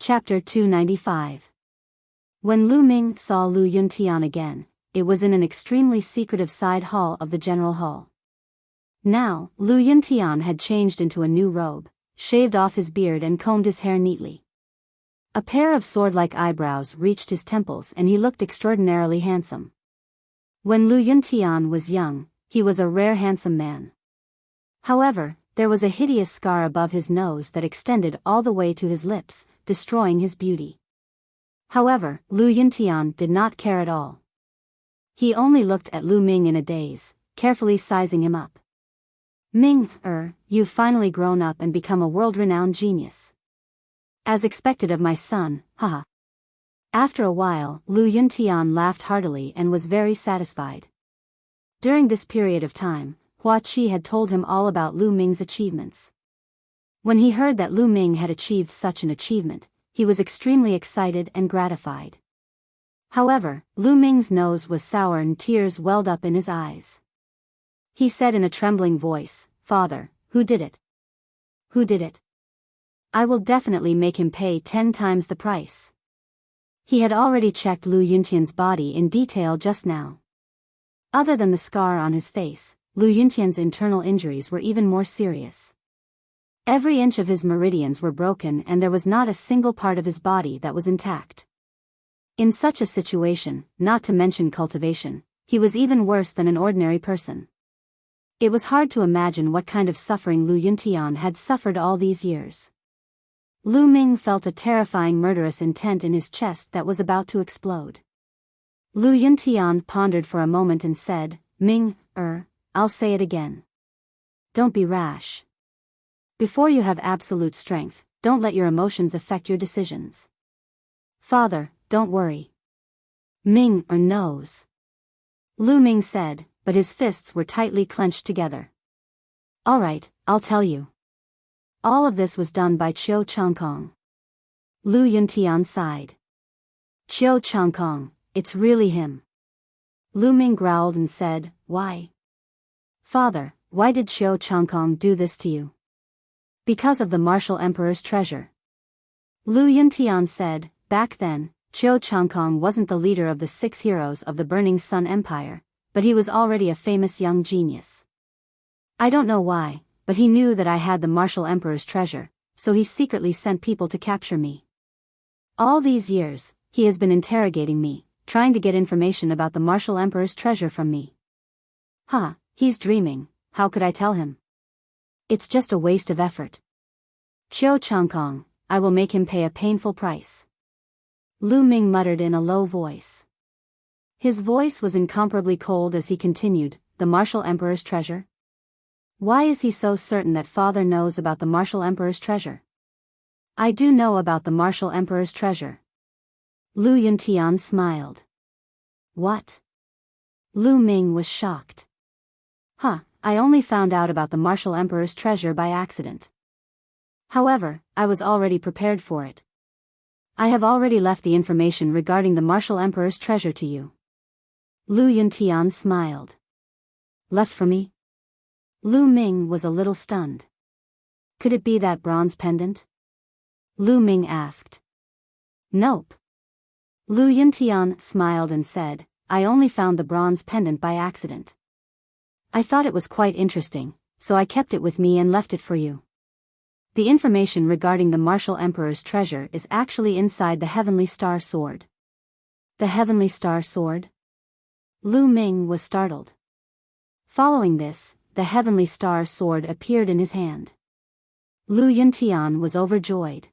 Chapter 295. When Lu Ming saw Lu Yuntian again, it was in an extremely secretive side hall of the general hall. Now, Lu Yuntian had changed into a new robe, shaved off his beard and combed his hair neatly. A pair of sword-like eyebrows reached his temples and he looked extraordinarily handsome. When Lu Yuntian was young, he was a rare handsome man. However, there was a hideous scar above his nose that extended all the way to his lips, destroying his beauty. However, Lu Yuntian did not care at all. He only looked at Lu Ming in a daze, carefully sizing him up. Ming, you've finally grown up and become a world-renowned genius. As expected of my son, haha. After a while, Lu Yuntian laughed heartily and was very satisfied. During this period of time, Hua Qi had told him all about Lu Ming's achievements. When he heard that Lu Ming had achieved such an achievement, he was extremely excited and gratified. However, Lu Ming's nose was sour and tears welled up in his eyes. He said in a trembling voice, "Father, who did it? Who did it? I will definitely make him pay 10 times the price." He had already checked Lu Yuntian's body in detail just now. Other than the scar on his face, Lu Yuntian's internal injuries were even more serious. Every inch of his meridians were broken and there was not a single part of his body that was intact. In such a situation, not to mention cultivation, he was even worse than an ordinary person. It was hard to imagine what kind of suffering Lu Yuntian had suffered all these years. Lu Ming felt a terrifying murderous intent in his chest that was about to explode. Lu Yuntian pondered for a moment and said, "Ming, I'll say it again. Don't be rash. Before you have absolute strength, don't let your emotions affect your decisions." "Father, don't worry. Ming knows," Lu Ming said, but his fists were tightly clenched together. "All right, I'll tell you." All of this was done by Qiu Changkong. Lu Yuntian sighed. "Qiu Changkong, it's really him." Lu Ming growled and said, "Why? Father, why did Qiu Changkong do this to you?" "Because of the martial emperor's treasure." Lu Yuntian said, "Back then, Qiu Changkong wasn't the leader of the 6 heroes of the Burning Sun Empire, but he was already a famous young genius. I don't know why, but he knew that I had the martial emperor's treasure, so he secretly sent people to capture me. All these years, he has been interrogating me, trying to get information about the martial emperor's treasure from me." He's dreaming, how could I tell him? It's just a waste of effort. "Qiu Changkong, I will make him pay a painful price." Lu Ming muttered in a low voice. His voice was incomparably cold as he continued, "The martial emperor's treasure? Why is he so certain that father knows about the martial emperor's treasure?" "I do know about the martial emperor's treasure." Lu Yuntian smiled. "What?" Lu Ming was shocked. I only found out about the martial emperor's treasure by accident. However, I was already prepared for it. I have already left the information regarding the martial emperor's treasure to you." Lu Yuntian smiled. "Left for me?" Lu Ming was a little stunned. "Could it be that bronze pendant?" Lu Ming asked. "Nope." Lu Yuntian smiled and said, "I only found the bronze pendant by accident. I thought it was quite interesting, so I kept it with me and left it for you. The information regarding the martial emperor's treasure is actually inside the Heavenly Star Sword." "The Heavenly Star Sword?" Lu Ming was startled. Following this, the Heavenly Star Sword appeared in his hand. Lu Yuntian was overjoyed.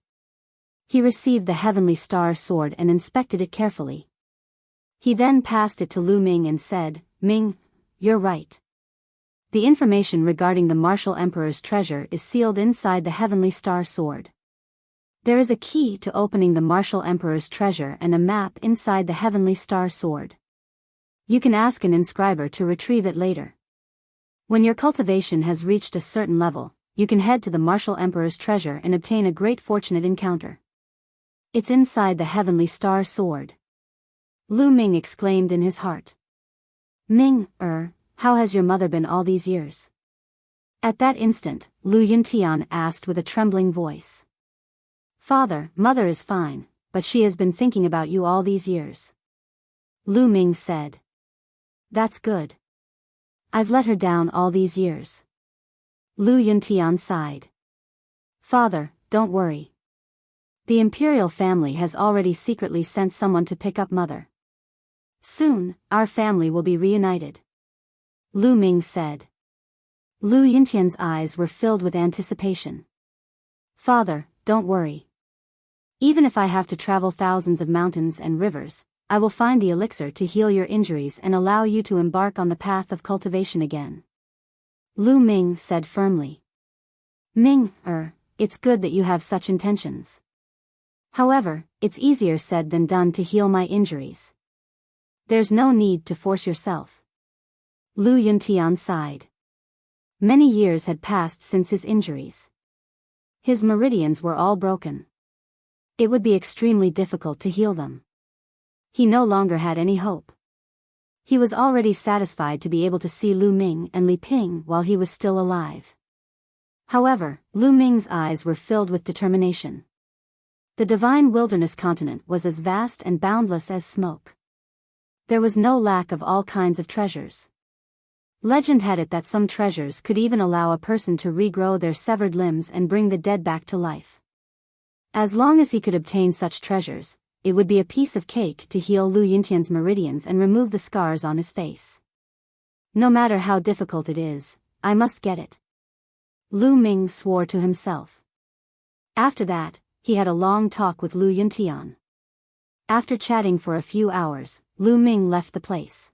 He received the Heavenly Star Sword and inspected it carefully. He then passed it to Lu Ming and said, "Ming, you're right. The information regarding the martial emperor's treasure is sealed inside the Heavenly Star Sword. There is a key to opening the martial emperor's treasure and a map inside the Heavenly Star Sword. You can ask an inscriber to retrieve it later. When your cultivation has reached a certain level, you can head to the martial emperor's treasure and obtain a great fortunate encounter. It's inside the Heavenly Star Sword." Lu Ming exclaimed in his heart. "Ming, how has your mother been all these years?" At that instant, Lu Yuntian asked with a trembling voice. Father, Mother is fine, but she has been thinking about you all these years. Lu Ming said. That's good. I've let her down all these years. Lu Yuntian sighed. Father, don't worry. The imperial family has already secretly sent someone to pick up Mother. Soon, our family will be reunited. Lu Ming said. Lu Yuntian's eyes were filled with anticipation. Father, don't worry. Even if I have to travel thousands of mountains and rivers, I will find the elixir to heal your injuries and allow you to embark on the path of cultivation again. Lu Ming said firmly. Ming, it's good that you have such intentions. However, it's easier said than done to heal my injuries. There's no need to force yourself. Lu Yuntian sighed. Many years had passed since his injuries. His meridians were all broken. It would be extremely difficult to heal them. He no longer had any hope. He was already satisfied to be able to see Lu Ming and Li Ping while he was still alive. However, Lu Ming's eyes were filled with determination. The divine wilderness continent was as vast and boundless as smoke. There was no lack of all kinds of treasures. Legend had it that some treasures could even allow a person to regrow their severed limbs and bring the dead back to life. As long as he could obtain such treasures, it would be a piece of cake to heal Lu Yuntian's meridians and remove the scars on his face. No matter how difficult it is, I must get it. Lu Ming swore to himself. After that, he had a long talk with Lu Yuntian. After chatting for a few hours, Lu Ming left the place.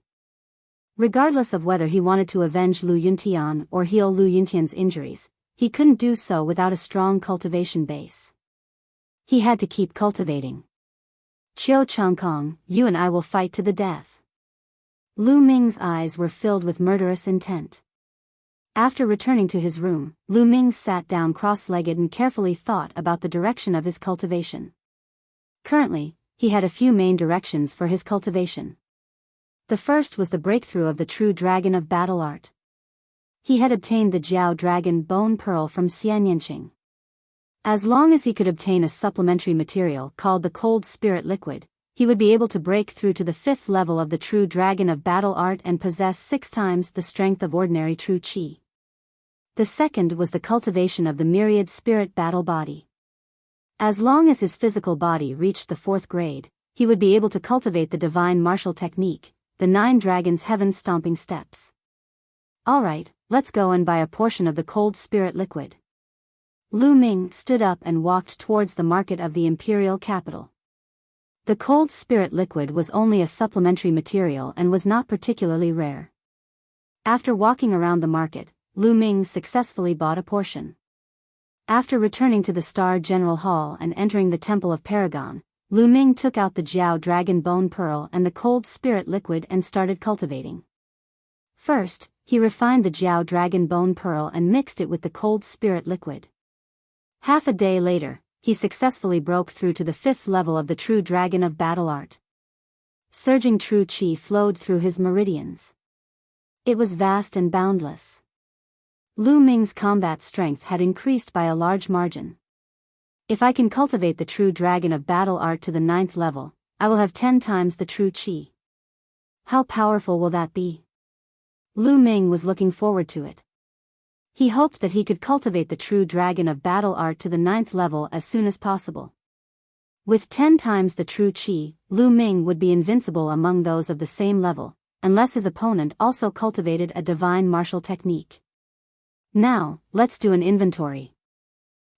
Regardless of whether he wanted to avenge Lu Yuntian or heal Lu Yuntian's injuries, he couldn't do so without a strong cultivation base. He had to keep cultivating. Qiu Changkong, you and I will fight to the death. Lu Ming's eyes were filled with murderous intent. After returning to his room, Lu Ming sat down cross-legged and carefully thought about the direction of his cultivation. Currently, he had a few main directions for his cultivation. The first was the breakthrough of the true dragon of battle art. He had obtained the Jiao Dragon Bone Pearl from Xianyanqing. As long as he could obtain a supplementary material called the Cold Spirit Liquid, he would be able to break through to the 5th level of the true dragon of battle art and possess 6 times the strength of ordinary true qi. The second was the cultivation of the myriad spirit battle body. As long as his physical body reached the 4th grade, he would be able to cultivate the divine martial technique, the 9 dragons' heaven stomping steps. Alright, let's go and buy a portion of the cold spirit liquid. Lu Ming stood up and walked towards the market of the imperial capital. The cold spirit liquid was only a supplementary material and was not particularly rare. After walking around the market, Lu Ming successfully bought a portion. After returning to the Star General Hall and entering the Temple of Paragon, Lu Ming took out the Jiao Dragon Bone Pearl and the cold spirit liquid and started cultivating. First, he refined the Jiao Dragon Bone Pearl and mixed it with the cold spirit liquid. Half a day later, he successfully broke through to the 5th level of the true dragon of battle art. Surging true qi flowed through his meridians. It was vast and boundless. Lu Ming's combat strength had increased by a large margin. If I can cultivate the true dragon of battle art to the 9th level, I will have 10 times the true qi. How powerful will that be? Lu Ming was looking forward to it. He hoped that he could cultivate the true dragon of battle art to the 9th level as soon as possible. With 10 times the true qi, Lu Ming would be invincible among those of the same level, unless his opponent also cultivated a divine martial technique. Now, let's do an inventory.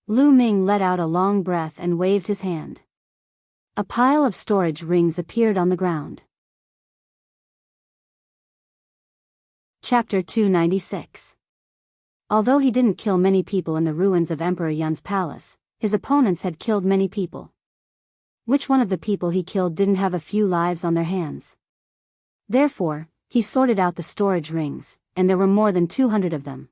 Lu Ming let out a long breath and waved his hand. A pile of storage rings appeared on the ground. Chapter 296. Although he didn't kill many people in the ruins of Emperor Yun's palace, his opponents had killed many people. Which one of the people he killed didn't have a few lives on their hands? Therefore, he sorted out the storage rings, and there were more than 200 of them.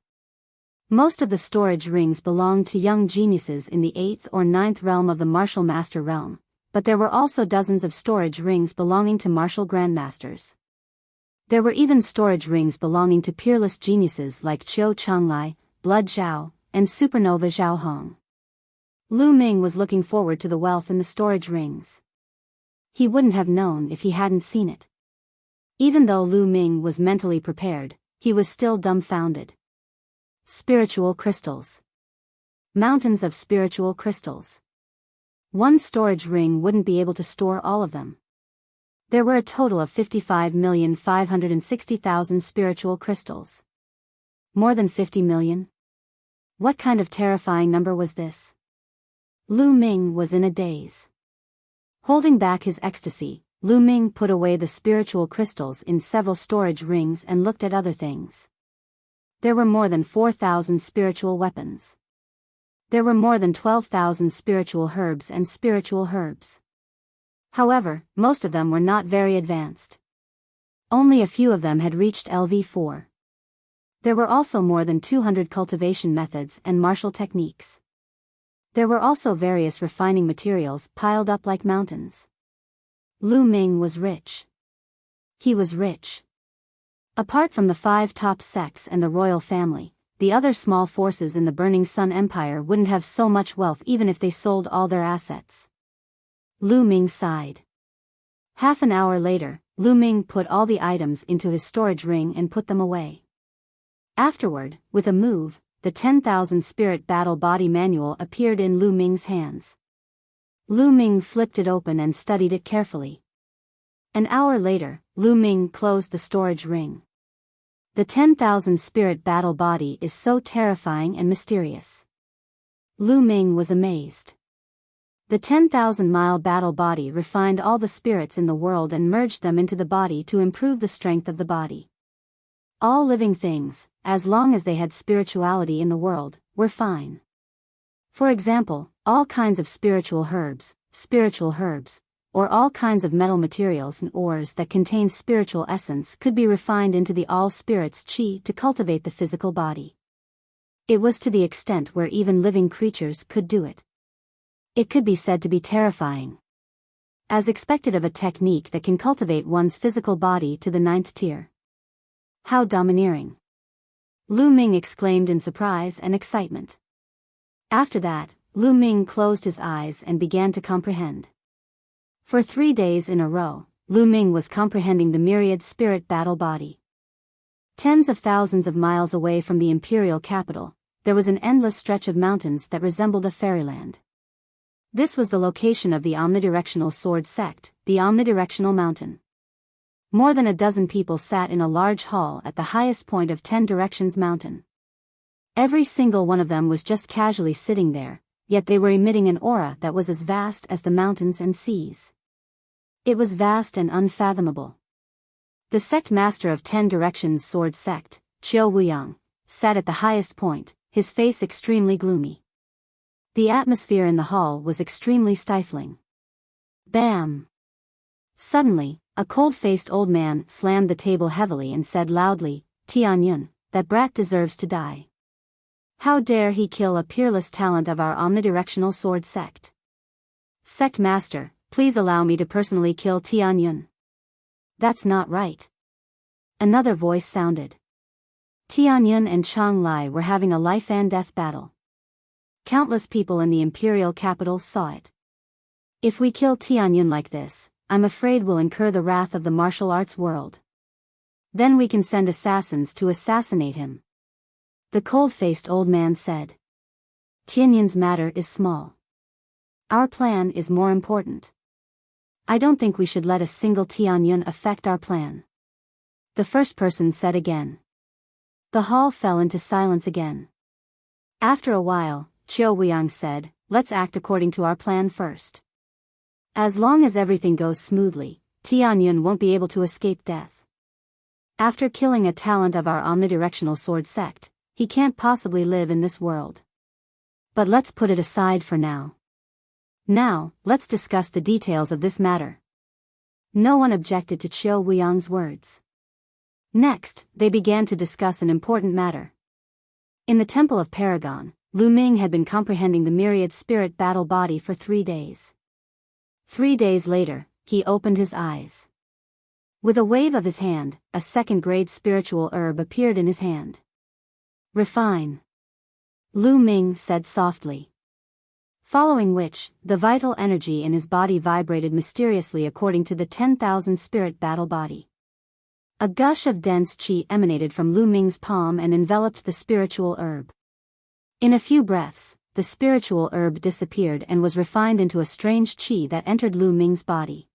Most of the storage rings belonged to young geniuses in the 8th or 9th realm of the martial master realm, but there were also dozens of storage rings belonging to martial grandmasters. There were even storage rings belonging to peerless geniuses like Qiu Changlai, Blood Zhao, and Supernova Zhao Hong. Lu Ming was looking forward to the wealth in the storage rings. He wouldn't have known if he hadn't seen it. Even though Lu Ming was mentally prepared, he was still dumbfounded. Spiritual crystals. Mountains of spiritual crystals. One storage ring wouldn't be able to store all of them. There were a total of 55,560,000 spiritual crystals. More than 50 million? What kind of terrifying number was this? Lu Ming was in a daze. Holding back his ecstasy, Lu Ming put away the spiritual crystals in several storage rings and looked at other things. There were more than 4,000 spiritual weapons. There were more than 12,000 spiritual herbs and spiritual herbs. However, most of them were not very advanced. Only a few of them had reached LV4. There were also more than 200 cultivation methods and martial techniques. There were also various refining materials piled up like mountains. Lu Ming was rich. He was rich. Apart from the 5 top sects and the royal family, the other small forces in the Burning Sun Empire wouldn't have so much wealth even if they sold all their assets. Lu Ming sighed. Half an hour later, Lu Ming put all the items into his storage ring and put them away. Afterward, with a move, the 10,000 Spirit Battle Body Manual appeared in Lu Ming's hands. Lu Ming flipped it open and studied it carefully. An hour later, Lu Ming closed the storage ring. The 10,000 Spirit Battle Body is so terrifying and mysterious. Lu Ming was amazed. The 10,000-mile battle body refined all the spirits in the world and merged them into the body to improve the strength of the body. All living things, as long as they had spirituality in the world, were fine. For example, all kinds of spiritual herbs, or all kinds of metal materials and ores that contain spiritual essence could be refined into the all-spirits chi to cultivate the physical body. It was to the extent where even living creatures could do it. It could be said to be terrifying. As expected of a technique that can cultivate one's physical body to the 9th tier. How domineering! Lu Ming exclaimed in surprise and excitement. After that, Lu Ming closed his eyes and began to comprehend. For 3 days in a row, Lu Ming was comprehending the myriad spirit battle body. Tens of thousands of miles away from the imperial capital, there was an endless stretch of mountains that resembled a fairyland. This was the location of the omnidirectional sword sect, the omnidirectional mountain. More than a dozen people sat in a large hall at the highest point of 10 Directions Mountain. Every single one of them was just casually sitting there, yet they were emitting an aura that was as vast as the mountains and seas. It was vast and unfathomable. The sect master of 10 Directions Sword Sect, Qiu Wuyang, sat at the highest point, his face extremely gloomy. The atmosphere in the hall was extremely stifling. Bam! Suddenly, a cold-faced old man slammed the table heavily and said loudly, "Tianyun, that brat deserves to die. How dare he kill a peerless talent of our omnidirectional sword sect? Sect master, please allow me to personally kill Tianyun." "That's not right." Another voice sounded. Tianyun and Chang Lai were having a life-and-death battle. Countless people in the imperial capital saw it. "If we kill Tianyun like this, I'm afraid we'll incur the wrath of the martial arts world. Then we can send assassins to assassinate him." The cold-faced old man said. "Tianyun's matter is small. Our plan is more important. I don't think we should let a single Tianyun affect our plan." The first person said again. The hall fell into silence again. After a while, Qiu Wuyang said, "Let's act according to our plan first. As long as everything goes smoothly, Tianyun won't be able to escape death. After killing a talent of our omnidirectional sword sect, he can't possibly live in this world. But let's put it aside for now. Now, let's discuss the details of this matter." No one objected to Qiu Wuyang's words. Next, they began to discuss an important matter. In the Temple of Paragon, Lu Ming had been comprehending the myriad spirit battle body for 3 days. 3 days later, he opened his eyes. With a wave of his hand, a second-grade spiritual herb appeared in his hand. "Refine," Lu Ming said softly. Following which, the vital energy in his body vibrated mysteriously according to the 10,000 spirit battle body. A gush of dense qi emanated from Lu Ming's palm and enveloped the spiritual herb. In a few breaths, the spiritual herb disappeared and was refined into a strange qi that entered Lu Ming's body.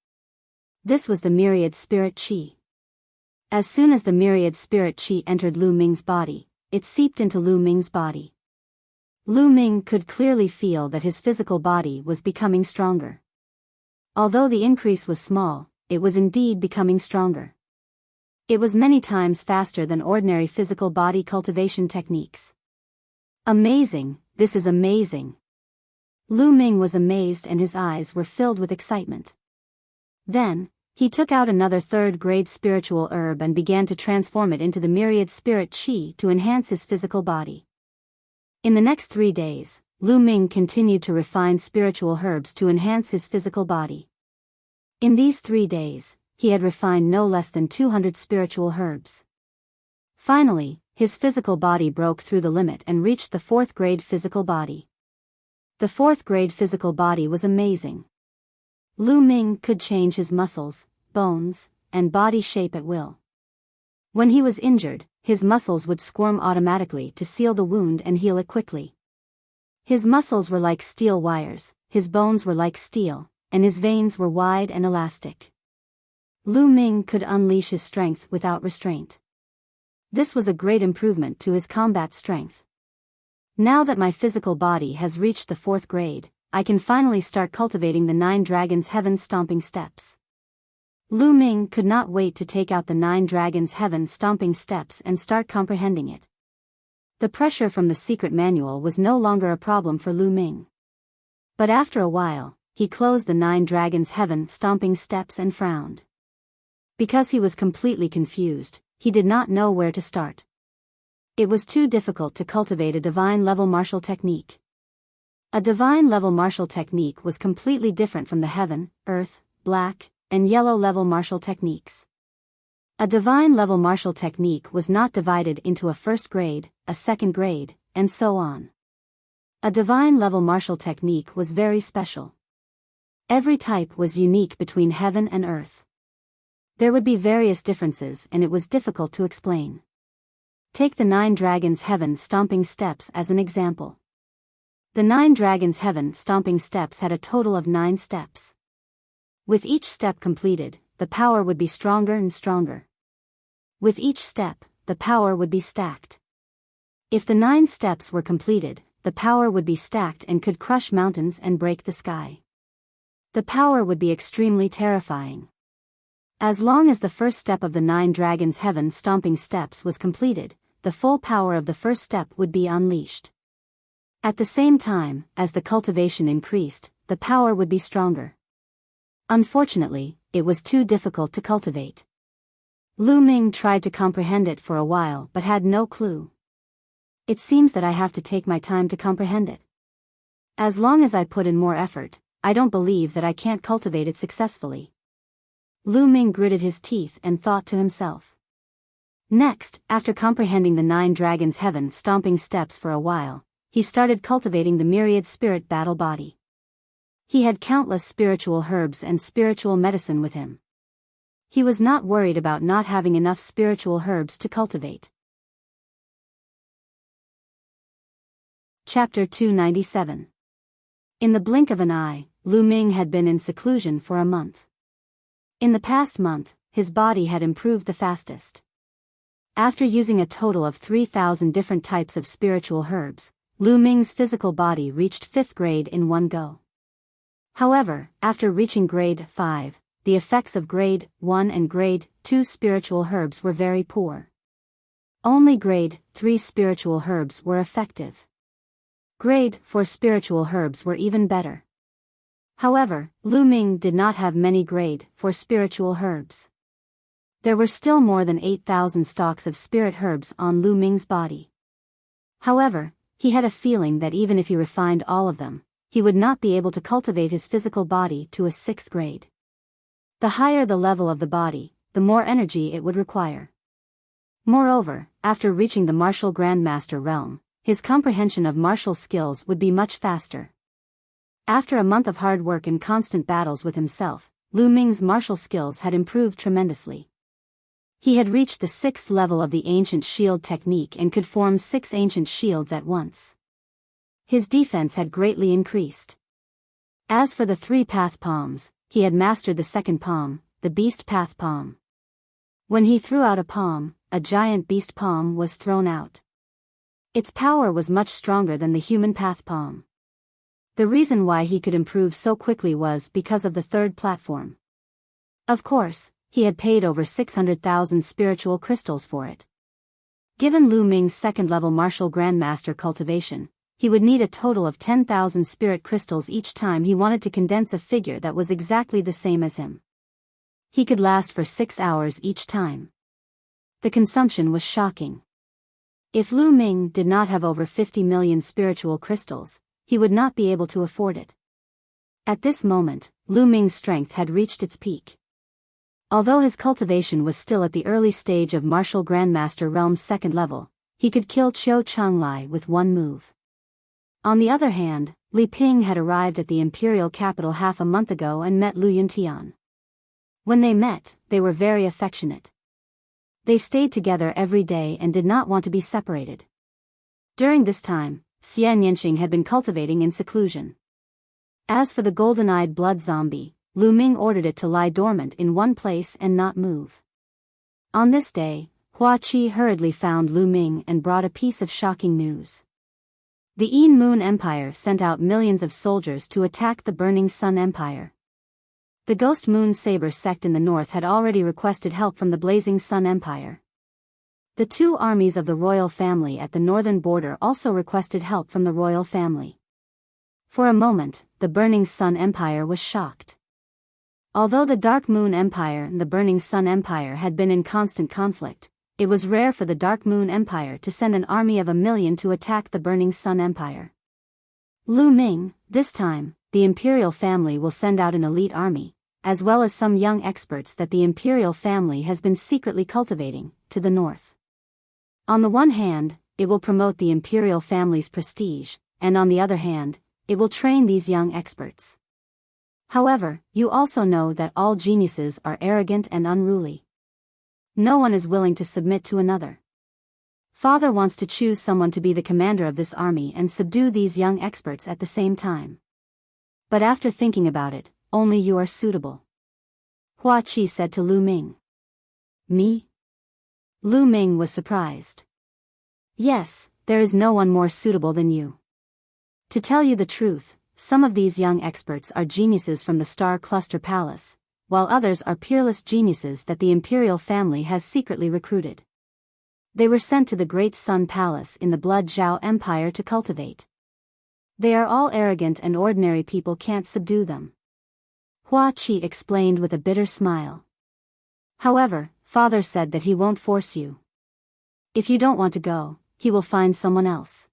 This was the myriad spirit qi. As soon as the myriad spirit qi entered Lu Ming's body, it seeped into Lu Ming's body. Lu Ming could clearly feel that his physical body was becoming stronger. Although the increase was small, it was indeed becoming stronger. It was many times faster than ordinary physical body cultivation techniques. Amazing, this is amazing. Lu Ming was amazed and his eyes were filled with excitement. Then, he took out another third-grade spiritual herb and began to transform it into the myriad spirit qi to enhance his physical body. In the next 3 days, Lu Ming continued to refine spiritual herbs to enhance his physical body. In these 3 days, he had refined no less than 200 spiritual herbs. Finally, his physical body broke through the limit and reached the 4th grade physical body. The 4th grade physical body was amazing. Lu Ming could change his muscles, bones, and body shape at will. When he was injured, his muscles would squirm automatically to seal the wound and heal it quickly. His muscles were like steel wires, his bones were like steel, and his veins were wide and elastic. Lu Ming could unleash his strength without restraint. This was a great improvement to his combat strength. Now that my physical body has reached the 4th grade, I can finally start cultivating the 9 Dragons' Heaven Stomping Steps. Lu Ming could not wait to take out the 9 Dragons' Heaven Stomping Steps and start comprehending it. The pressure from the secret manual was no longer a problem for Lu Ming. But after a while, he closed the 9 Dragons' Heaven Stomping Steps and frowned. Because he was completely confused, he did not know where to start. It was too difficult to cultivate a divine-level martial technique. A divine-level martial technique was completely different from the heaven, earth, black, and yellow-level martial techniques. A divine-level martial technique was not divided into a 1st grade, a 2nd grade, and so on. A divine-level martial technique was very special. Every type was unique between heaven and earth. There would be various differences and it was difficult to explain. Take the 9 Dragons' Heaven Stomping Steps as an example. The 9 Dragons' Heaven Stomping Steps had a total of 9 steps. With each step completed, the power would be stronger and stronger. With each step, the power would be stacked. If the 9 steps were completed, the power would be stacked and could crush mountains and break the sky. The power would be extremely terrifying. As long as the first step of the 9 Dragons' Heaven Stomping Steps was completed, the full power of the first step would be unleashed. At the same time, as the cultivation increased, the power would be stronger. Unfortunately, it was too difficult to cultivate. Lu Ming tried to comprehend it for a while but had no clue. It seems that I have to take my time to comprehend it. As long as I put in more effort, I don't believe that I can't cultivate it successfully. Lu Ming gritted his teeth and thought to himself. Next, after comprehending the 9 Dragons' Heaven Stomping Steps for a while, he started cultivating the myriad spirit battle body. He had countless spiritual herbs and spiritual medicine with him. He was not worried about not having enough spiritual herbs to cultivate. Chapter 297. In the blink of an eye, Lu Ming had been in seclusion for a month. In the past month, his body had improved the fastest. After using a total of 3,000 different types of spiritual herbs, Lu Ming's physical body reached 5th grade in one go. However, after reaching grade 5, the effects of grade 1 and grade 2 spiritual herbs were very poor. Only grade 3 spiritual herbs were effective. Grade 4 spiritual herbs were even better. However, Lu Ming did not have many grade 4 spiritual herbs. There were still more than 8,000 stalks of spirit herbs on Lu Ming's body. However, he had a feeling that even if he refined all of them, he would not be able to cultivate his physical body to a 6th grade. The higher the level of the body, the more energy it would require. Moreover, after reaching the martial grandmaster realm, his comprehension of martial skills would be much faster. After a month of hard work and constant battles with himself, Lu Ming's martial skills had improved tremendously. He had reached the 6th level of the ancient shield technique and could form 6 ancient shields at once. His defense had greatly increased. As for the 3 path palms, he had mastered the 2nd palm, the beast path palm. When he threw out a palm, a giant beast palm was thrown out. Its power was much stronger than the human path palm. The reason why he could improve so quickly was because of the 3rd platform. Of course, he had paid over 600,000 spiritual crystals for it. Given Lu Ming's 2nd-level martial grandmaster cultivation, he would need a total of 10,000 spirit crystals each time he wanted to condense a figure that was exactly the same as him. He could last for 6 hours each time. The consumption was shocking. If Lu Ming did not have over 50 million spiritual crystals, he would not be able to afford it. At this moment, Lu Ming's strength had reached its peak. Although his cultivation was still at the early stage of Martial Grandmaster Realm's 2nd level, he could kill Qiu Changlai with one move. On the other hand, Li Ping had arrived at the imperial capital half a month ago and met Lu Yuntian. When they met, they were very affectionate. They stayed together every day and did not want to be separated. During this time, Xian Yanxing had been cultivating in seclusion. As for the golden-eyed blood zombie, Lu Ming ordered it to lie dormant in one place and not move. On this day, Hua Qi hurriedly found Lu Ming and brought a piece of shocking news. The Yin Moon Empire sent out millions of soldiers to attack the Burning Sun Empire. The Ghost Moon Saber sect in the north had already requested help from the Blazing Sun Empire. The 2 armies of the royal family at the northern border also requested help from the royal family. For a moment, the Burning Sun Empire was shocked. Although the Dark Moon Empire and the Burning Sun Empire had been in constant conflict, it was rare for the Dark Moon Empire to send an army of 1 million to attack the Burning Sun Empire. Lu Ming, this time, the imperial family will send out an elite army, as well as some young experts that the imperial family has been secretly cultivating, to the north. On the one hand, it will promote the imperial family's prestige, and on the other hand, it will train these young experts. However, you also know that all geniuses are arrogant and unruly. No one is willing to submit to another. Father wants to choose someone to be the commander of this army and subdue these young experts at the same time. But after thinking about it, only you are suitable. Hua Qi said to Lu Ming. Me? Lu Ming was surprised. Yes, there is no one more suitable than you. To tell you the truth, some of these young experts are geniuses from the Star Cluster Palace, while others are peerless geniuses that the imperial family has secretly recruited. They were sent to the Great Sun Palace in the Blood Zhao Empire to cultivate. They are all arrogant and ordinary people can't subdue them. Hua Qi explained with a bitter smile. However, Father said that he won't force you. If you don't want to go, he will find someone else.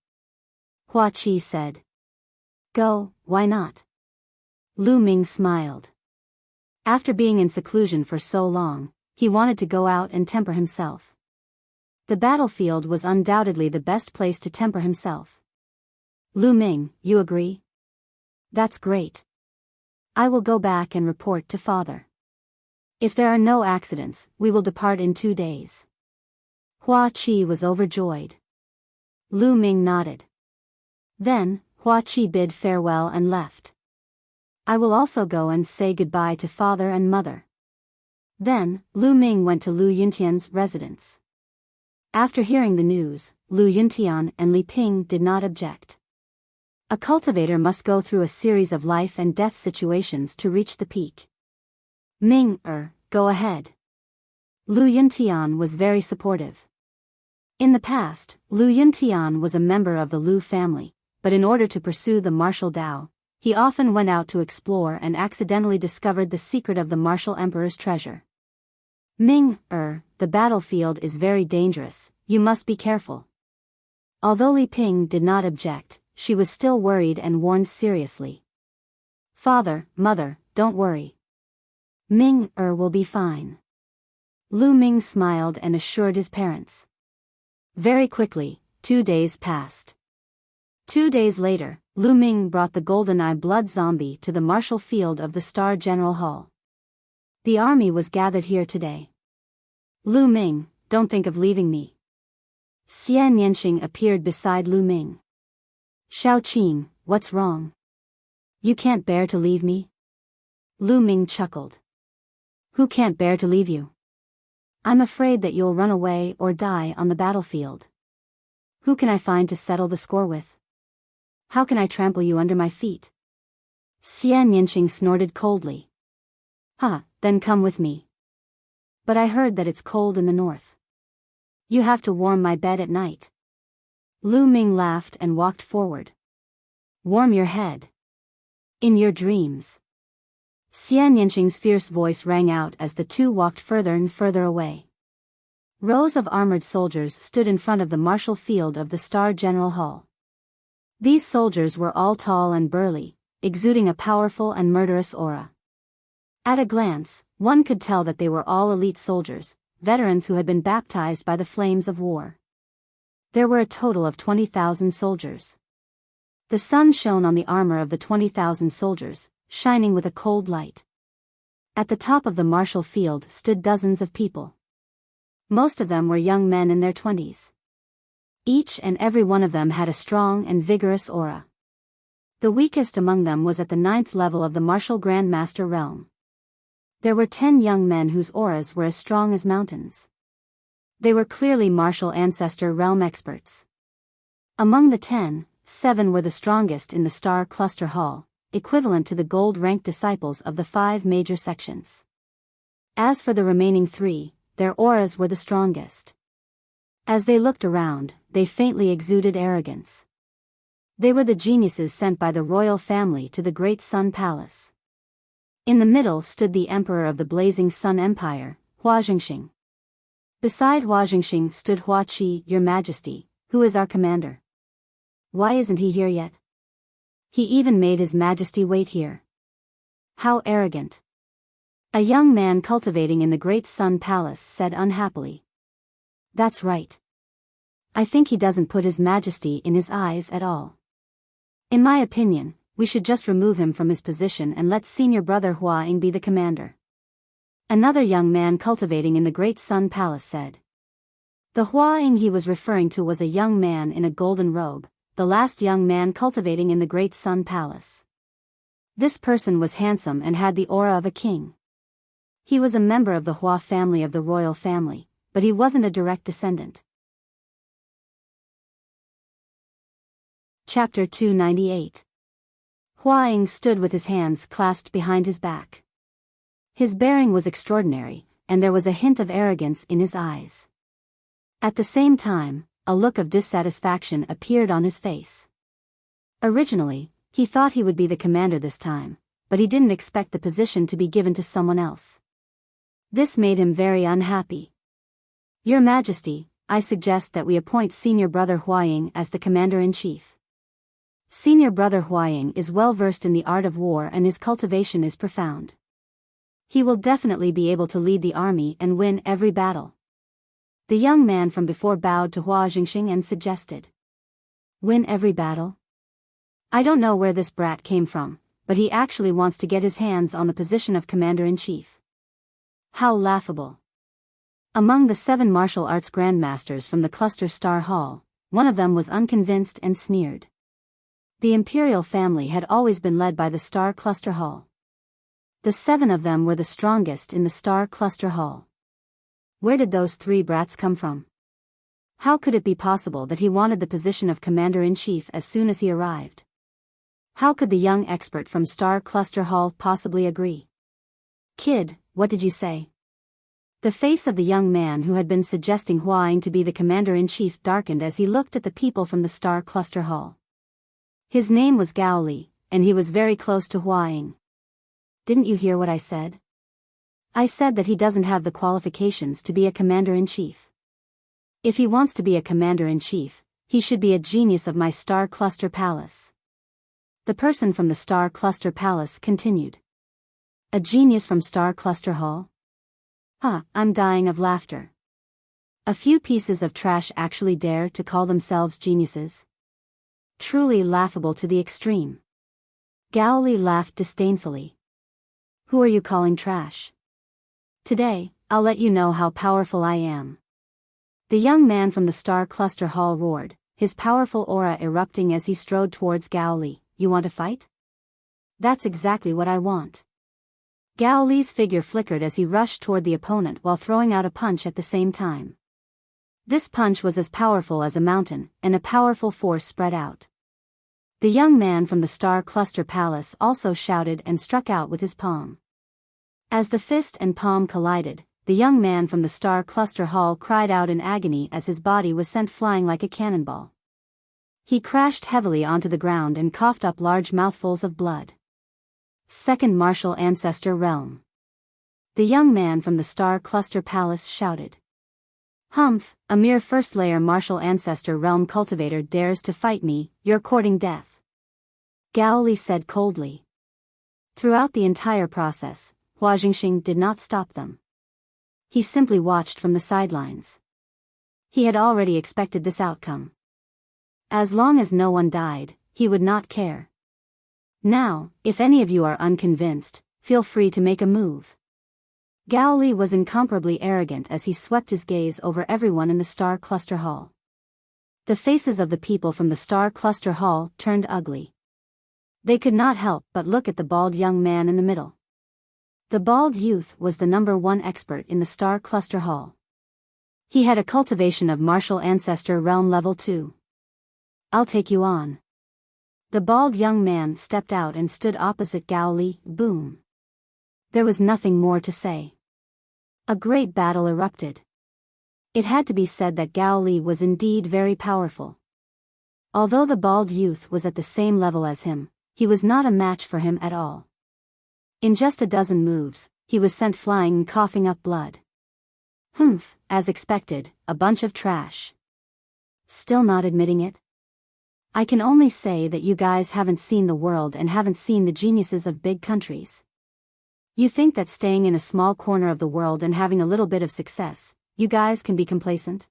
Hua Qi said. Go, why not? Lu Ming smiled. After being in seclusion for so long, he wanted to go out and temper himself. The battlefield was undoubtedly the best place to temper himself. Lu Ming, you agree? That's great. I will go back and report to Father. If there are no accidents, we will depart in 2 days. Hua Qi was overjoyed. Lu Ming nodded. Then, Hua Qi bid farewell and left. I will also go and say goodbye to Father and Mother. Then, Lu Ming went to Lu Yuntian's residence. After hearing the news, Lu Yuntian and Li Ping did not object. A cultivator must go through a series of life and death situations to reach the peak. Ming, go ahead. Lu Yuntian was very supportive. In the past, Lu Yuntian was a member of the Lu family, but in order to pursue the martial Dao, he often went out to explore and accidentally discovered the secret of the martial emperor's treasure. Ming, the battlefield is very dangerous, you must be careful. Although Li Ping did not object, she was still worried and warned seriously. Father, Mother, don't worry. Ming, will be fine. Lu Ming smiled and assured his parents. Very quickly, 2 days passed. 2 days later, Lu Ming brought the GoldenEye blood zombie to the martial field of the Star General Hall. The army was gathered here today. Lu Ming, don't think of leaving me. Xian Yanxing appeared beside Lu Ming. Shao Qing, what's wrong? You can't bear to leave me? Lu Ming chuckled. Who can't bear to leave you? I'm afraid that you'll run away or die on the battlefield. Who can I find to settle the score with? How can I trample you under my feet? Xian Yanxing snorted coldly. Then come with me. But I heard that it's cold in the north. You have to warm my bed at night. Lu Ming laughed and walked forward. Warm your head. In your dreams. Xian Yanxing's fierce voice rang out as the two walked further and further away. Rows of armored soldiers stood in front of the martial field of the Star General Hall. These soldiers were all tall and burly, exuding a powerful and murderous aura. At a glance, one could tell that they were all elite soldiers, veterans who had been baptized by the flames of war. There were a total of 20,000 soldiers. The sun shone on the armor of the 20,000 soldiers, shining with a cold light. At the top of the martial field stood dozens of people. Most of them were young men in their 20s. Each and every one of them had a strong and vigorous aura. The weakest among them was at the 9th level of the martial Grandmaster realm. There were 10 young men whose auras were as strong as mountains. They were clearly martial ancestor realm experts. Among the 10, 7 were the strongest in the Star Cluster Hall, equivalent to the gold-ranked disciples of the 5 major sections. As for the remaining 3, their auras were the strongest. As they looked around, they faintly exuded arrogance. They were the geniuses sent by the royal family to the Great Sun Palace. In the middle stood the Emperor of the Blazing Sun Empire, Hua Jingxing. Beside Hua Jingxing stood Hua Qi, Your Majesty, who is our commander. Why isn't he here yet? He even made His Majesty wait here. How arrogant. A young man cultivating in the Great Sun Palace said unhappily. That's right. I think he doesn't put His Majesty in his eyes at all. In my opinion, we should just remove him from his position and let senior brother Hua Ying be the commander. Another young man cultivating in the Great Sun Palace said. The Hua Ying he was referring to was a young man in a golden robe, the last young man cultivating in the Great Sun Palace. This person was handsome and had the aura of a king. He was a member of the Hua family of the royal family, but he wasn't a direct descendant. Chapter 298. Hua Ying stood with his hands clasped behind his back. His bearing was extraordinary, and there was a hint of arrogance in his eyes. At the same time, a look of dissatisfaction appeared on his face. Originally, he thought he would be the commander this time, but he didn't expect the position to be given to someone else. This made him very unhappy. Your Majesty, I suggest that we appoint senior brother Hua Ying as the commander-in-chief. Senior brother Hua Ying is well versed in the art of war and his cultivation is profound. He will definitely be able to lead the army and win every battle. The young man from before bowed to Hua Jingxing and suggested. Win every battle? I don't know where this brat came from, but he actually wants to get his hands on the position of commander-in-chief. How laughable. Among the 7 martial arts grandmasters from the Cluster Star Hall, one of them was unconvinced and sneered. The imperial family had always been led by the Star Cluster Hall. The 7 of them were the strongest in the Star Cluster Hall. Where did those 3 brats come from? How could it be possible that he wanted the position of commander-in-chief as soon as he arrived? How could the young expert from Star Cluster Hall possibly agree? Kid, what did you say? The face of the young man who had been suggesting Hua Ying to be the commander-in-chief darkened as he looked at the people from the Star Cluster Hall. His name was Gao Li, and he was very close to Hua Ying. Didn't you hear what I said? I said that he doesn't have the qualifications to be a commander-in-chief. If he wants to be a commander-in-chief, he should be a genius of my Star Cluster Palace. The person from the Star Cluster Palace continued. A genius from Star Cluster Hall? I'm dying of laughter. A few pieces of trash actually dare to call themselves geniuses. truly laughable to the extreme. Gao Li laughed disdainfully. Who are you calling trash? Today, I'll let you know how powerful I am. The young man from the Star Cluster Hall roared, his powerful aura erupting as he strode towards Gao Li. You want to fight? That's exactly what I want. Gao Li's figure flickered as he rushed toward the opponent while throwing out a punch at the same time. This punch was as powerful as a mountain, and a powerful force spread out. The young man from the Star Cluster Palace also shouted and struck out with his palm. As the fist and palm collided, the young man from the Star Cluster Hall cried out in agony as his body was sent flying like a cannonball. He crashed heavily onto the ground and coughed up large mouthfuls of blood. Second Martial Ancestor Realm. The young man from the Star Cluster Palace shouted. Humph, a mere first-layer Martial Ancestor Realm cultivator dares to fight me, you're courting death. Gao Li said coldly. Throughout the entire process, Hua Jingxing did not stop them. He simply watched from the sidelines. He had already expected this outcome. As long as no one died, he would not care. Now, if any of you are unconvinced, feel free to make a move. Gao Li was incomparably arrogant as he swept his gaze over everyone in the Star Cluster Hall. The faces of the people from the Star Cluster Hall turned ugly. They could not help but look at the bald young man in the middle. The bald youth was the #1 expert in the Star Cluster Hall. He had a cultivation of Martial Ancestor Realm Level 2. I'll take you on. The bald young man stepped out and stood opposite Gao Li. Boom. There was nothing more to say. A great battle erupted. It had to be said that Gao Li was indeed very powerful. Although the bald youth was at the same level as him, he was not a match for him at all. In just a dozen moves, he was sent flying and coughing up blood. Humph, as expected, a bunch of trash. Still not admitting it? I can only say that you guys haven't seen the world and haven't seen the geniuses of big countries. You think that staying in a small corner of the world and having a little bit of success, you guys can be complacent?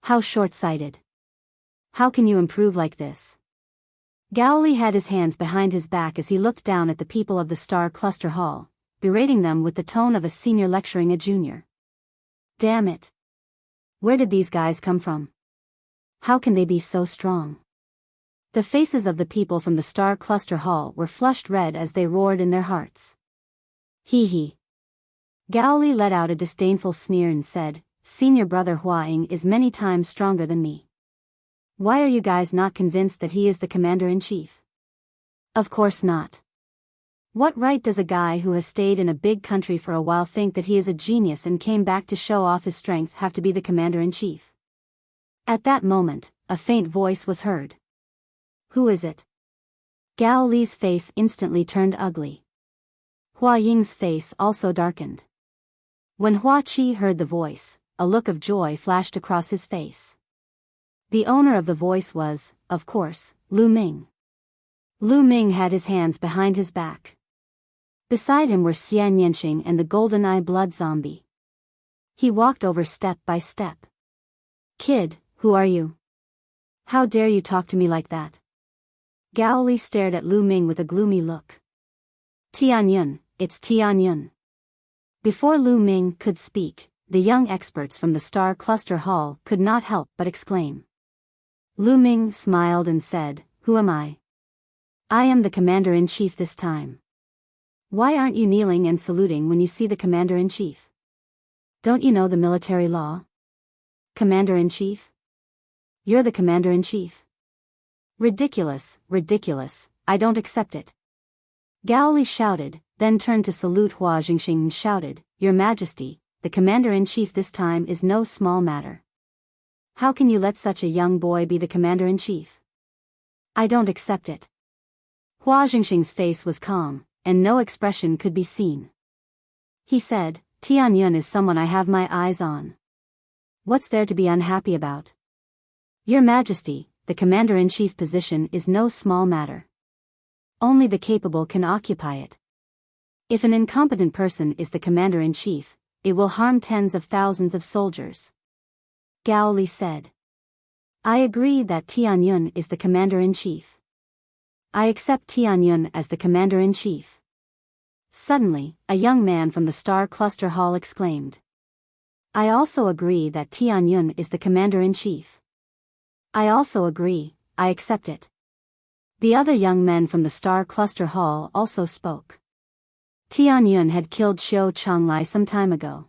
How short-sighted. How can you improve like this? Gao Li had his hands behind his back as he looked down at the people of the Star Cluster Hall, berating them with the tone of a senior lecturing a junior. Damn it. Where did these guys come from? How can they be so strong? The faces of the people from the Star Cluster Hall were flushed red as they roared in their hearts. Hee hee. Gao Li let out a disdainful sneer and said, Senior brother Huaing is many times stronger than me. Why are you guys not convinced that he is the commander-in-chief? Of course not. What right does a guy who has stayed in a big country for a while think that he is a genius and came back to show off his strength have to be the commander-in-chief? At that moment, a faint voice was heard. Who is it? Gao Li's face instantly turned ugly. Hua Ying's face also darkened. When Hua Qi heard the voice, a look of joy flashed across his face. The owner of the voice was, of course, Lu Ming. Lu Ming had his hands behind his back. Beside him were Xian Yanqing and the golden-eye blood zombie. He walked over step by step. Kid, who are you? How dare you talk to me like that? Gao Li stared at Lu Ming with a gloomy look. Tianyun, it's Tianyun. Before Lu Ming could speak, the young experts from the Star Cluster Hall could not help but exclaim. Lu Ming smiled and said, Who am I? I am the commander-in-chief this time. Why aren't you kneeling and saluting when you see the commander-in-chief? Don't you know the military law? Commander-in-chief? You're the commander-in-chief. Ridiculous, ridiculous, I don't accept it. Gao Li shouted, then turned to salute Hua Jingxing and shouted, Your Majesty, the commander-in-chief this time is no small matter. How can you let such a young boy be the commander-in-chief? I don't accept it. Hua Jingxing's face was calm, and no expression could be seen. He said, Tianyun is someone I have my eyes on. What's there to be unhappy about? Your Majesty, the commander-in-chief position is no small matter. Only the capable can occupy it. If an incompetent person is the commander-in-chief, it will harm tens of thousands of soldiers. Gao Li said. I agree that Tianyun is the commander-in-chief. I accept Tianyun as the commander-in-chief. Suddenly, a young man from the Star Cluster Hall exclaimed. I also agree that Tianyun is the commander-in-chief. I also agree, I accept it. The other young men from the Star Cluster Hall also spoke. Tianyun had killed Xiao Chonglai some time ago.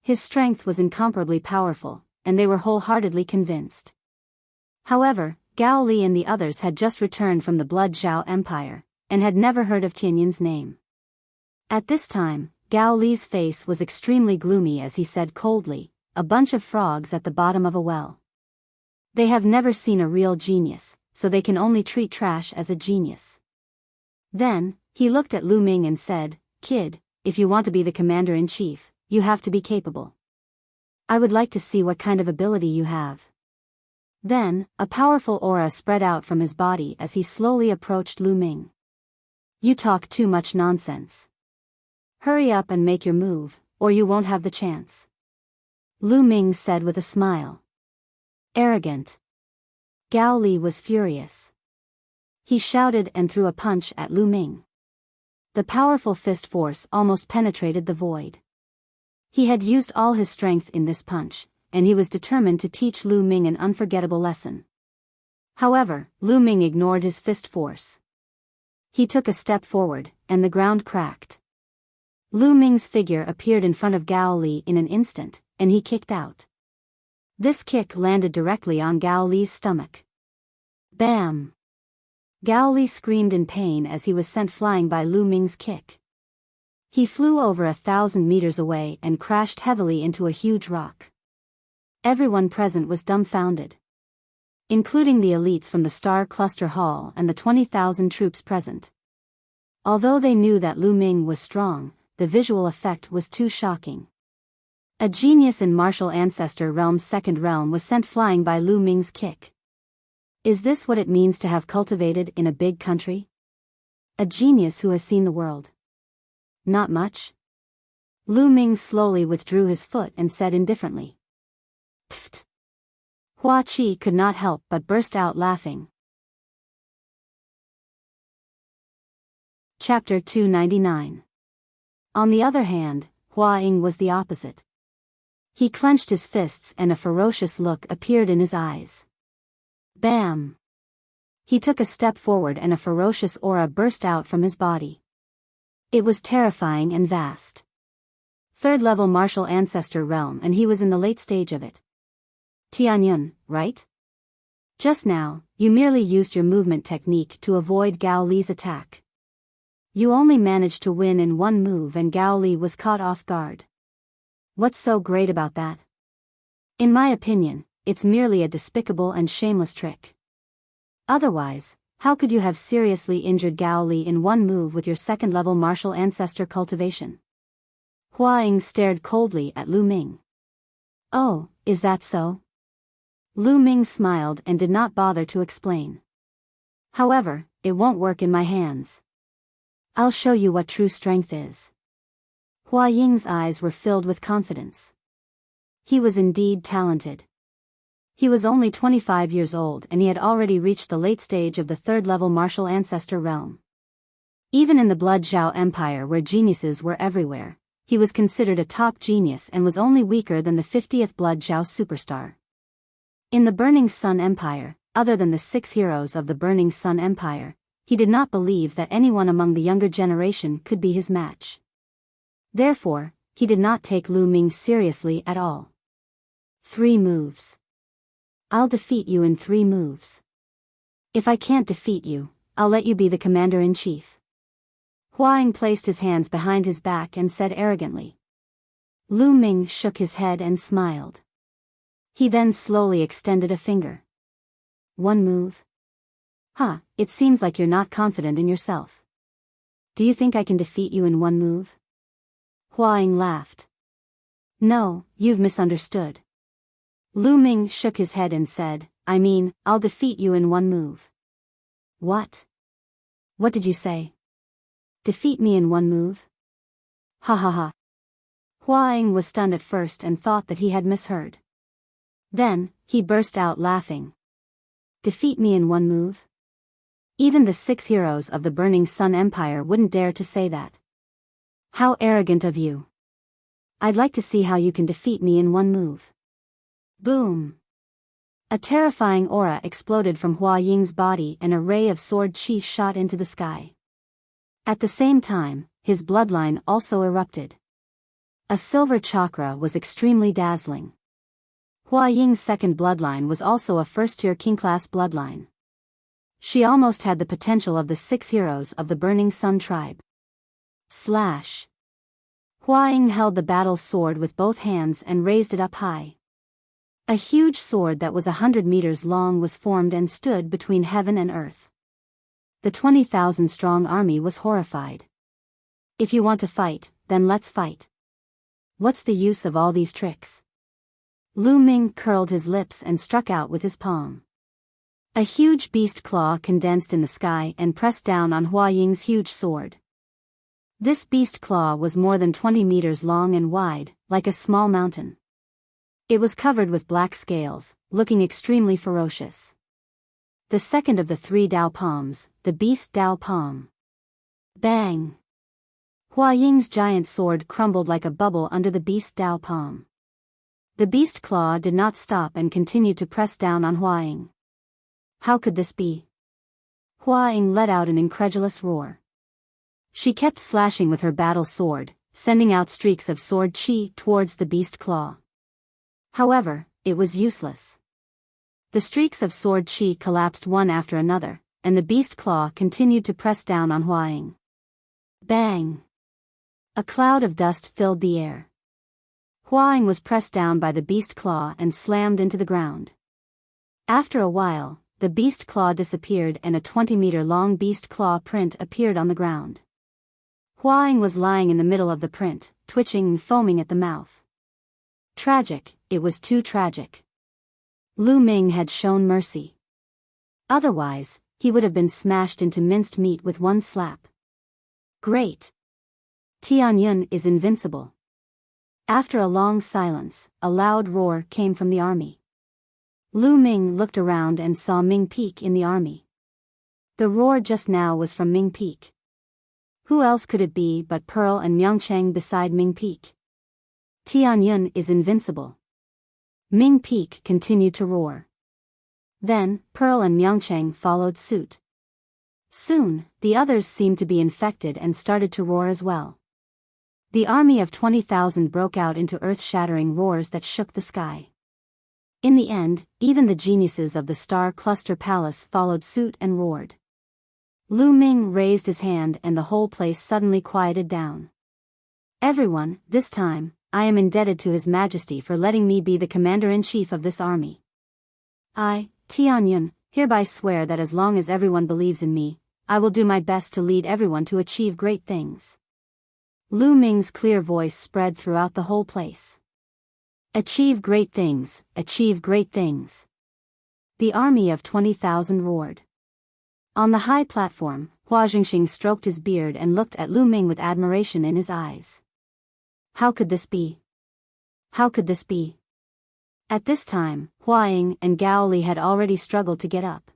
His strength was incomparably powerful, and they were wholeheartedly convinced. However, Gao Li and the others had just returned from the Blood Zhao Empire, and had never heard of Tianyun's name. At this time, Gao Li's face was extremely gloomy as he said coldly, a bunch of frogs at the bottom of a well. They have never seen a real genius, so they can only treat trash as a genius. Then, he looked at Lu Ming and said, Kid, if you want to be the commander-in-chief, you have to be capable. I would like to see what kind of ability you have. Then, a powerful aura spread out from his body as he slowly approached Lu Ming. You talk too much nonsense. Hurry up and make your move, or you won't have the chance. Lu Ming said with a smile. Arrogant. Gao Li was furious. He shouted and threw a punch at Lu Ming. The powerful fist force almost penetrated the void. He had used all his strength in this punch, and he was determined to teach Lu Ming an unforgettable lesson. However, Lu Ming ignored his fist force. He took a step forward, and the ground cracked. Lu Ming's figure appeared in front of Gao Li in an instant, and he kicked out. This kick landed directly on Gao Li's stomach. Bam! Gao Li screamed in pain as he was sent flying by Lu Ming's kick. He flew over 1,000 meters away and crashed heavily into a huge rock. Everyone present was dumbfounded, including the elites from the Star Cluster Hall and the 20,000 troops present. Although they knew that Lu Ming was strong, the visual effect was too shocking. A genius in martial ancestor realm's second realm was sent flying by Lu Ming's kick. Is this what it means to have cultivated in a big country? A genius who has seen the world? Not much. Lu Ming slowly withdrew his foot and said indifferently. Pfft. Hua Qi could not help but burst out laughing. Chapter 299. On the other hand, Hua Ying was the opposite. He clenched his fists and a ferocious look appeared in his eyes. Bam! He took a step forward and a ferocious aura burst out from his body. It was terrifying and vast. Third-level martial ancestor realm, and he was in the late stage of it. Tianyun, right? Just now, you merely used your movement technique to avoid Gao Li's attack. You only managed to win in one move and Gao Li was caught off guard. What's so great about that? In my opinion, it's merely a despicable and shameless trick. Otherwise, how could you have seriously injured Gao Li in one move with your second-level martial ancestor cultivation? Hua Ying stared coldly at Lu Ming. Oh, is that so? Lu Ming smiled and did not bother to explain. However, it won't work in my hands. I'll show you what true strength is. Hua Ying's eyes were filled with confidence. He was indeed talented. He was only 25 years old and he had already reached the late stage of the third-level martial ancestor realm. Even in the Blood Zhao Empire where geniuses were everywhere, he was considered a top genius and was only weaker than the 50th Blood Zhao superstar. In the Burning Sun Empire, other than the 6 heroes of the Burning Sun Empire, he did not believe that anyone among the younger generation could be his match. Therefore, he did not take Lu Ming seriously at all. 3 moves. I'll defeat you in 3 moves. If I can't defeat you, I'll let you be the commander-in-chief. Hua Ying placed his hands behind his back and said arrogantly. Lu Ming shook his head and smiled. He then slowly extended a finger. 1 move? Huh, it seems like you're not confident in yourself. Do you think I can defeat you in 1 move? Hua Ying laughed. No, you've misunderstood. Lu Ming shook his head and said, I mean, I'll defeat you in 1 move. What? What did you say? Defeat me in 1 move? Ha ha ha. Hua Ying was stunned at first and thought that he had misheard. Then, he burst out laughing. Defeat me in one move? Even the 6 heroes of the Burning Sun Empire wouldn't dare to say that. How arrogant of you. I'd like to see how you can defeat me in one move. Boom. A terrifying aura exploded from Hua Ying's body and a ray of sword chi shot into the sky. At the same time, his bloodline also erupted. A silver chakra was extremely dazzling. Hua Ying's second bloodline was also a first-tier king-class bloodline. She almost had the potential of the 6 heroes of the Burning Sun tribe. Slash. Hua Ying held the battle sword with both hands and raised it up high. A huge sword that was 100 meters long was formed and stood between heaven and earth. The 20,000-strong army was horrified. If you want to fight, then let's fight. What's the use of all these tricks? Lu Ming curled his lips and struck out with his palm. A huge beast claw condensed in the sky and pressed down on Hua Ying's huge sword. This beast claw was more than 20 meters long and wide, like a small mountain. It was covered with black scales, looking extremely ferocious. The second of the 3 Dao palms, the beast Dao palm. Bang! Hua Ying's giant sword crumbled like a bubble under the beast Dao palm. The beast claw did not stop and continued to press down on Hua Ying. How could this be? Hua Ying let out an incredulous roar. She kept slashing with her battle sword, sending out streaks of sword chi towards the beast claw. However, it was useless. The streaks of sword chi collapsed one after another, and the beast claw continued to press down on Hua Ying. Bang! A cloud of dust filled the air. Hua Ying was pressed down by the beast claw and slammed into the ground. After a while, the beast claw disappeared and a 20-meter-long beast claw print appeared on the ground. Hua Ying was lying in the middle of the print, twitching and foaming at the mouth. Tragic, it was too tragic. Lu Ming had shown mercy. Otherwise, he would have been smashed into minced meat with one slap. Great! Tianyun is invincible. After a long silence, a loud roar came from the army. Lu Ming looked around and saw Ming Peak in the army. The roar just now was from Ming Peak. Who else could it be but Pearl and Myeongchang beside Ming Peak? Tianyun is invincible. Ming Peak continued to roar. Then, Pearl and Myeongchang followed suit. Soon, the others seemed to be infected and started to roar as well. The army of 20,000 broke out into earth-shattering roars that shook the sky. In the end, even the geniuses of the Star Cluster Palace followed suit and roared. Lu Ming raised his hand and the whole place suddenly quieted down. Everyone, this time, I am indebted to His Majesty for letting me be the commander-in-chief of this army. I, Tianyun, hereby swear that as long as everyone believes in me, I will do my best to lead everyone to achieve great things. Lu Ming's clear voice spread throughout the whole place. Achieve great things, achieve great things. The army of 20,000 roared. On the high platform, Hua Jingxing stroked his beard and looked at Lu Ming with admiration in his eyes. How could this be? How could this be? At this time, Hua Ying and Gao Li had already struggled to get up.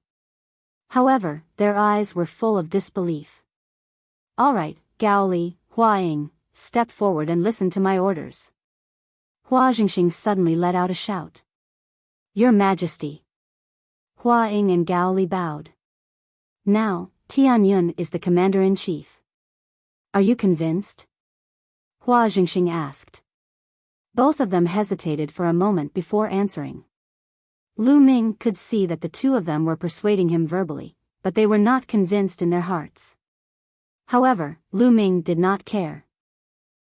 However, their eyes were full of disbelief. All right, Gao Li, Hua Ying, step forward and listen to my orders. Hua Jingxing suddenly let out a shout. Your Majesty. Hua Ying and Gao Li bowed. Now, Tianyun is the commander-in-chief. Are you convinced? Hua Jingxing asked. Both of them hesitated for a moment before answering. Lu Ming could see that the two of them were persuading him verbally, but they were not convinced in their hearts. However, Lu Ming did not care.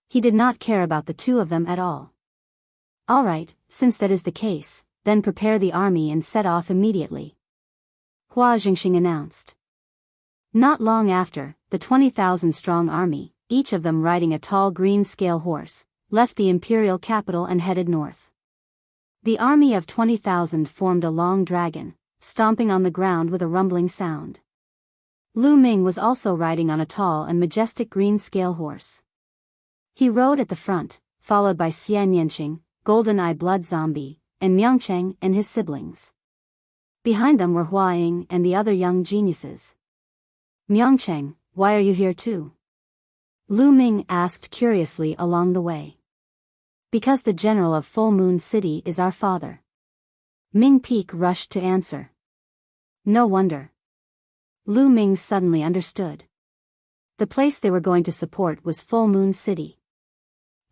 He did not care about the two of them at all. All right, since that is the case, then prepare the army and set off immediately. Hua Jingxing announced. Not long after, the 20,000-strong army, each of them riding a tall green scale horse, left the imperial capital and headed north. The army of 20,000 formed a long dragon, stomping on the ground with a rumbling sound. Lu Ming was also riding on a tall and majestic green scale horse. He rode at the front, followed by Xian Yanqing, Golden Eye Blood Zombie, and Miangcheng and his siblings. Behind them were Huaying and the other young geniuses. Miangcheng, why are you here too? Lu Ming asked curiously along the way. Because the general of Full Moon City is our father. Ming Peak rushed to answer. No wonder. Lu Ming suddenly understood. The place they were going to support was Full Moon City.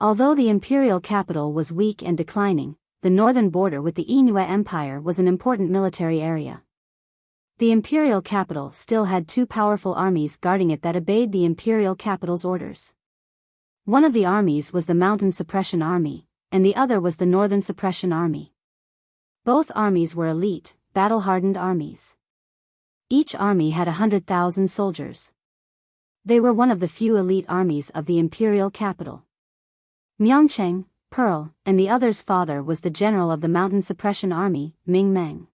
Although the imperial capital was weak and declining, the northern border with the Yinhua Empire was an important military area. The imperial capital still had two powerful armies guarding it that obeyed the imperial capital's orders. One of the armies was the Mountain Suppression Army, and the other was the Northern Suppression Army. Both armies were elite, battle-hardened armies. Each army had 100,000 soldiers. They were one of the few elite armies of the imperial capital. Miangcheng, Pearl, and the other's father was the general of the Mountain Suppression Army, Ming Meng.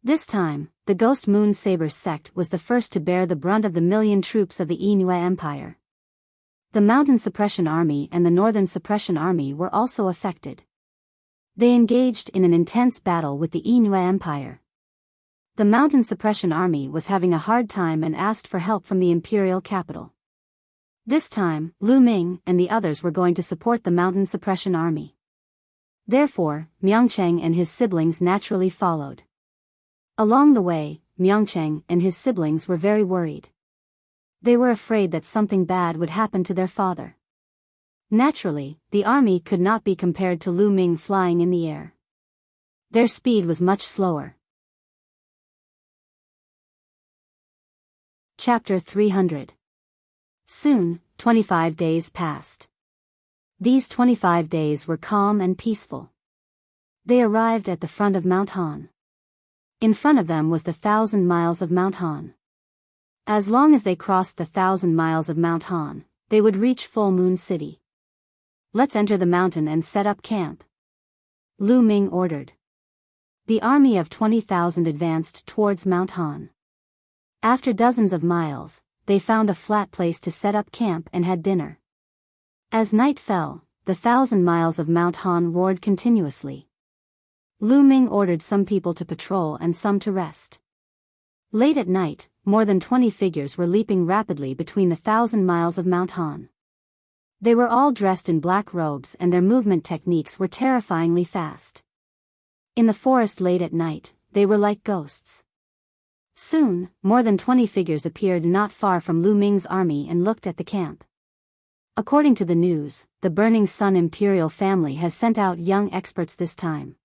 This time, the Ghost Moon Saber sect was the first to bear the brunt of the million troops of the Yinhua Empire. The Mountain Suppression Army and the Northern Suppression Army were also affected. They engaged in an intense battle with the Yinhua Empire. The Mountain Suppression Army was having a hard time and asked for help from the imperial capital. This time, Lu Ming and the others were going to support the Mountain Suppression Army. Therefore, Miangcheng and his siblings naturally followed. Along the way, Miangcheng and his siblings were very worried. They were afraid that something bad would happen to their father. Naturally, the army could not be compared to Lu Ming flying in the air. Their speed was much slower. Chapter 300. Soon, 25 days passed. These 25 days were calm and peaceful. They arrived at the front of Mount Han. In front of them was the 1,000 miles of Mount Han. As long as they crossed the 1,000 miles of Mount Han, they would reach Full Moon City. Let's enter the mountain and set up camp. Lu Ming ordered. The army of 20,000 advanced towards Mount Han. After dozens of miles, they found a flat place to set up camp and had dinner. As night fell, the 1,000 miles of Mount Han roared continuously. Lu Ming ordered some people to patrol and some to rest. Late at night, more than 20 figures were leaping rapidly between the 1,000 miles of Mount Han. They were all dressed in black robes and their movement techniques were terrifyingly fast. In the forest late at night, they were like ghosts. Soon, more than 20 figures appeared not far from Lu Ming's army and looked at the camp. According to the news, the Burning Sun imperial family has sent out young experts this time.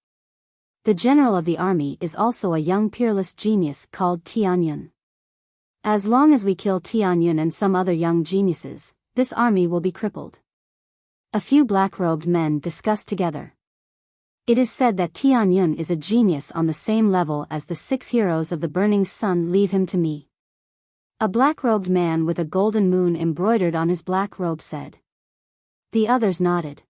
The general of the army is also a young peerless genius called Tianyun. As long as we kill Tianyun and some other young geniuses, this army will be crippled. A few black-robed men discussed together. It is said that Tianyun is a genius on the same level as the 6 heroes of the Burning Sun. Leave him to me. A black-robed man with a golden moon embroidered on his black robe said. The others nodded.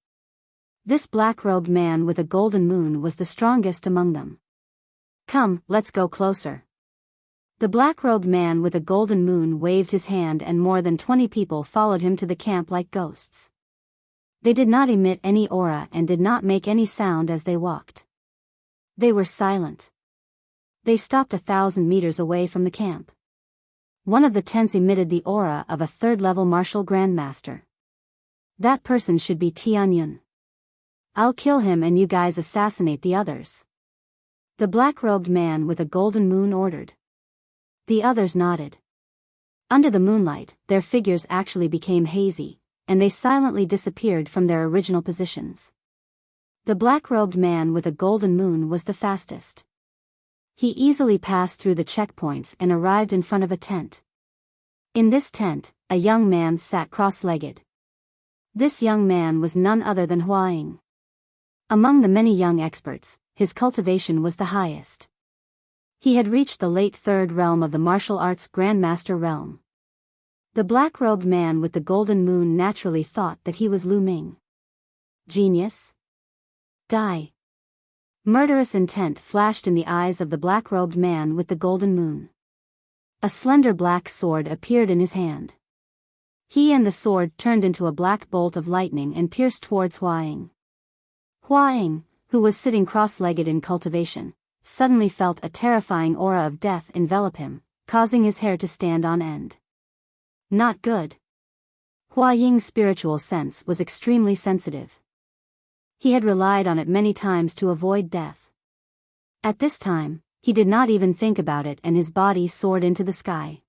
This black-robed man with a golden moon was the strongest among them. Come, let's go closer. The black-robed man with a golden moon waved his hand and more than 20 people followed him to the camp like ghosts. They did not emit any aura and did not make any sound as they walked. They were silent. They stopped 1,000 meters away from the camp. One of the tents emitted the aura of a third-level martial grandmaster. That person should be Tianyun. I'll kill him and you guys assassinate the others. The black-robed man with a golden moon ordered. The others nodded. Under the moonlight, their figures actually became hazy, and they silently disappeared from their original positions. The black-robed man with a golden moon was the fastest. He easily passed through the checkpoints and arrived in front of a tent. In this tent, a young man sat cross-legged. This young man was none other than Huaying. Among the many young experts, his cultivation was the highest. He had reached the late third realm of the martial arts Grandmaster realm. The black-robed man with the golden moon naturally thought that he was Lu Ming. Genius? Die. Murderous intent flashed in the eyes of the black-robed man with the golden moon. A slender black sword appeared in his hand. He and the sword turned into a black bolt of lightning and pierced towards Huaying. Huaying, who was sitting cross-legged in cultivation, suddenly felt a terrifying aura of death envelop him, causing his hair to stand on end. Not good. Hua Ying's spiritual sense was extremely sensitive. He had relied on it many times to avoid death. At this time, he did not even think about it and his body soared into the sky.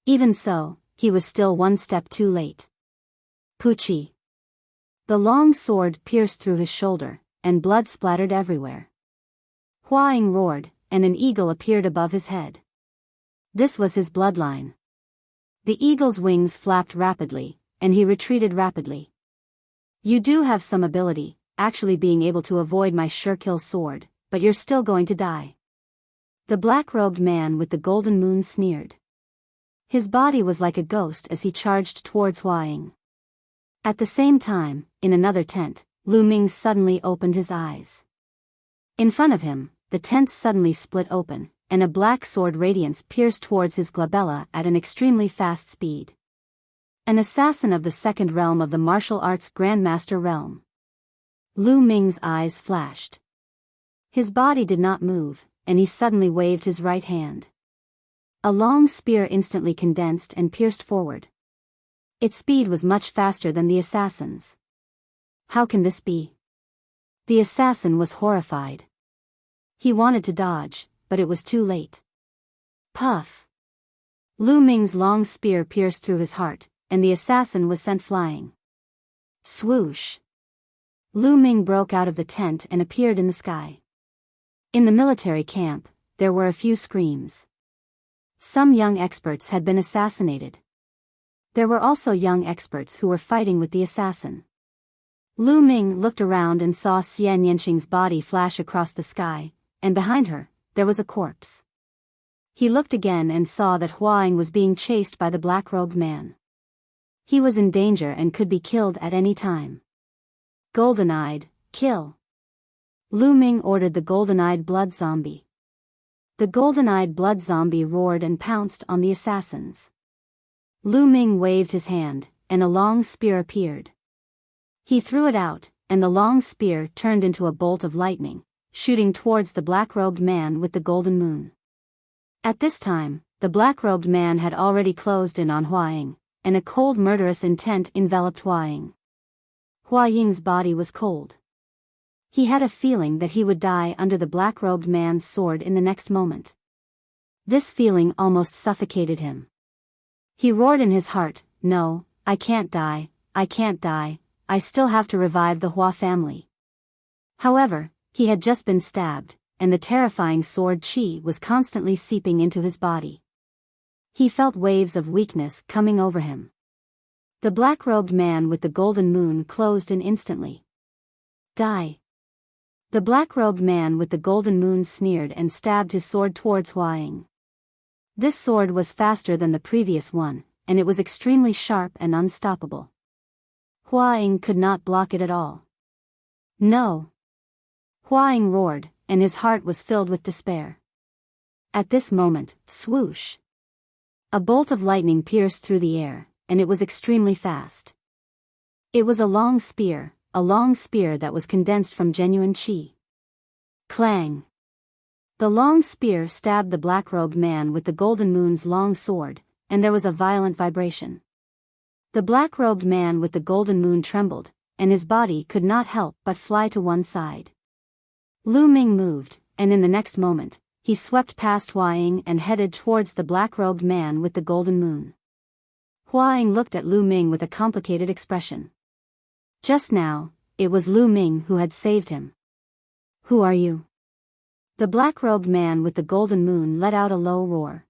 Even so, he was still one step too late. Puchi. The long sword pierced through his shoulder, and blood splattered everywhere. Hua Ying roared, and an eagle appeared above his head. This was his bloodline. The eagle's wings flapped rapidly, and he retreated rapidly. You do have some ability, actually being able to avoid my sure-kill sword, but you're still going to die. The black-robed man with the golden moon sneered. His body was like a ghost as he charged towards Hua Ying. At the same time, in another tent, Lu Ming suddenly opened his eyes. In front of him, the tent suddenly split open, and a black sword radiance pierced towards his glabella at an extremely fast speed. An assassin of the second realm of the martial arts Grandmaster realm. Lu Ming's eyes flashed. His body did not move, and he suddenly waved his right hand. A long spear instantly condensed and pierced forward. Its speed was much faster than the assassin's. How can this be? The assassin was horrified. He wanted to dodge, but it was too late. Puff! Lu Ming's long spear pierced through his heart, and the assassin was sent flying. Swoosh! Lu Ming broke out of the tent and appeared in the sky. In the military camp, there were a few screams. Some young experts had been assassinated. There were also young experts who were fighting with the assassin. Lu Ming looked around and saw Xian Yanqing's body flash across the sky, and behind her, there was a corpse. He looked again and saw that Hua Ying was being chased by the black-robed man. He was in danger and could be killed at any time. Golden-eyed, kill! Lu Ming ordered the golden-eyed blood zombie. The golden-eyed blood zombie roared and pounced on the assassins. Lu Ming waved his hand, and a long spear appeared. He threw it out, and the long spear turned into a bolt of lightning, shooting towards the black-robed man with the golden moon. At this time, the black-robed man had already closed in on Hua Ying, and a cold murderous intent enveloped Hua Ying. Hua Ying's body was cold. He had a feeling that he would die under the black-robed man's sword in the next moment. This feeling almost suffocated him. He roared in his heart, "No, I can't die, I can't die, I still have to revive the Hua family." However, he had just been stabbed, and the terrifying sword qi was constantly seeping into his body. He felt waves of weakness coming over him. The black-robed man with the golden moon closed in instantly. Die! The black-robed man with the golden moon sneered and stabbed his sword towards Hua Ying. This sword was faster than the previous one, and it was extremely sharp and unstoppable. Hua Ying could not block it at all. No! Hua Ying roared, and his heart was filled with despair. At this moment, swoosh! A bolt of lightning pierced through the air, and it was extremely fast. It was a long spear that was condensed from genuine qi. Clang! The long spear stabbed the black-robed man with the golden moon's long sword, and there was a violent vibration. The black-robed man with the golden moon trembled, and his body could not help but fly to one side. Lu Ming moved, and in the next moment, he swept past Hua Ying and headed towards the black-robed man with the golden moon. Hua Ying looked at Lu Ming with a complicated expression. Just now, it was Lu Ming who had saved him. Who are you? The black-robed man with the golden moon let out a low roar.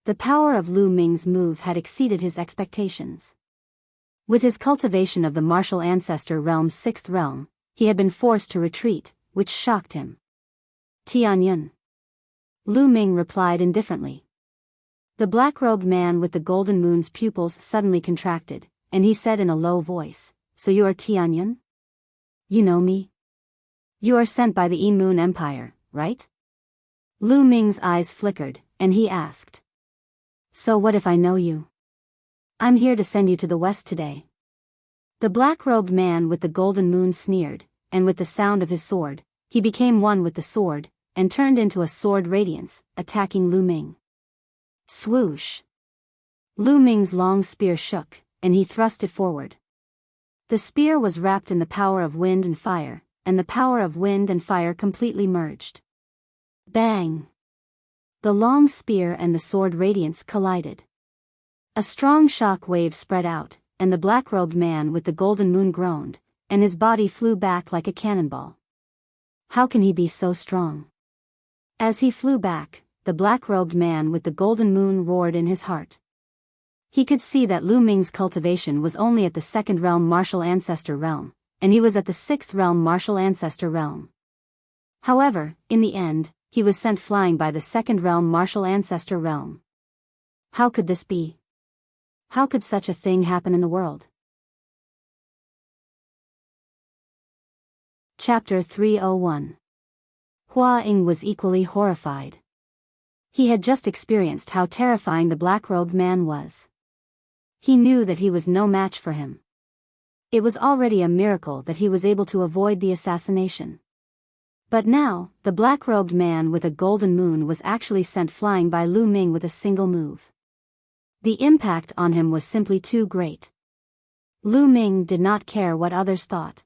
The power of Lu Ming's move had exceeded his expectations. With his cultivation of the martial ancestor realm's sixth realm, he had been forced to retreat, which shocked him. Tianyun. Lu Ming replied indifferently. The black-robed man with the golden moon's pupils suddenly contracted, and he said in a low voice, "So you are Tianyun? You know me? You are sent by the Moon Empire, right?" Lu Ming's eyes flickered, and he asked, "So what if I know you? I'm here to send you to the west today." The black-robed man with the golden moon sneered, and with the sound of his sword, he became one with the sword, and turned into a sword radiance, attacking Lu Ming. Swoosh! Lu Ming's long spear shook, and he thrust it forward. The spear was wrapped in the power of wind and fire, and the power of wind and fire completely merged. Bang! The long spear and the sword radiance collided. A strong shock wave spread out, and the black-robed man with the golden moon groaned, and his body flew back like a cannonball. How can he be so strong? As he flew back, the black-robed man with the golden moon roared in his heart. He could see that Lu Ming's cultivation was only at the 2nd realm martial ancestor realm, and he was at the 6th realm martial ancestor realm. However, in the end, he was sent flying by the 2nd realm martial ancestor realm. How could this be? How could such a thing happen in the world? Chapter 301. Hua Ying was equally horrified. He had just experienced how terrifying the black-robed man was. He knew that he was no match for him. It was already a miracle that he was able to avoid the assassination. But now, the black-robed man with a golden moon was actually sent flying by Lu Ming with a single move. The impact on him was simply too great. Lu Ming did not care what others thought.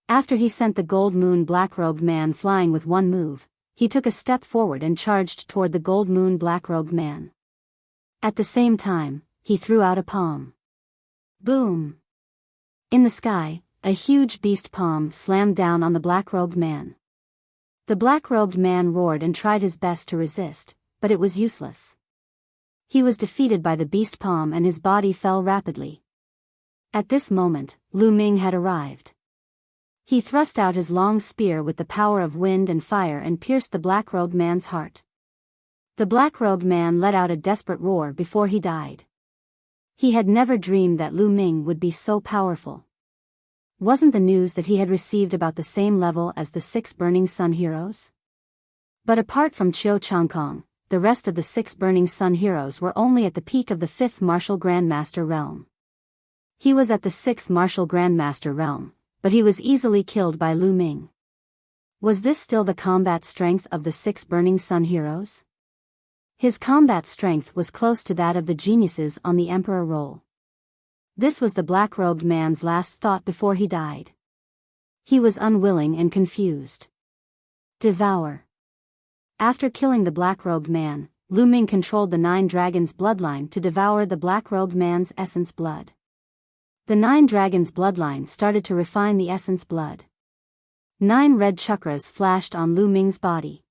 After he sent the gold moon black-robed man flying with one move, he took a step forward and charged toward the gold moon black-robed man. At the same time, he threw out a palm. Boom! In the sky, a huge beast palm slammed down on the black-robed man. The black-robed man roared and tried his best to resist, but it was useless. He was defeated by the beast palm and his body fell rapidly. At this moment, Lu Ming had arrived. He thrust out his long spear with the power of wind and fire and pierced the black-robed man's heart. The black-robed man let out a desperate roar before he died. He had never dreamed that Lu Ming would be so powerful. Wasn't the news that he had received about the same level as the 6 Burning Sun heroes? But apart from Qiu Changkong, the rest of the 6 Burning Sun heroes were only at the peak of the 5th Martial Grandmaster realm. He was at the 6th Martial Grandmaster realm, but he was easily killed by Lu Ming. Was this still the combat strength of the 6 Burning Sun heroes? His combat strength was close to that of the geniuses on the Emperor roll. This was the black-robed man's last thought before he died. He was unwilling and confused. Devour. After killing the black-robed man, Lu Ming controlled the 9 dragons' bloodline to devour the black-robed man's essence blood. The 9 dragons' bloodline started to refine the essence blood. 9 red chakras flashed on Lu Ming's body.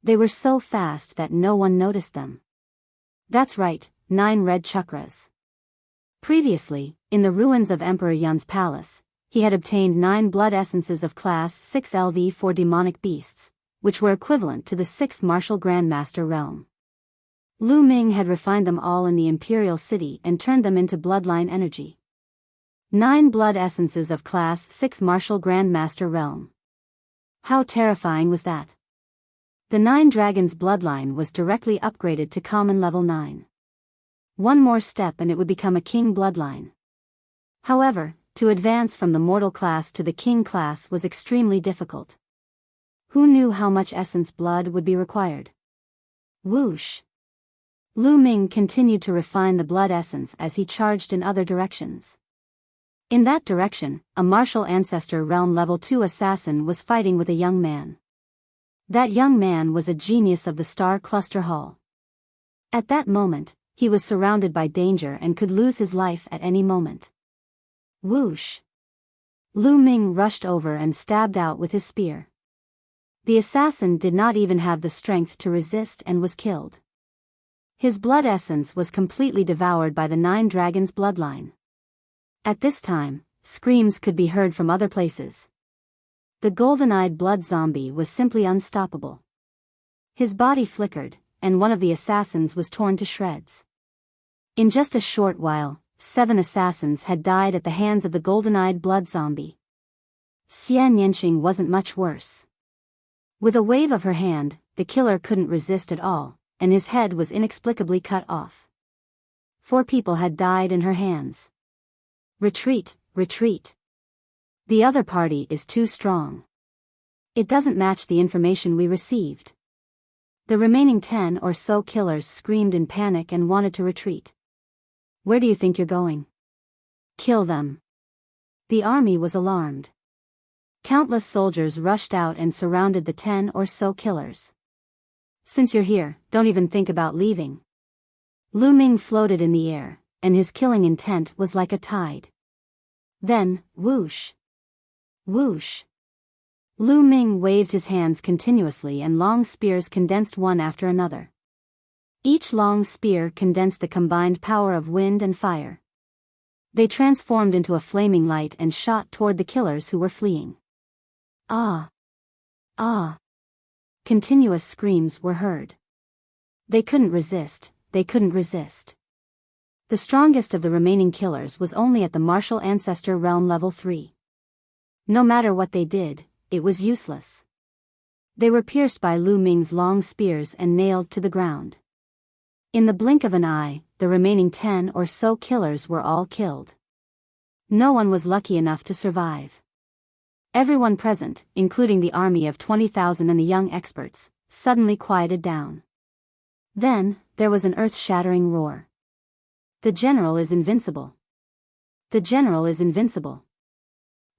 They were so fast that no one noticed them. That's right, 9 red chakras. Previously, in the ruins of Emperor Yun's palace, he had obtained 9 blood essences of class 6 LV for demonic beasts, which were equivalent to the 6th Martial Grandmaster realm. Lu Ming had refined them all in the Imperial City and turned them into bloodline energy. 9 blood essences of class 6 Martial Grandmaster realm. How terrifying was that? The 9 dragons bloodline was directly upgraded to common level 9. One more step and it would become a king bloodline. However, to advance from the mortal class to the king class was extremely difficult. Who knew how much essence blood would be required? Whoosh! Lu Ming continued to refine the blood essence as he charged in other directions. In that direction, a martial ancestor realm level 2 assassin was fighting with a young man. That young man was a genius of the Star Cluster Hall. At that moment, he was surrounded by danger and could lose his life at any moment. Whoosh! Lu Ming rushed over and stabbed out with his spear. The assassin did not even have the strength to resist and was killed. His blood essence was completely devoured by the 9 dragons' bloodline. At this time, screams could be heard from other places. The golden-eyed blood zombie was simply unstoppable. His body flickered, and one of the assassins was torn to shreds. In just a short while, 7 assassins had died at the hands of the golden-eyed blood zombie. Xian Yanqing wasn't much worse. With a wave of her hand, the killer couldn't resist at all, and his head was inexplicably cut off. 4 people had died in her hands. Retreat, retreat. The other party is too strong. It doesn't match the information we received. The remaining 10 or so killers screamed in panic and wanted to retreat. Where do you think you're going? Kill them. The army was alarmed. Countless soldiers rushed out and surrounded the 10 or so killers. Since you're here, don't even think about leaving. Lu Ming floated in the air, and his killing intent was like a tide. Then, whoosh! Whoosh! Lu Ming waved his hands continuously and long spears condensed one after another. Each long spear condensed the combined power of wind and fire. They transformed into a flaming light and shot toward the killers who were fleeing. Ah! Ah! Continuous screams were heard. They couldn't resist, they couldn't resist. The strongest of the remaining killers was only at the martial ancestor realm level 3. No matter what they did, it was useless. They were pierced by Lu Ming's long spears and nailed to the ground. In the blink of an eye, the remaining 10 or so killers were all killed. No one was lucky enough to survive. Everyone present, including the army of 20,000 and the young experts, suddenly quieted down. Then, there was an earth-shattering roar. The general is invincible. The general is invincible.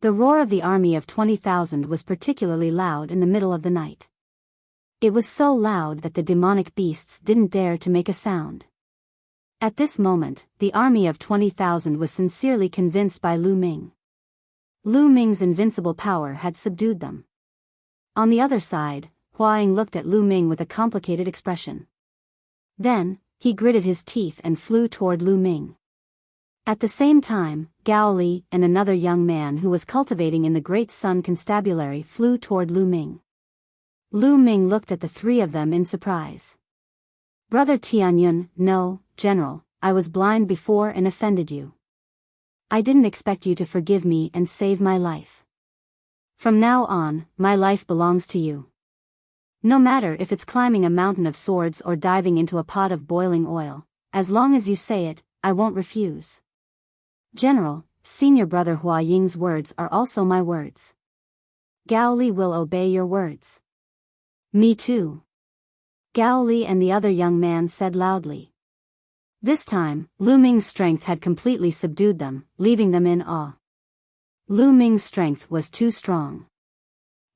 The roar of the army of 20,000 was particularly loud in the middle of the night. It was so loud that the demonic beasts didn't dare to make a sound. At this moment, the army of 20,000 was sincerely convinced by Lu Ming. Lu Ming's invincible power had subdued them. On the other side, Hua Ying looked at Lu Ming with a complicated expression. Then, he gritted his teeth and flew toward Lu Ming. At the same time, Gao Li and another young man who was cultivating in the Great Sun Constabulary flew toward Lu Ming. Lu Ming looked at the three of them in surprise. Brother Tianyun, no, General, I was blind before and offended you. I didn't expect you to forgive me and save my life. From now on, my life belongs to you. No matter if it's climbing a mountain of swords or diving into a pot of boiling oil, as long as you say it, I won't refuse. General, Senior Brother Hua Ying's words are also my words. Gao Li will obey your words. Me too. Gao Li and the other young man said loudly. This time, Lu Ming's strength had completely subdued them, leaving them in awe. Lu Ming's strength was too strong.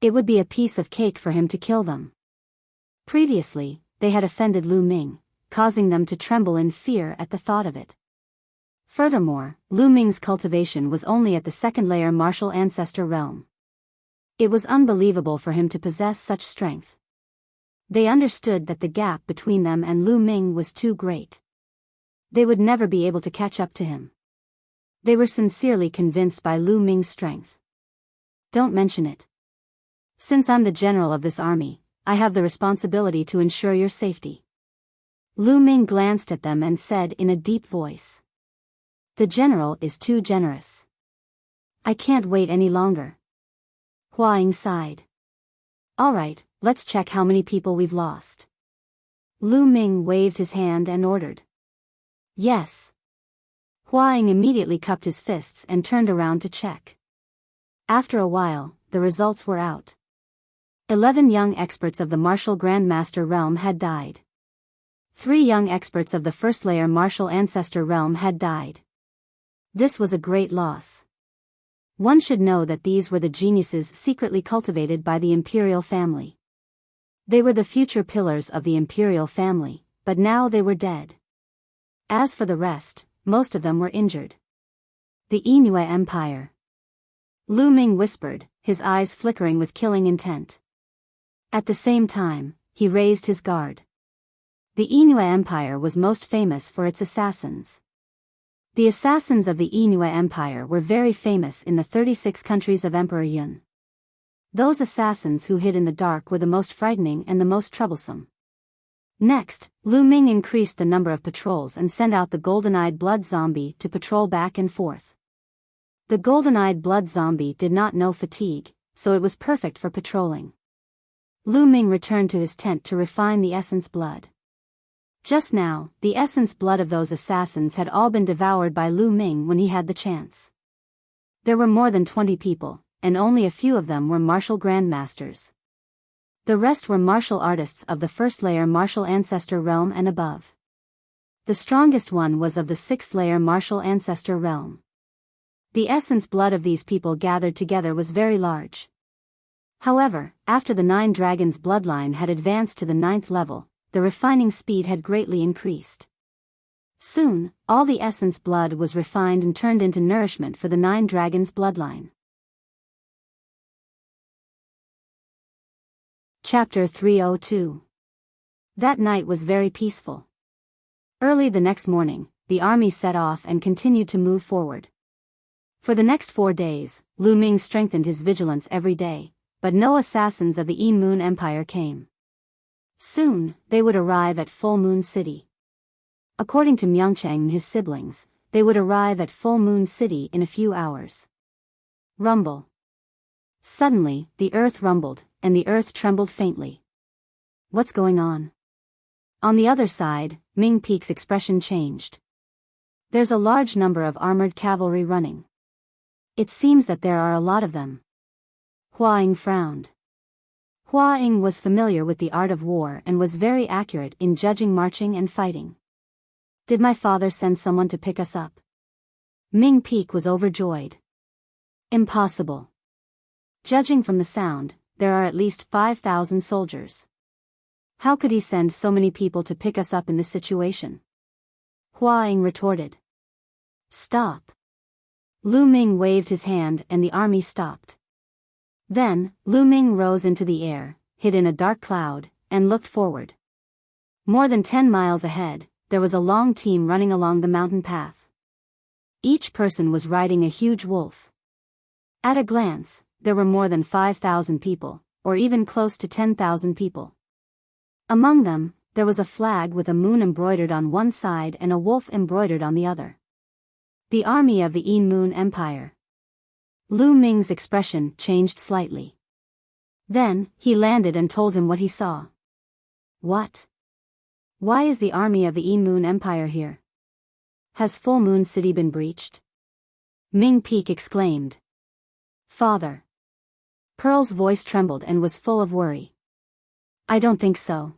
It would be a piece of cake for him to kill them. Previously, they had offended Lu Ming, causing them to tremble in fear at the thought of it. Furthermore, Lu Ming's cultivation was only at the second-layer martial ancestor realm. It was unbelievable for him to possess such strength. They understood that the gap between them and Lu Ming was too great. They would never be able to catch up to him. They were sincerely convinced by Lu Ming's strength. Don't mention it. Since I'm the general of this army, I have the responsibility to ensure your safety. Lu Ming glanced at them and said in a deep voice. The general is too generous. I can't wait any longer. Hua Ying sighed. All right, let's check how many people we've lost. Lu Ming waved his hand and ordered. Yes. Hua Ying immediately cupped his fists and turned around to check. After a while, the results were out. 11 young experts of the martial Grandmaster realm had died. 3 young experts of the first-layer martial ancestor realm had died. This was a great loss. One should know that these were the geniuses secretly cultivated by the imperial family. They were the future pillars of the imperial family, but now they were dead. As for the rest, most of them were injured. The Inuit Empire. Lu Ming whispered, his eyes flickering with killing intent. At the same time, he raised his guard. The Inuit Empire was most famous for its assassins. The assassins of the Inuit Empire were very famous in the 36 countries of Emperor Yun. Those assassins who hid in the dark were the most frightening and the most troublesome. Next, Lu Ming increased the number of patrols and sent out the golden-eyed blood zombie to patrol back and forth. The golden-eyed blood zombie did not know fatigue, so it was perfect for patrolling. Lu Ming returned to his tent to refine the essence blood. Just now, the essence blood of those assassins had all been devoured by Lu Ming when he had the chance. There were more than 20 people, and only a few of them were martial grandmasters. The rest were martial artists of the first layer martial ancestor realm and above. The strongest one was of the 6th layer martial ancestor realm. The essence blood of these people gathered together was very large. However, after the 9 dragons' bloodline had advanced to the 9th level, the refining speed had greatly increased. Soon, all the essence blood was refined and turned into nourishment for the 9 dragons' bloodline. Chapter 302. That night was very peaceful. Early the next morning, the army set off and continued to move forward. For the next 4 days, Lu Ming strengthened his vigilance every day, but no assassins of the Yi Moon Empire came. Soon, they would arrive at Full Moon City. According to Myeongchang and his siblings, they would arrive at Full Moon City in a few hours. Rumble. Suddenly, the earth rumbled, and the earth trembled faintly. What's going on? On the other side, Ming Peak's expression changed. There's a large number of armored cavalry running. It seems that there are a lot of them. Hua Ying frowned. Hua Ying was familiar with the art of war and was very accurate in judging marching and fighting. Did my father send someone to pick us up? Ming Peak was overjoyed. Impossible. Judging from the sound, there are at least 5,000 soldiers. How could he send so many people to pick us up in this situation? Hua Ying retorted. Stop. Lu Ming waved his hand and the army stopped. Then, Lu Ming rose into the air, hid in a dark cloud, and looked forward. More than 10 miles ahead, there was a long team running along the mountain path. Each person was riding a huge wolf. At a glance, there were more than 5,000 people, or even close to 10,000 people. Among them, there was a flag with a moon embroidered on one side and a wolf embroidered on the other. The army of the Yi Moon Empire. Lu Ming's expression changed slightly. Then, he landed and told him what he saw. What? Why is the army of the Yi Moon Empire here? Has Full Moon City been breached? Ming Peak exclaimed. Father. Pearl's voice trembled and was full of worry. I don't think so.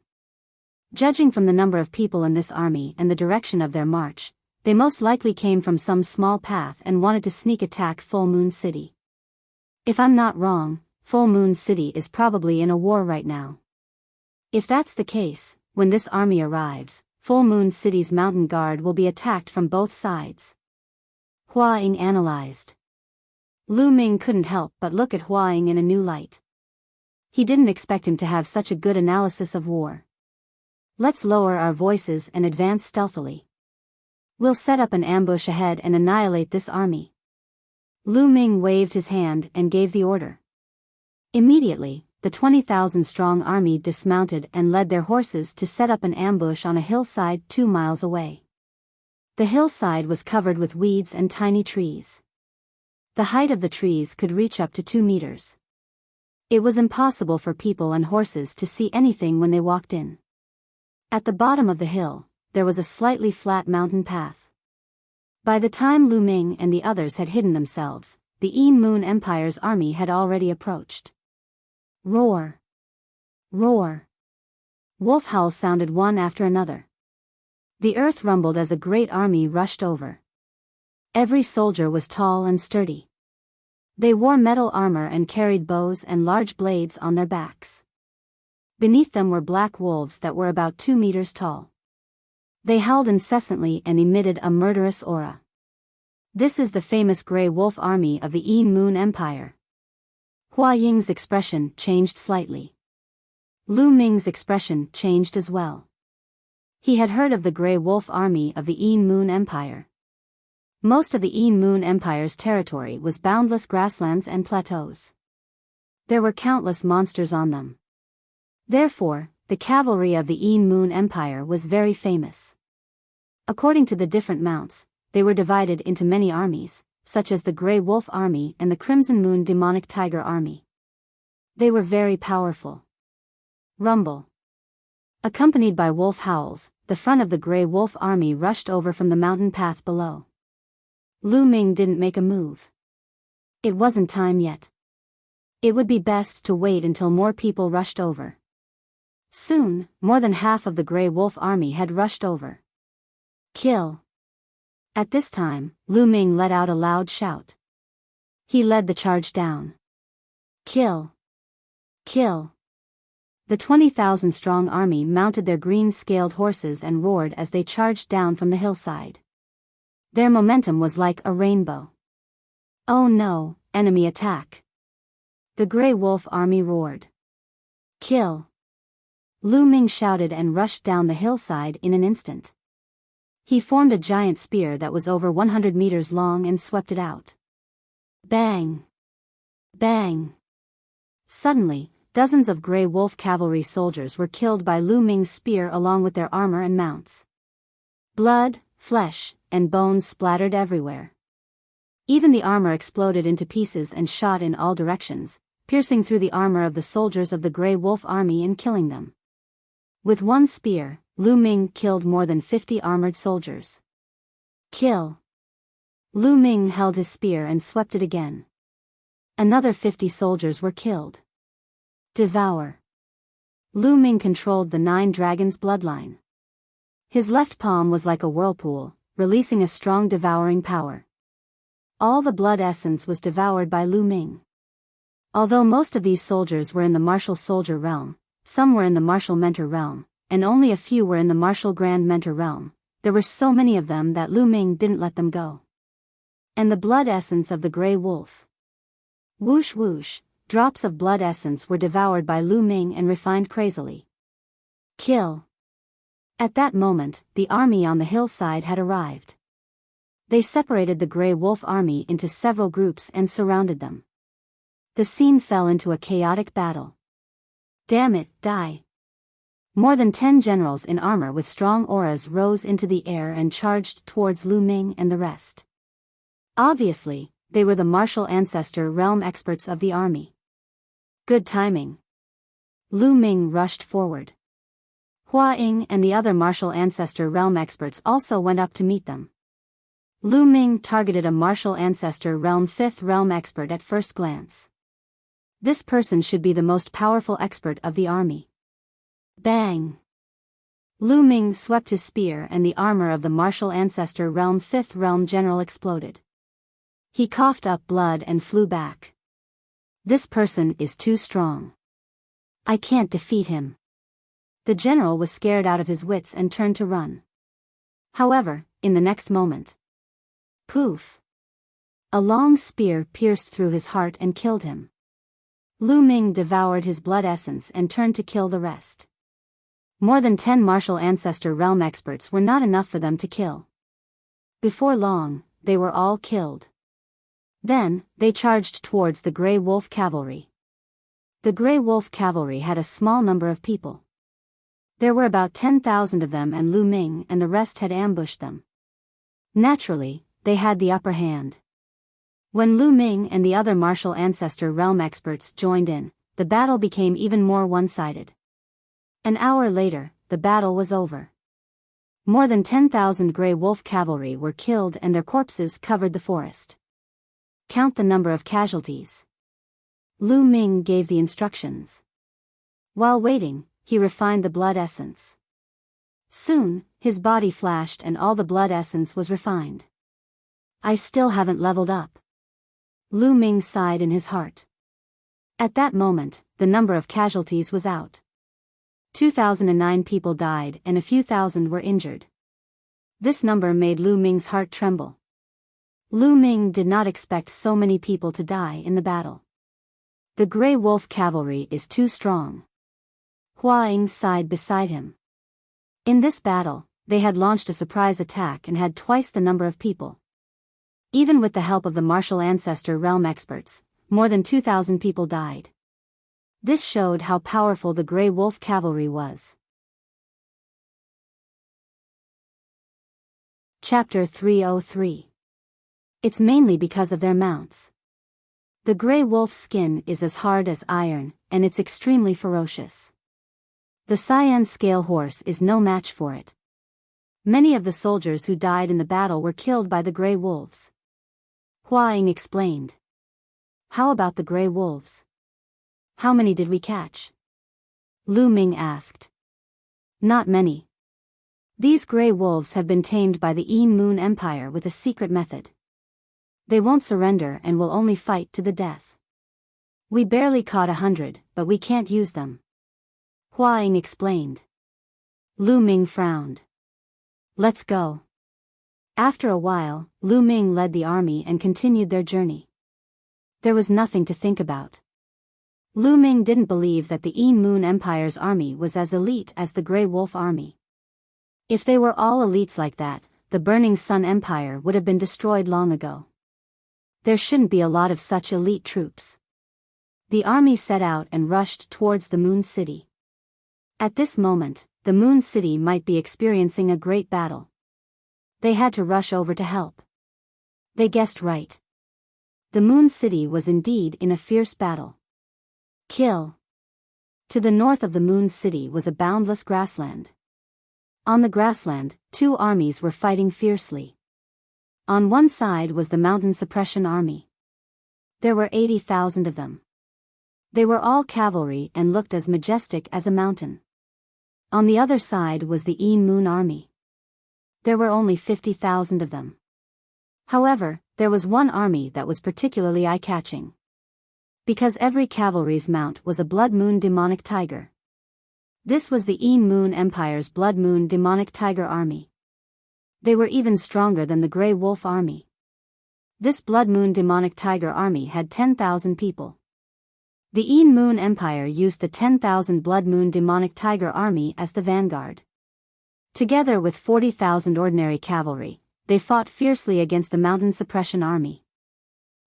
Judging from the number of people in this army and the direction of their march, they most likely came from some small path and wanted to sneak attack Full Moon City. If I'm not wrong, Full Moon City is probably in a war right now. If that's the case, when this army arrives, Full Moon City's mountain guard will be attacked from both sides. Hua Ying analyzed. Lu Ming couldn't help but look at Hua Ying in a new light. He didn't expect him to have such a good analysis of war. Let's lower our voices and advance stealthily. We'll set up an ambush ahead and annihilate this army. Lu Ming waved his hand and gave the order. Immediately, the 20,000-strong army dismounted and led their horses to set up an ambush on a hillside 2 miles away. The hillside was covered with weeds and tiny trees. The height of the trees could reach up to 2 meters. It was impossible for people and horses to see anything when they walked in. At the bottom of the hill, there was a slightly flat mountain path. By the time Lu Ming and the others had hidden themselves, the Yi Moon Empire's army had already approached. Roar! Roar! Wolf howls sounded one after another. The earth rumbled as a great army rushed over. Every soldier was tall and sturdy. They wore metal armor and carried bows and large blades on their backs. Beneath them were black wolves that were about 2 meters tall. They howled incessantly and emitted a murderous aura. This is the famous Grey Wolf army of the Yi Moon Empire. Hua Ying's expression changed slightly. Lu Ming's expression changed as well. He had heard of the Grey Wolf army of the Yi Moon Empire. Most of the Yi Moon Empire's territory was boundless grasslands and plateaus. There were countless monsters on them. Therefore, the cavalry of the Yi Moon Empire was very famous. According to the different mounts, they were divided into many armies, such as the Grey Wolf Army and the Crimson Moon Demonic Tiger Army. They were very powerful. Rumble. Accompanied by wolf howls, the front of the Grey Wolf Army rushed over from the mountain path below. Lu Ming didn't make a move. It wasn't time yet. It would be best to wait until more people rushed over. Soon, more than half of the Grey Wolf army had rushed over. Kill! At this time, Lu Ming let out a loud shout. He led the charge down. Kill! Kill! The 20,000-strong army mounted their green-scaled horses and roared as they charged down from the hillside. Their momentum was like a rainbow. Oh no, enemy attack! The Grey Wolf army roared. Kill! Lu Ming shouted and rushed down the hillside in an instant. He formed a giant spear that was over 100 meters long and swept it out. Bang! Bang! Suddenly, dozens of Grey Wolf cavalry soldiers were killed by Lu Ming's spear along with their armor and mounts. Blood, flesh, and bones splattered everywhere. Even the armor exploded into pieces and shot in all directions, piercing through the armor of the soldiers of the Grey Wolf army and killing them. With one spear, Lu Ming killed more than 50 armored soldiers. Kill! Lu Ming held his spear and swept it again. Another 50 soldiers were killed. Devour! Lu Ming controlled the 9 dragons' bloodline. His left palm was like a whirlpool, releasing a strong devouring power. All the blood essence was devoured by Lu Ming. Although most of these soldiers were in the martial soldier realm, some were in the martial mentor realm, and only a few were in the martial grand mentor realm, there were so many of them that Lu Ming didn't let them go. And the blood essence of the Grey Wolf. Whoosh whoosh, drops of blood essence were devoured by Lu Ming and refined crazily. Kill! At that moment, the army on the hillside had arrived. They separated the Grey Wolf army into several groups and surrounded them. The scene fell into a chaotic battle. Damn it, die! More than 10 generals in armor with strong auras rose into the air and charged towards Lu Ming and the rest. Obviously, they were the martial ancestor realm experts of the army. Good timing. Lu Ming rushed forward. Hua Ying and the other martial ancestor realm experts also went up to meet them. Lu Ming targeted a martial ancestor realm 5th realm expert at first glance. This person should be the most powerful expert of the army. Bang! Lu Ming swept his spear and the armor of the martial ancestor realm 5th realm general exploded. He coughed up blood and flew back. This person is too strong. I can't defeat him. The general was scared out of his wits and turned to run. However, in the next moment, poof! A long spear pierced through his heart and killed him. Lu Ming devoured his blood essence and turned to kill the rest. More than 10 martial ancestor realm experts were not enough for them to kill. Before long, they were all killed. Then, they charged towards the Grey Wolf cavalry. The Grey Wolf cavalry had a small number of people. There were about 10,000 of them and Lu Ming and the rest had ambushed them. Naturally, they had the upper hand. When Lu Ming and the other martial ancestor realm experts joined in, the battle became even more one-sided. An hour later, the battle was over. More than 10,000 Grey Wolf cavalry were killed and their corpses covered the forest. Count the number of casualties. Lu Ming gave the instructions. While waiting, he refined the blood essence. Soon, his body flashed and all the blood essence was refined. I still haven't leveled up. Lu Ming sighed in his heart. At that moment, the number of casualties was out. 2,009 people died and a few thousand were injured. This number made Lu Ming's heart tremble. Lu Ming did not expect so many people to die in the battle. The Grey Wolf cavalry is too strong. Hua Ying sighed beside him. In this battle, they had launched a surprise attack and had twice the number of people. Even with the help of the martial ancestor realm experts, more than 2,000 people died. This showed how powerful the Grey Wolf cavalry was. Chapter 303. It's mainly because of their mounts. The Grey Wolf's skin is as hard as iron, and it's extremely ferocious. The cyan scale horse is no match for it. Many of the soldiers who died in the battle were killed by the Grey Wolves. Hua Ying explained. How about the gray wolves? How many did we catch? Lu Ming asked. Not many. These gray wolves have been tamed by the Yin Moon Empire with a secret method. They won't surrender and will only fight to the death. We barely caught 100, but we can't use them. Hua Ying explained. Lu Ming frowned. Let's go. After a while, Lu Ming led the army and continued their journey. There was nothing to think about. Lu Ming didn't believe that the Yin Moon Empire's army was as elite as the Grey Wolf army. If they were all elites like that, the Burning Sun Empire would have been destroyed long ago. There shouldn't be a lot of such elite troops. The army set out and rushed towards the Moon City. At this moment, the Moon City might be experiencing a great battle. They had to rush over to help. They guessed right. The Moon City was indeed in a fierce battle. Kill. To the north of the Moon City was a boundless grassland. On the grassland, two armies were fighting fiercely. On one side was the Mountain Suppression Army. There were 80,000 of them. They were all cavalry and looked as majestic as a mountain. On the other side was the Yin Moon Army. There were only 50,000 of them. However, there was one army that was particularly eye-catching. Because every cavalry's mount was a Blood Moon demonic tiger. This was the Yin Moon Empire's Blood Moon demonic tiger army. They were even stronger than the Grey Wolf army. This Blood Moon demonic tiger army had 10,000 people. The Yin Moon Empire used the 10,000 Blood Moon demonic tiger army as the vanguard. Together with 40,000 ordinary cavalry, they fought fiercely against the Mountain Suppression Army.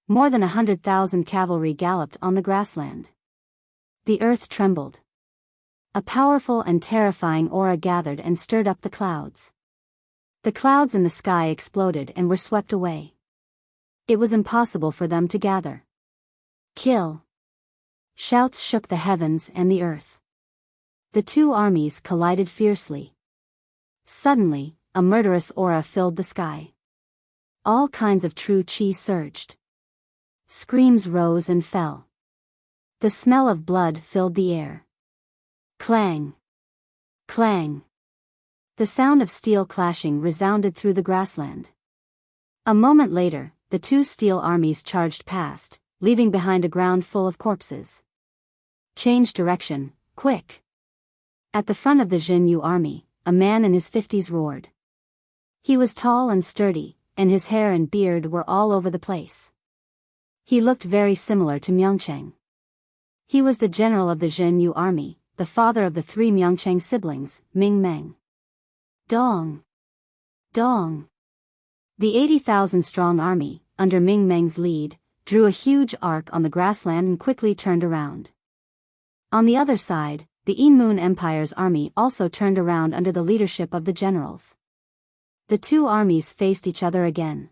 More than 100,000 cavalry galloped on the grassland. The earth trembled. A powerful and terrifying aura gathered and stirred up the clouds. The clouds in the sky exploded and were swept away. It was impossible for them to gather. Kill. Shouts shook the heavens and the earth. The two armies collided fiercely. Suddenly, a murderous aura filled the sky. All kinds of true chi surged. Screams rose and fell. The smell of blood filled the air. Clang! Clang! The sound of steel clashing resounded through the grassland. A moment later, the two steel armies charged past, leaving behind a ground full of corpses. Change direction, quick! At the front of the Jinyu army, a man in his 50s roared. He was tall and sturdy, and his hair and beard were all over the place. He looked very similar to Myeongchang. He was the general of the Jinyu army, the father of the three Myeongchang siblings, Ming Meng. Dong! Dong! The 80,000-strong army, under Ming Meng's lead, drew a huge arc on the grassland and quickly turned around. On the other side, the Yin Moon Empire's army also turned around under the leadership of the generals. The two armies faced each other again.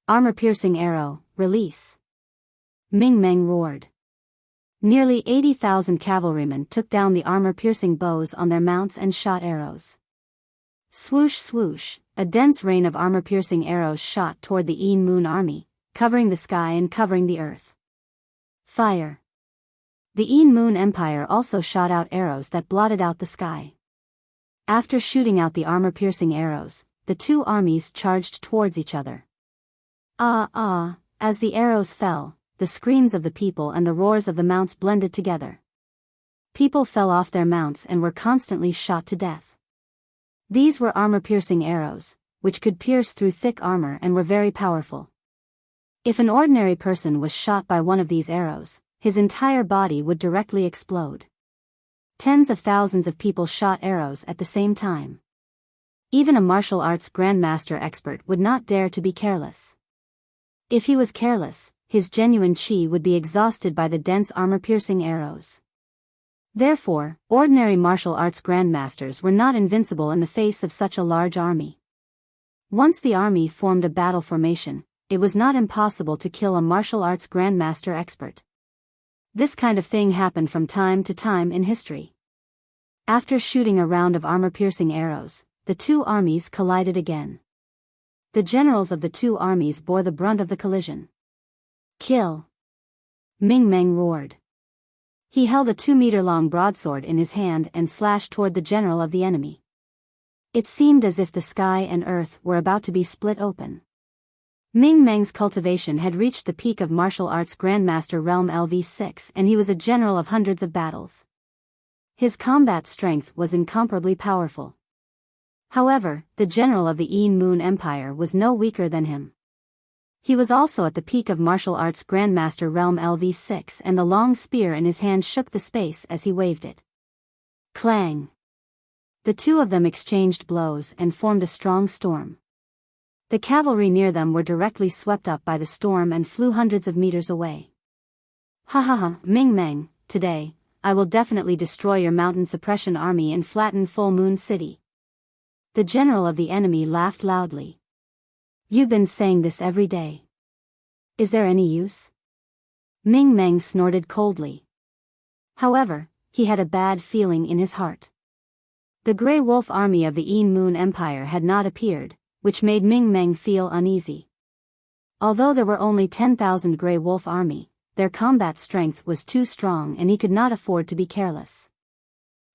Armor-piercing arrow, release! Ming Meng roared. Nearly 80,000 cavalrymen took down the armor-piercing bows on their mounts and shot arrows. Swoosh swoosh, a dense rain of armor-piercing arrows shot toward the Yin Moon army, covering the sky and covering the earth. Fire! The Yin Moon Empire also shot out arrows that blotted out the sky. After shooting out the armor-piercing arrows, the two armies charged towards each other. As the arrows fell, the screams of the people and the roars of the mounts blended together. People fell off their mounts and were constantly shot to death. These were armor-piercing arrows, which could pierce through thick armor and were very powerful. If an ordinary person was shot by one of these arrows, his entire body would directly explode. Tens of thousands of people shot arrows at the same time. Even a martial arts grandmaster expert would not dare to be careless. If he was careless, his genuine chi would be exhausted by the dense armor-piercing arrows. Therefore, ordinary martial arts grandmasters were not invincible in the face of such a large army. Once the army formed a battle formation, it was not impossible to kill a martial arts grandmaster expert. This kind of thing happened from time to time in history. After shooting a round of armor-piercing arrows, the two armies collided again. The generals of the two armies bore the brunt of the collision. Kill! Ming Meng roared. He held a 2-meter-long broadsword in his hand and slashed toward the general of the enemy. It seemed as if the sky and earth were about to be split open. Ming Meng's cultivation had reached the peak of martial arts Grandmaster Realm LV6, and he was a general of hundreds of battles. His combat strength was incomparably powerful. However, the general of the Yin Moon Empire was no weaker than him. He was also at the peak of martial arts Grandmaster Realm LV6, and the long spear in his hand shook the space as he waved it. Clang! The two of them exchanged blows and formed a strong storm. The cavalry near them were directly swept up by the storm and flew hundreds of meters away. Ha ha ha, Ming Meng, today, I will definitely destroy your mountain suppression army and flatten Full Moon City. The general of the enemy laughed loudly. You've been saying this every day. Is there any use? Ming Meng snorted coldly. However, he had a bad feeling in his heart. The Grey Wolf army of the Yin Moon Empire had not appeared, which made Ming Meng feel uneasy. Although there were only 10,000 Grey Wolf army, their combat strength was too strong and he could not afford to be careless.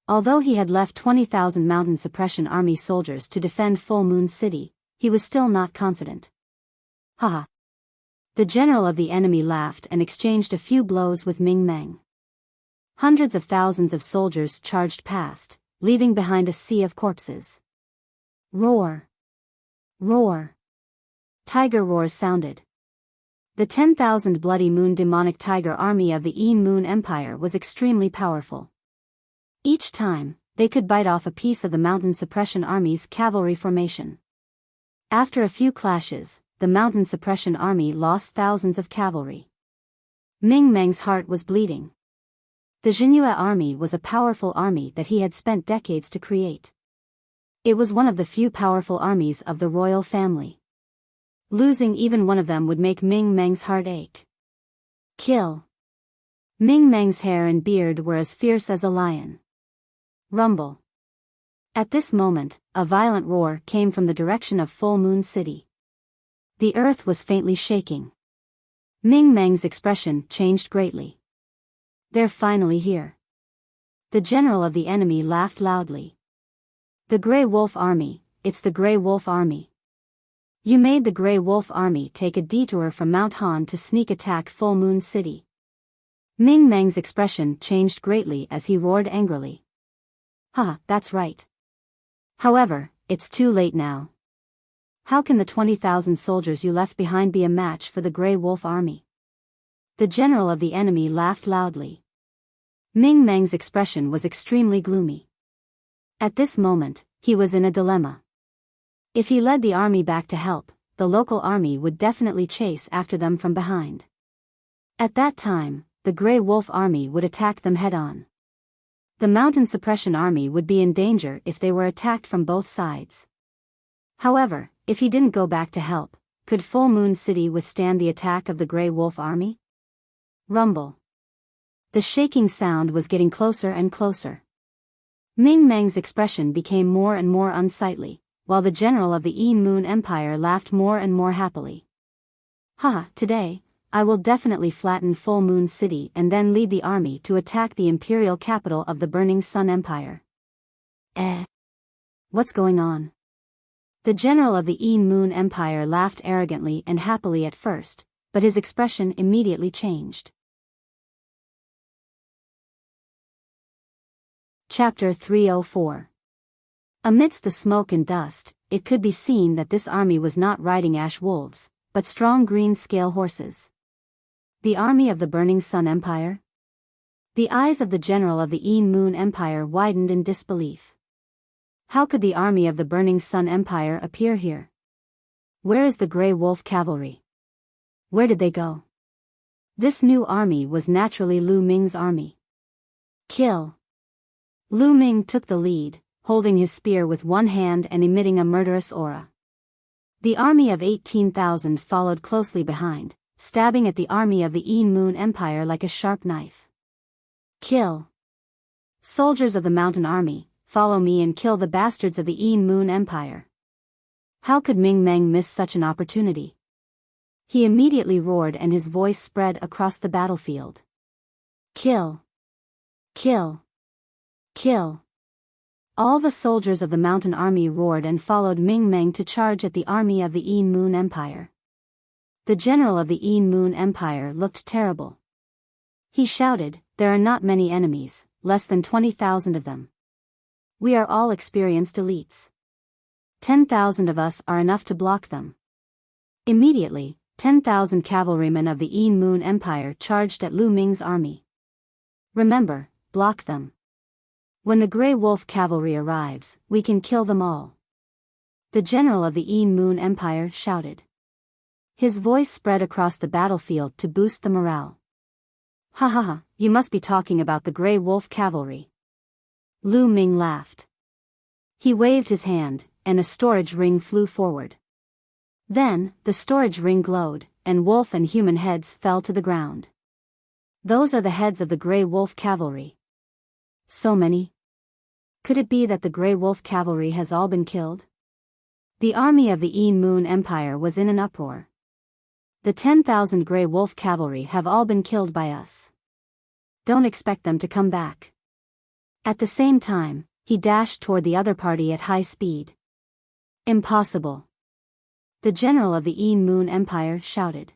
Although he had left 20,000 mountain suppression army soldiers to defend Full Moon City, he was still not confident. Haha. The general of the enemy laughed and exchanged a few blows with Ming Meng. Hundreds of thousands of soldiers charged past, leaving behind a sea of corpses. Roar! Roar! Tiger roars sounded. The 10,000 Bloody Moon demonic tiger army of the Yin Moon Empire was extremely powerful. Each time, they could bite off a piece of the mountain suppression army's cavalry formation. After a few clashes, the mountain suppression army lost thousands of cavalry. Ming Meng's heart was bleeding. The Jinhua army was a powerful army that he had spent decades to create. It was one of the few powerful armies of the royal family. Losing even one of them would make Ming Meng's heart ache. Kill! Ming Meng's hair and beard were as fierce as a lion. Rumble! At this moment, a violent roar came from the direction of Full Moon City. The earth was faintly shaking. Ming Meng's expression changed greatly. They're finally here. The general of the enemy laughed loudly. The Grey Wolf Army, it's the Grey Wolf Army. You made the Grey Wolf Army take a detour from Mount Han to sneak attack Full Moon City. Ming Meng's expression changed greatly as he roared angrily. Ha, that's right. However, it's too late now. How can the 20,000 soldiers you left behind be a match for the Grey Wolf Army? The general of the enemy laughed loudly. Ming Meng's expression was extremely gloomy. At this moment, he was in a dilemma. If he led the army back to help, the local army would definitely chase after them from behind. At that time, the Grey Wolf army would attack them head-on. The mountain suppression army would be in danger if they were attacked from both sides. However, if he didn't go back to help, could Full Moon City withstand the attack of the Grey Wolf army? Rumble. The shaking sound was getting closer and closer. Ming Meng's expression became more and more unsightly, while the general of the Yin Moon Empire laughed more and more happily. Ha, today, I will definitely flatten Full Moon City and then lead the army to attack the imperial capital of the Burning Sun Empire. What's going on? The general of the Yin Moon Empire laughed arrogantly and happily at first, but his expression immediately changed. Chapter 304. Amidst the smoke and dust, it could be seen that this army was not riding ash wolves, but strong green scale horses. The army of the Burning Sun Empire? The eyes of the general of the Yin Moon Empire widened in disbelief. How could the army of the Burning Sun Empire appear here? Where is the Grey Wolf cavalry? Where did they go? This new army was naturally Lu Ming's army. Kill! Lu Ming took the lead, holding his spear with one hand and emitting a murderous aura. The army of 18,000 followed closely behind, stabbing at the army of the Yin Moon Empire like a sharp knife. Kill! Soldiers of the Mountain Army, follow me and kill the bastards of the Yin Moon Empire. How could Ming Meng miss such an opportunity? He immediately roared and his voice spread across the battlefield. Kill! Kill! Kill! All the soldiers of the mountain army roared and followed Ming Meng to charge at the army of the Yin Moon Empire. The general of the Yin Moon Empire looked terrible. He shouted, "There are not many enemies, less than 20,000 of them. We are all experienced elites. 10,000 of us are enough to block them." Immediately, 10,000 cavalrymen of the Yin Moon Empire charged at Lu Ming's army. "Remember, block them. When the Grey Wolf cavalry arrives, we can kill them all." The general of the Yin Moon Empire shouted. His voice spread across the battlefield to boost the morale. "Ha ha ha, you must be talking about the Grey Wolf cavalry." Lu Ming laughed. He waved his hand, and a storage ring flew forward. Then, the storage ring glowed, and wolf and human heads fell to the ground. "Those are the heads of the Grey Wolf cavalry." "So many? Could it be that the Grey Wolf cavalry has all been killed?" The army of the Yin Moon Empire was in an uproar. "The 10,000 Grey Wolf cavalry have all been killed by us. Don't expect them to come back." At the same time, he dashed toward the other party at high speed. "Impossible!" The general of the Yin Moon Empire shouted.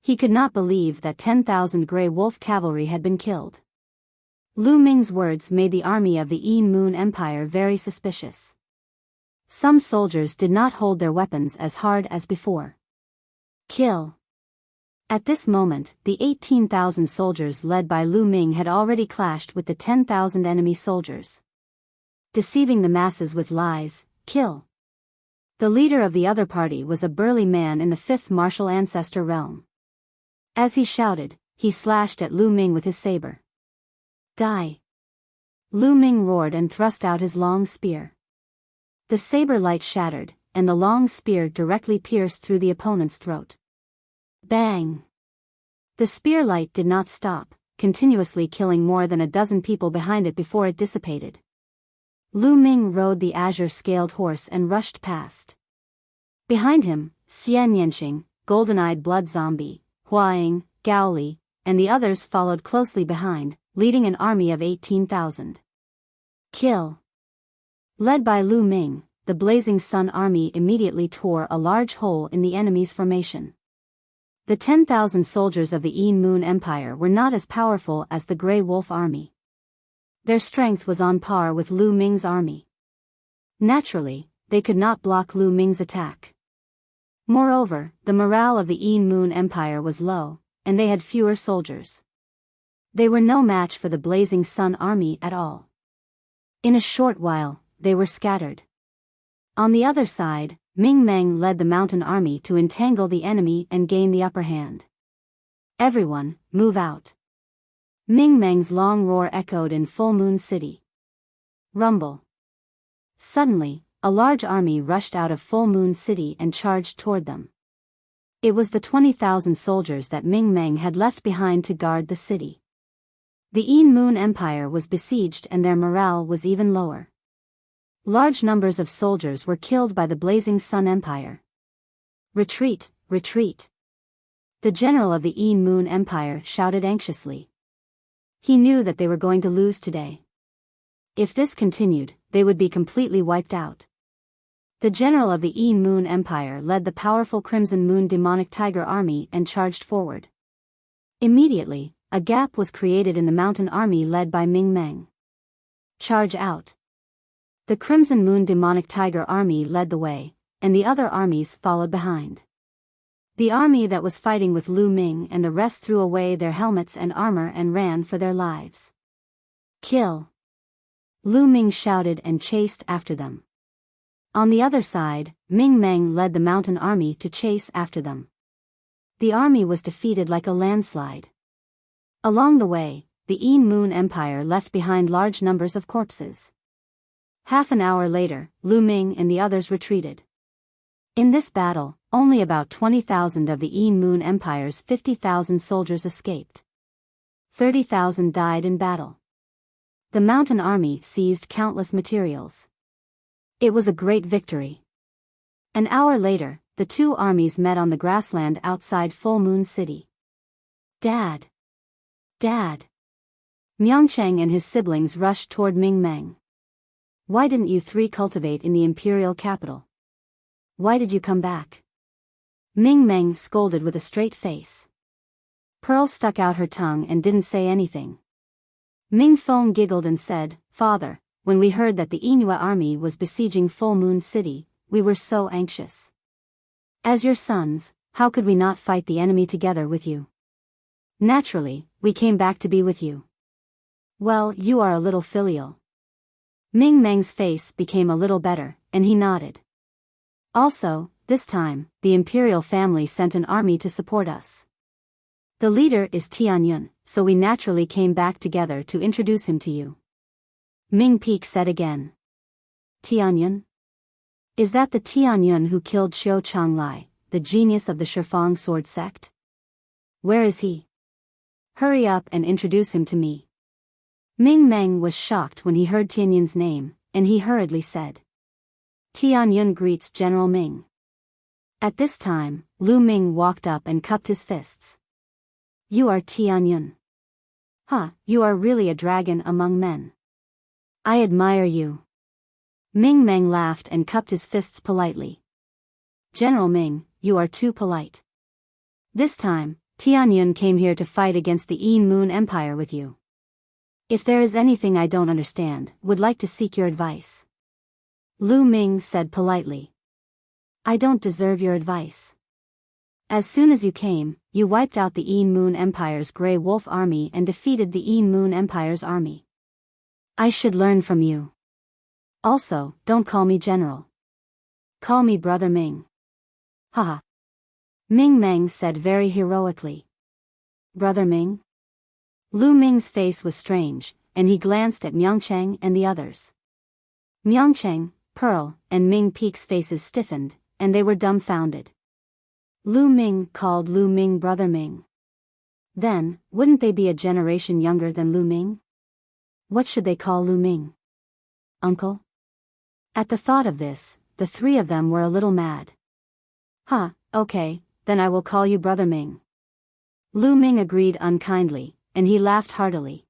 He could not believe that 10,000 Grey Wolf cavalry had been killed. Lu Ming's words made the army of the Yin Moon Empire very suspicious. Some soldiers did not hold their weapons as hard as before. "Kill!" At this moment, the 18,000 soldiers led by Lu Ming had already clashed with the 10,000 enemy soldiers. Deceiving the masses with lies, kill! The leader of the other party was a burly man in the 5th martial ancestor realm. As he shouted, he slashed at Lu Ming with his saber. "Die!" Lu Ming roared and thrust out his long spear. The saber light shattered, and the long spear directly pierced through the opponent's throat. Bang! The spear light did not stop, continuously killing more than a dozen people behind it before it dissipated. Lu Ming rode the azure-scaled horse and rushed past. Behind him, Xian Yanqing, golden-eyed blood zombie, Huaying, Gao Li, and the others followed closely behind, leading an army of 18,000. Kill! Led by Lu Ming, the Blazing Sun army immediately tore a large hole in the enemy's formation. The 10,000 soldiers of the Yin Moon Empire were not as powerful as the Grey Wolf army. Their strength was on par with Lu Ming's army. Naturally, they could not block Lu Ming's attack. Moreover, the morale of the Yin Moon Empire was low, and they had fewer soldiers. They were no match for the Blazing Sun army at all. In a short while, they were scattered. On the other side, Ming Meng led the mountain army to entangle the enemy and gain the upper hand. "Everyone, move out!" Ming Meng's long roar echoed in Full Moon City. Rumble. Suddenly, a large army rushed out of Full Moon City and charged toward them. It was the 20,000 soldiers that Ming Meng had left behind to guard the city. The Yin Moon Empire was besieged and their morale was even lower. Large numbers of soldiers were killed by the Blazing Sun Empire. "Retreat, retreat!" The general of the Yin Moon Empire shouted anxiously. He knew that they were going to lose today. If this continued, they would be completely wiped out. The general of the Yin Moon Empire led the powerful Crimson Moon Demonic Tiger army and charged forward. Immediately, a gap was created in the mountain army led by Ming Meng. "Charge out!" The Crimson Moon Demonic Tiger army led the way, and the other armies followed behind. The army that was fighting with Lu Ming and the rest threw away their helmets and armor and ran for their lives. "Kill!" Lu Ming shouted and chased after them. On the other side, Ming Meng led the mountain army to chase after them. The army was defeated like a landslide. Along the way, the Yin Moon Empire left behind large numbers of corpses. Half an hour later, Lu Ming and the others retreated. In this battle, only about 20,000 of the Yin Moon Empire's 50,000 soldiers escaped. 30,000 died in battle. The mountain army seized countless materials. It was a great victory. An hour later, the two armies met on the grassland outside Full Moon City. Dad! Dad! Myeongchang and his siblings rushed toward Ming-Meng. Why didn't you three cultivate in the imperial capital? Why did you come back? Ming-Meng scolded with a straight face. Pearl stuck out her tongue and didn't say anything. Ming-Fong giggled and said, Father, when we heard that the Inua army was besieging Full Moon City, we were so anxious. As your sons, how could we not fight the enemy together with you? Naturally, we came back to be with you. Well, you are a little filial. Ming-Meng's face became a little better, and he nodded. Also, this time, the imperial family sent an army to support us. The leader is Tianyun, so we naturally came back together to introduce him to you. Ming Peak said again. Tianyun? Is that the Tianyun who killed Xiao Changlai, the genius of the Shifang sword sect? Where is he? Hurry up and introduce him to me. Ming-Meng was shocked when he heard Tianyun's name, and he hurriedly said. Tianyun greets General Ming. At this time, Lu Ming walked up and cupped his fists. You are Tianyun. Huh, you are really a dragon among men. I admire you. Ming-Meng laughed and cupped his fists politely. General Ming, you are too polite. This time, Tianyun came here to fight against the Yin Moon Empire with you. If there is anything I don't understand, would like to seek your advice. Lu Ming said politely. I don't deserve your advice. As soon as you came, you wiped out the Yin Moon Empire's Grey Wolf army and defeated the Yin Moon Empire's army. I should learn from you. Also, don't call me General. Call me Brother Ming. Haha. Ming-Meng said very heroically. Brother Ming? Lu Ming's face was strange, and he glanced at Myeongchang and the others. Myeongchang, Pearl, and Ming Peak's faces stiffened, and they were dumbfounded. Lu Ming called Lu Ming Brother Ming. Then, wouldn't they be a generation younger than Lu Ming? What should they call Lu Ming? Uncle? At the thought of this, the three of them were a little mad. Huh, okay, then I will call you Brother Ming. Lu Ming agreed unkindly, and he laughed heartily.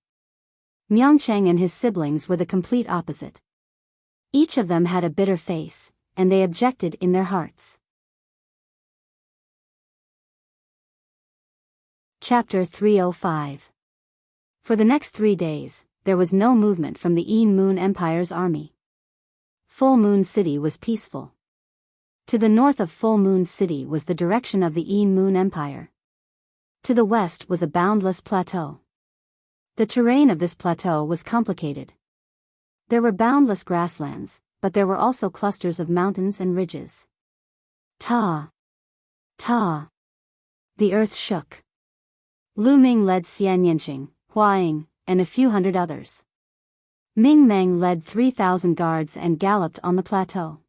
Myeongchang and his siblings were the complete opposite. Each of them had a bitter face, and they objected in their hearts. Chapter 305. For the next 3 days, there was no movement from the Yin Moon Empire's army. Full Moon City was peaceful. To the north of Full Moon City was the direction of the Yin Moon Empire. To the west was a boundless plateau. The terrain of this plateau was complicated. There were boundless grasslands, but there were also clusters of mountains and ridges. Ta! Ta! The earth shook. Lu Ming led Xian Yanqing, Hua Ying, and a few hundred others. Ming-Meng led 3,000 guards and galloped on the plateau.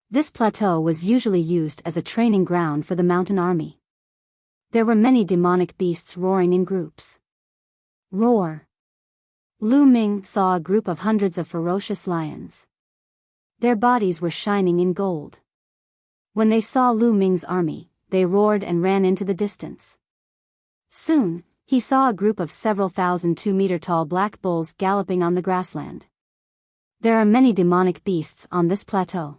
This plateau was usually used as a training ground for the mountain army. There were many demonic beasts roaring in groups. Roar! Lu Ming saw a group of hundreds of ferocious lions. Their bodies were shining in gold. When they saw Lu Ming's army, they roared and ran into the distance. Soon, he saw a group of several thousand 2-meter-tall black bulls galloping on the grassland. There are many demonic beasts on this plateau.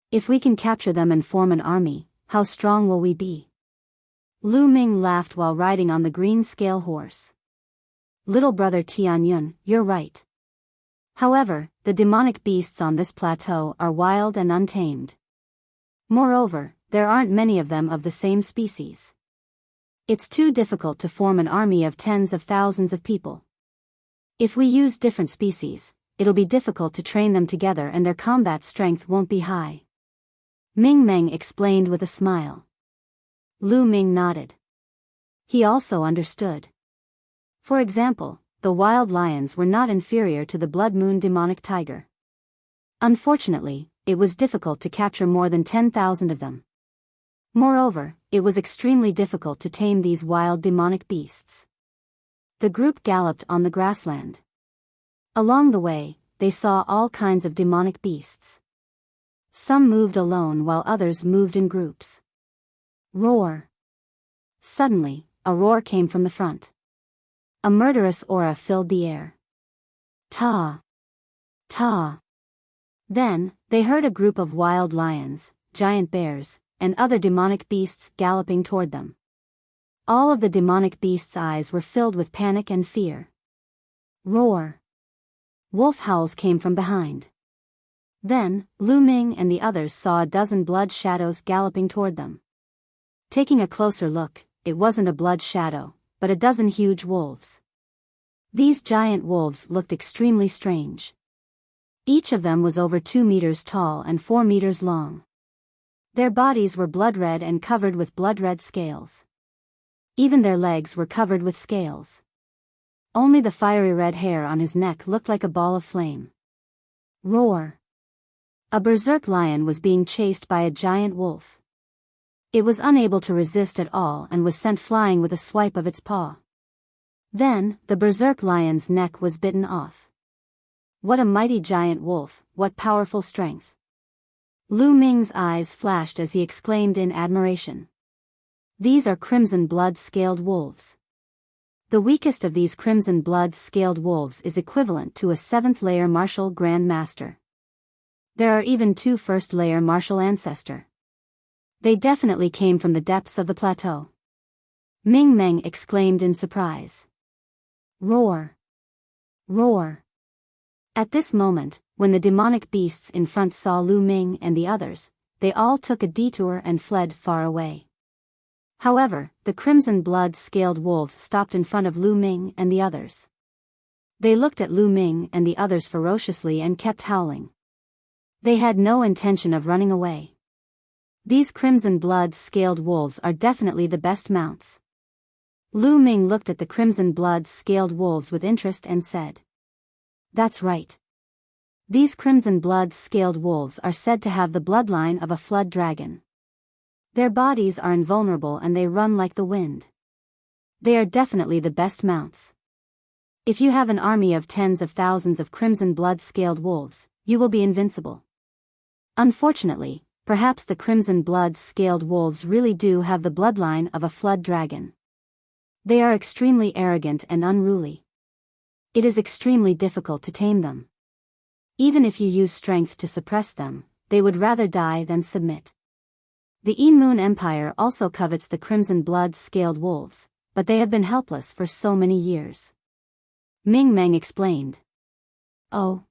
If we can capture them and form an army, how strong will we be? Lu Ming laughed while riding on the green scale horse. Little brother Tianyun, you're right. However, the demonic beasts on this plateau are wild and untamed. Moreover, there aren't many of them of the same species. It's too difficult to form an army of tens of thousands of people. If we use different species, it'll be difficult to train them together and their combat strength won't be high. Ming-Meng explained with a smile. Lu Ming nodded. He also understood. For example, the wild lions were not inferior to the blood moon demonic tiger. Unfortunately, it was difficult to capture more than 10,000 of them. Moreover, it was extremely difficult to tame these wild demonic beasts. The group galloped on the grassland. Along the way, they saw all kinds of demonic beasts. Some moved alone while others moved in groups. Roar. Suddenly, a roar came from the front. A murderous aura filled the air. Ta! Ta! Then, they heard a group of wild lions, giant bears, and other demonic beasts galloping toward them. All of the demonic beasts' eyes were filled with panic and fear. Roar! Wolf howls came from behind. Then, Lu Ming and the others saw a dozen blood shadows galloping toward them. Taking a closer look, it wasn't a blood shadow, but a dozen huge wolves. These giant wolves looked extremely strange. Each of them was over 2 meters tall and 4 meters long. Their bodies were blood red and covered with blood red scales. Even their legs were covered with scales. Only the fiery red hair on his neck looked like a ball of flame. Roar! A berserk lion was being chased by a giant wolf. It was unable to resist at all and was sent flying with a swipe of its paw. Then, the berserk lion's neck was bitten off. What a mighty giant wolf, what powerful strength! Lu Ming's eyes flashed as he exclaimed in admiration. These are crimson blood-scaled wolves. The weakest of these crimson blood-scaled wolves is equivalent to a 7th-layer martial Grand Master. There are even 2 first-layer martial ancestor. They definitely came from the depths of the plateau. Ming Meng exclaimed in surprise. Roar! Roar! At this moment, when the demonic beasts in front saw Lu Ming and the others, they all took a detour and fled far away. However, the crimson blood-scaled wolves stopped in front of Lu Ming and the others. They looked at Lu Ming and the others ferociously and kept howling. They had no intention of running away. These crimson blood-scaled wolves are definitely the best mounts. Lu Ming looked at the crimson blood-scaled wolves with interest and said, "That's right. These crimson blood-scaled wolves are said to have the bloodline of a flood dragon. Their bodies are invulnerable and they run like the wind. They are definitely the best mounts. If you have an army of tens of thousands of crimson blood-scaled wolves, you will be invincible. Unfortunately, perhaps the crimson blood-scaled wolves really do have the bloodline of a flood dragon. They are extremely arrogant and unruly. It is extremely difficult to tame them. Even if you use strength to suppress them, they would rather die than submit. The Moon Empire also covets the crimson blood-scaled wolves, but they have been helpless for so many years." Ming Meng explained. Oh.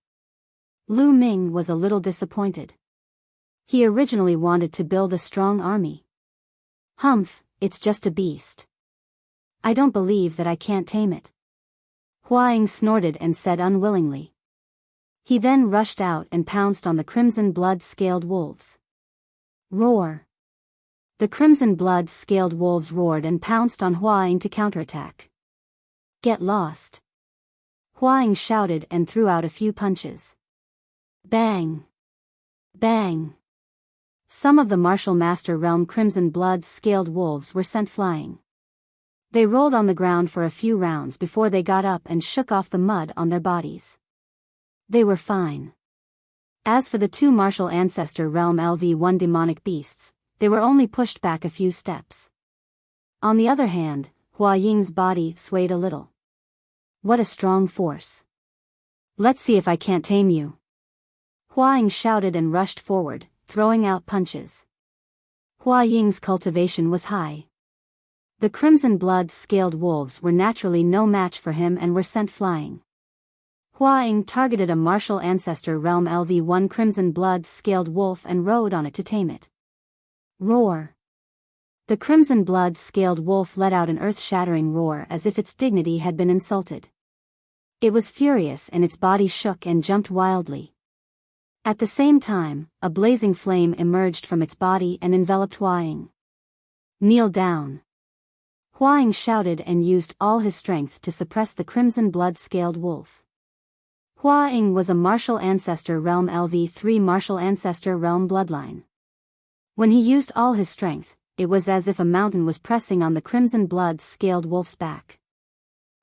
Lu Ming was a little disappointed. He originally wanted to build a strong army. Humph, it's just a beast. I don't believe that I can't tame it. Hua Ying snorted and said unwillingly. He then rushed out and pounced on the crimson blood-scaled wolves. Roar! The crimson blood-scaled wolves roared and pounced on Hua Ying to counterattack. Get lost! Hua Ying shouted and threw out a few punches. Bang! Bang! Some of the martial master realm crimson blood-scaled wolves were sent flying. They rolled on the ground for a few rounds before they got up and shook off the mud on their bodies. They were fine. As for the 2 martial ancestor realm LV1 demonic beasts, they were only pushed back a few steps. On the other hand, Hua Ying's body swayed a little. What a strong force. Let's see if I can't tame you. Hua Ying shouted and rushed forward, throwing out punches. Hua Ying's cultivation was high. The crimson blood-scaled wolves were naturally no match for him and were sent flying. Hua Ying targeted a martial ancestor realm LV1 crimson blood-scaled wolf and rode on it to tame it. Roar! The crimson blood-scaled wolf let out an earth-shattering roar as if its dignity had been insulted. It was furious and its body shook and jumped wildly. At the same time, a blazing flame emerged from its body and enveloped Hua Ying. Kneel down! Hua Ying shouted and used all his strength to suppress the crimson blood-scaled wolf. Hua Ying was a martial ancestor realm LV3 martial ancestor realm bloodline. When he used all his strength, it was as if a mountain was pressing on the crimson blood-scaled wolf's back.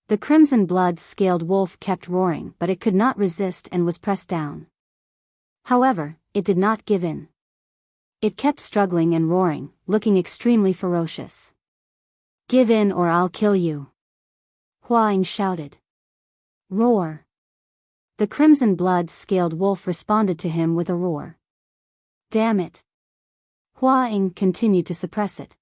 The crimson blood-scaled wolf kept roaring but it could not resist and was pressed down. However, it did not give in. It kept struggling and roaring, looking extremely ferocious. "Give in or I'll kill you," Hua Ying shouted. Roar. The crimson blood-scaled wolf responded to him with a roar. "Damn it." Hua Ying continued to suppress it.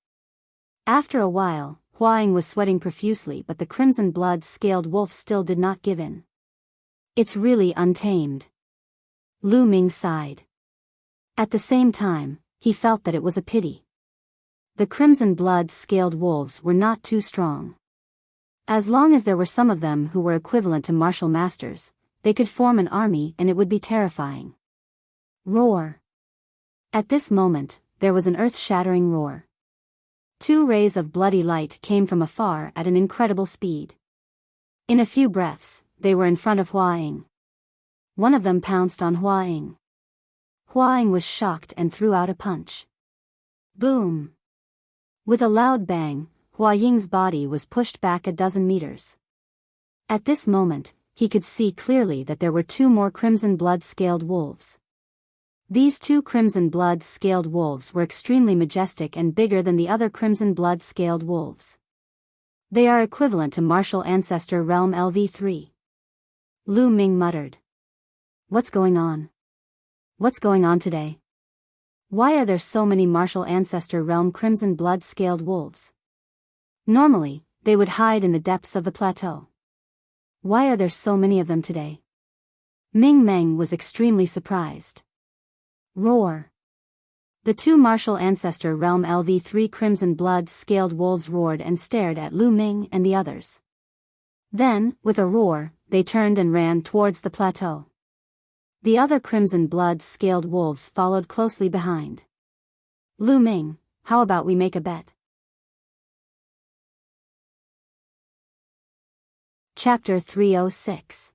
After a while, Hua Ying was sweating profusely, but the crimson blood-scaled wolf still did not give in. "It's really untamed." Lu Ming sighed. At the same time, he felt that it was a pity. The crimson blood-scaled wolves were not too strong. As long as there were some of them who were equivalent to martial masters, they could form an army and it would be terrifying. Roar. At this moment, there was an earth-shattering roar. 2 rays of bloody light came from afar at an incredible speed. In a few breaths, they were in front of Hua Ying. One of them pounced on Hua Ying. Hua Ying was shocked and threw out a punch. Boom! With a loud bang, Hua Ying's body was pushed back a dozen meters. At this moment, he could see clearly that there were 2 more crimson blood-scaled wolves. These 2 crimson blood-scaled wolves were extremely majestic and bigger than the other crimson blood-scaled wolves. They are equivalent to martial ancestor realm LV3. Lu Ming muttered. "What's going on? What's going on today? Why are there so many martial ancestor realm crimson blood-scaled wolves? Normally, they would hide in the depths of the plateau. Why are there so many of them today?" Ming Meng was extremely surprised. Roar. The 2 martial ancestor realm LV3 crimson blood-scaled wolves roared and stared at Lu Ming and the others. Then, with a roar, they turned and ran towards the plateau. The other crimson blood-scaled wolves followed closely behind. "Lu Ming, how about we make a bet?" Chapter 306.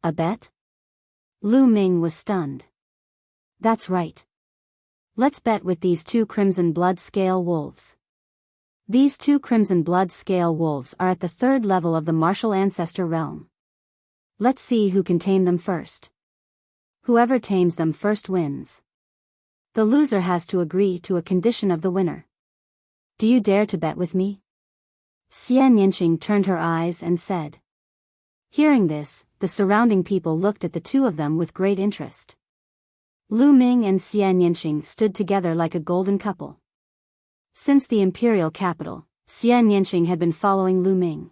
A bet? Lu Ming was stunned. "That's right. Let's bet with these 2 crimson blood-scale wolves. These 2 crimson blood-scale wolves are at the 3rd level of the martial ancestor realm. Let's see who can tame them first. Whoever tames them first wins. The loser has to agree to a condition of the winner. Do you dare to bet with me?" Xian Yanqing turned her eyes and said. Hearing this, the surrounding people looked at the 2 of them with great interest. Lu Ming and Xian Yanqing stood together like a golden couple. Since the imperial capital, Xian Yanqing had been following Lu Ming.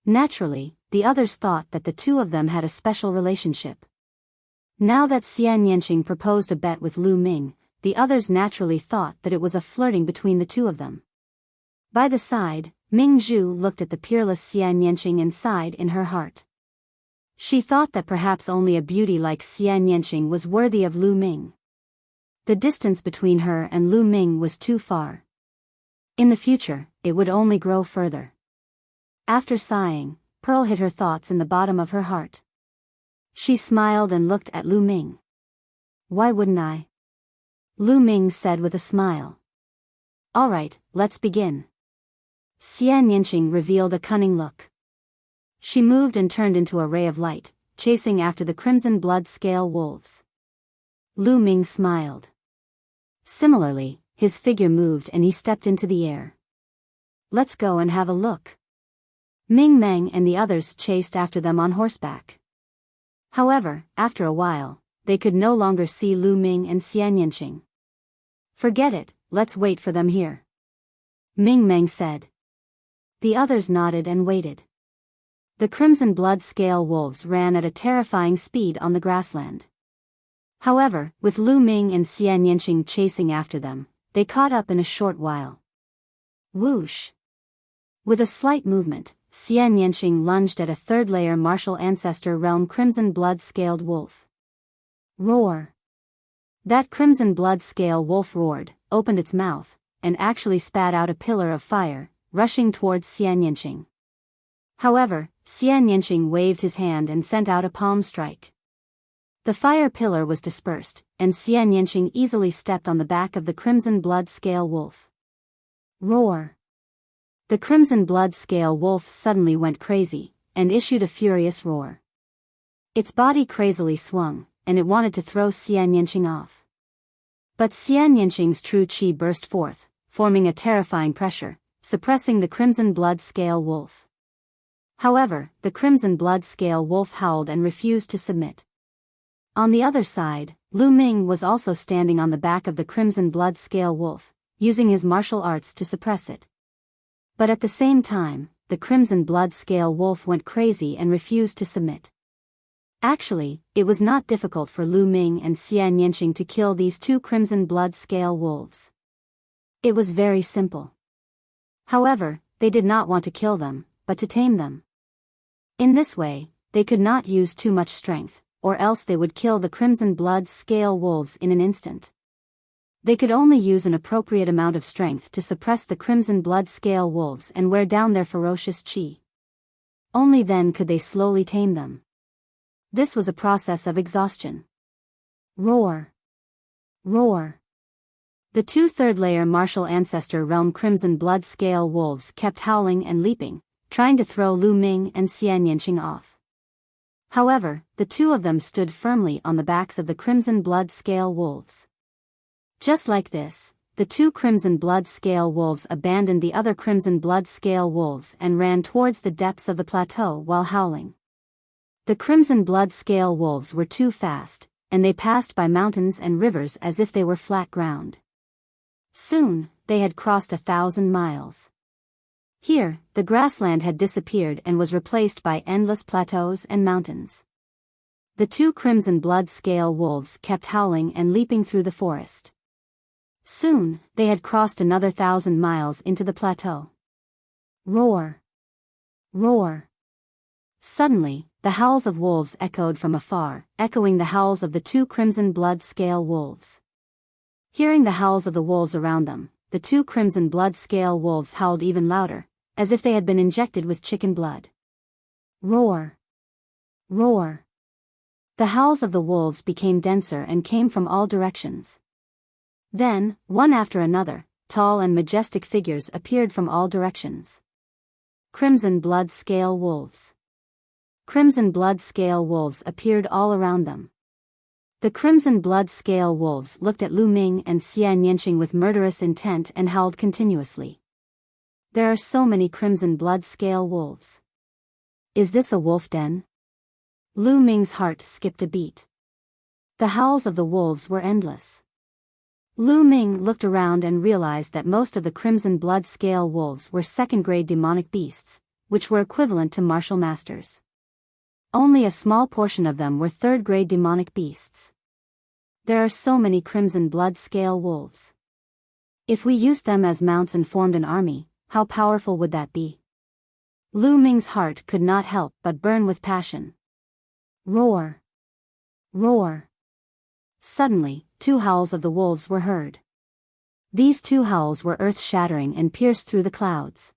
Naturally, the others thought that the 2 of them had a special relationship. Now that Xian Yanqing proposed a bet with Lu Ming, the others naturally thought that it was a flirting between the 2 of them. By the side, Ming Zhu looked at the peerless Xian Yanqing and sighed in her heart. She thought that perhaps only a beauty like Xian Yanqing was worthy of Lu Ming. The distance between her and Lu Ming was too far. In the future, it would only grow further. After sighing, Pearl hid her thoughts in the bottom of her heart. She smiled and looked at Lu Ming. "Why wouldn't I?" Lu Ming said with a smile. "All right, let's begin." Xian Yanqing revealed a cunning look. She moved and turned into a ray of light, chasing after the crimson blood-scale wolves. Lu Ming smiled. Similarly, his figure moved and he stepped into the air. "Let's go and have a look." Ming Meng and the others chased after them on horseback. However, after a while, they could no longer see Lu Ming and Xian Yanqing. "Forget it, let's wait for them here," Ming Meng said. The others nodded and waited. The crimson blood-scale wolves ran at a terrifying speed on the grassland. However, with Lu Ming and Xian Yanqing chasing after them, they caught up in a short while. Whoosh! With a slight movement, Xian Yanqing lunged at a 3rd-layer martial ancestor realm crimson blood-scaled wolf. Roar! That crimson blood-scale wolf roared, opened its mouth, and actually spat out a pillar of fire, rushing towards Xian Yanqing. However, Xian Yanqing waved his hand and sent out a palm strike. The fire pillar was dispersed, and Xian Yanqing easily stepped on the back of the crimson blood-scale wolf. Roar! The crimson blood-scale wolf suddenly went crazy, and issued a furious roar. Its body crazily swung, and it wanted to throw Xian Yanqing off. But Xian Yanqing's true qi burst forth, forming a terrifying pressure, suppressing the crimson blood scale wolf. However, the crimson blood scale wolf howled and refused to submit. On the other side, Lu Ming was also standing on the back of the crimson blood scale wolf, using his martial arts to suppress it. But at the same time, the crimson blood scale wolf went crazy and refused to submit. Actually, it was not difficult for Lu Ming and Xian Yanqing to kill these two crimson blood scale wolves. It was very simple. However, they did not want to kill them, but to tame them. In this way, they could not use too much strength, or else they would kill the crimson blood scale wolves in an instant. They could only use an appropriate amount of strength to suppress the crimson blood scale wolves and wear down their ferocious qi. Only then could they slowly tame them. This was a process of exhaustion. Roar! Roar! The two third-layer martial ancestor realm crimson blood scale wolves kept howling and leaping, trying to throw Lu Ming and Xian Yanqing off. However, the two of them stood firmly on the backs of the crimson blood scale wolves. Just like this, the two crimson blood scale wolves abandoned the other crimson blood scale wolves and ran towards the depths of the plateau while howling. The crimson blood scale wolves were too fast, and they passed by mountains and rivers as if they were flat ground. Soon, they had crossed 1,000 miles. Here, the grassland had disappeared and was replaced by endless plateaus and mountains. The two crimson blood scale wolves kept howling and leaping through the forest. Soon, they had crossed another 1,000 miles into the plateau. Roar! Roar! Suddenly, the howls of wolves echoed from afar, echoing the howls of the two crimson blood scale wolves. Hearing the howls of the wolves around them, the two crimson blood scale wolves howled even louder, as if they had been injected with chicken blood. Roar! Roar! The howls of the wolves became denser and came from all directions. Then, one after another, tall and majestic figures appeared from all directions. Crimson blood scale wolves. Crimson blood scale wolves appeared all around them. The crimson blood scale wolves looked at Lu Ming and Xian Yanqing with murderous intent and howled continuously. There are so many crimson blood scale wolves. Is this a wolf den? Lu Ming's heart skipped a beat. The howls of the wolves were endless. Lu Ming looked around and realized that most of the crimson blood scale wolves were second-grade demonic beasts, which were equivalent to martial masters. Only a small portion of them were third-grade demonic beasts. There are so many crimson blood scale wolves. If we used them as mounts and formed an army, how powerful would that be? Lu Ming's heart could not help but burn with passion. Roar! Roar! Suddenly, two howls of the wolves were heard. These two howls were earth-shattering and pierced through the clouds.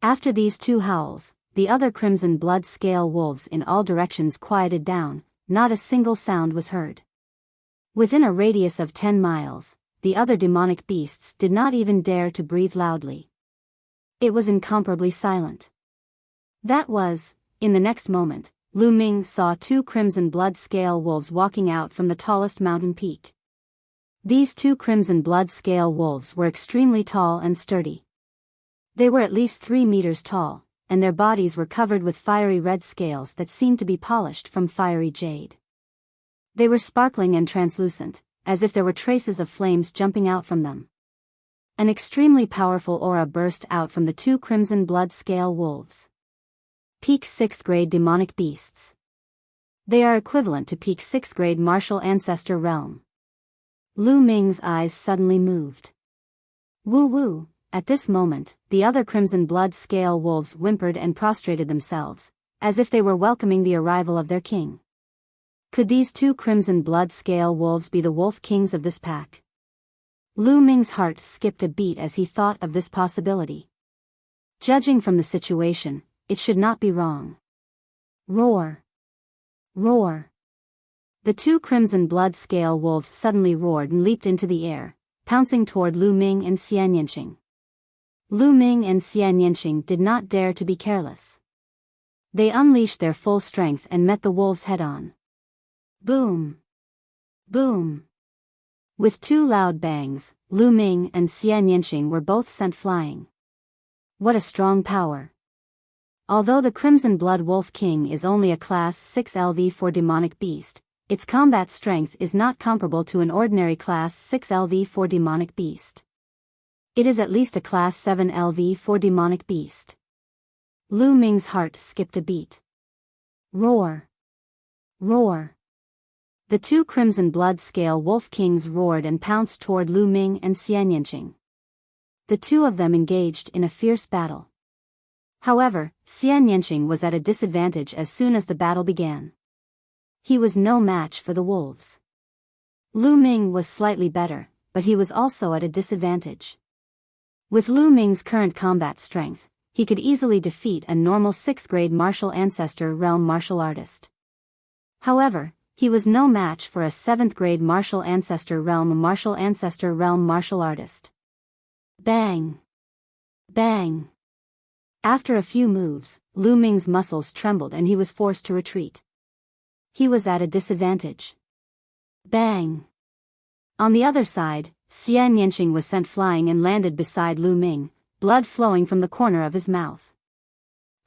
After these two howls, the other crimson blood scale wolves in all directions quieted down, not a single sound was heard. Within a radius of 10 miles, the other demonic beasts did not even dare to breathe loudly. It was incomparably silent. That was, in the next moment, Lu Ming saw two crimson blood scale wolves walking out from the tallest mountain peak. These two crimson blood scale wolves were extremely tall and sturdy. They were at least 3 meters tall, and their bodies were covered with fiery red scales that seemed to be polished from fiery jade. They were sparkling and translucent, as if there were traces of flames jumping out from them. An extremely powerful aura burst out from the two crimson blood scale wolves. Peak 6th grade demonic beasts. They are equivalent to peak 6th grade martial ancestor realm. Lu Ming's eyes suddenly moved. Woo woo! At this moment, the other crimson blood scale wolves whimpered and prostrated themselves, as if they were welcoming the arrival of their king. Could these two crimson blood scale wolves be the wolf kings of this pack? Lu Ming's heart skipped a beat as he thought of this possibility. Judging from the situation, it should not be wrong. Roar! Roar! The two crimson blood scale wolves suddenly roared and leaped into the air, pouncing toward Lu Ming and Xian Yanqing. Lu Ming and Xian Yanqing did not dare to be careless. They unleashed their full strength and met the wolves head-on. Boom! Boom! With two loud bangs, Lu Ming and Xian Yanqing were both sent flying. What a strong power! Although the Crimson Blood Wolf King is only a Class 6 LV4 demonic beast, its combat strength is not comparable to an ordinary Class 6 LV4 demonic beast. It is at least a Class 7 LV4 demonic beast. Lu Ming's heart skipped a beat. Roar! Roar! The two Crimson Blood Scale Wolf Kings roared and pounced toward Lu Ming and Xian Yanqing. The two of them engaged in a fierce battle. However, Xian Yanqing was at a disadvantage as soon as the battle began. He was no match for the wolves. Lu Ming was slightly better, but he was also at a disadvantage. With Lu Ming's current combat strength, he could easily defeat a normal 6th grade martial ancestor realm martial artist. However, he was no match for a 7th grade martial ancestor realm martial artist. Bang! Bang! After a few moves, Lu Ming's muscles trembled and he was forced to retreat. He was at a disadvantage. Bang! On the other side, Xian Yanqing was sent flying and landed beside Lu Ming, blood flowing from the corner of his mouth.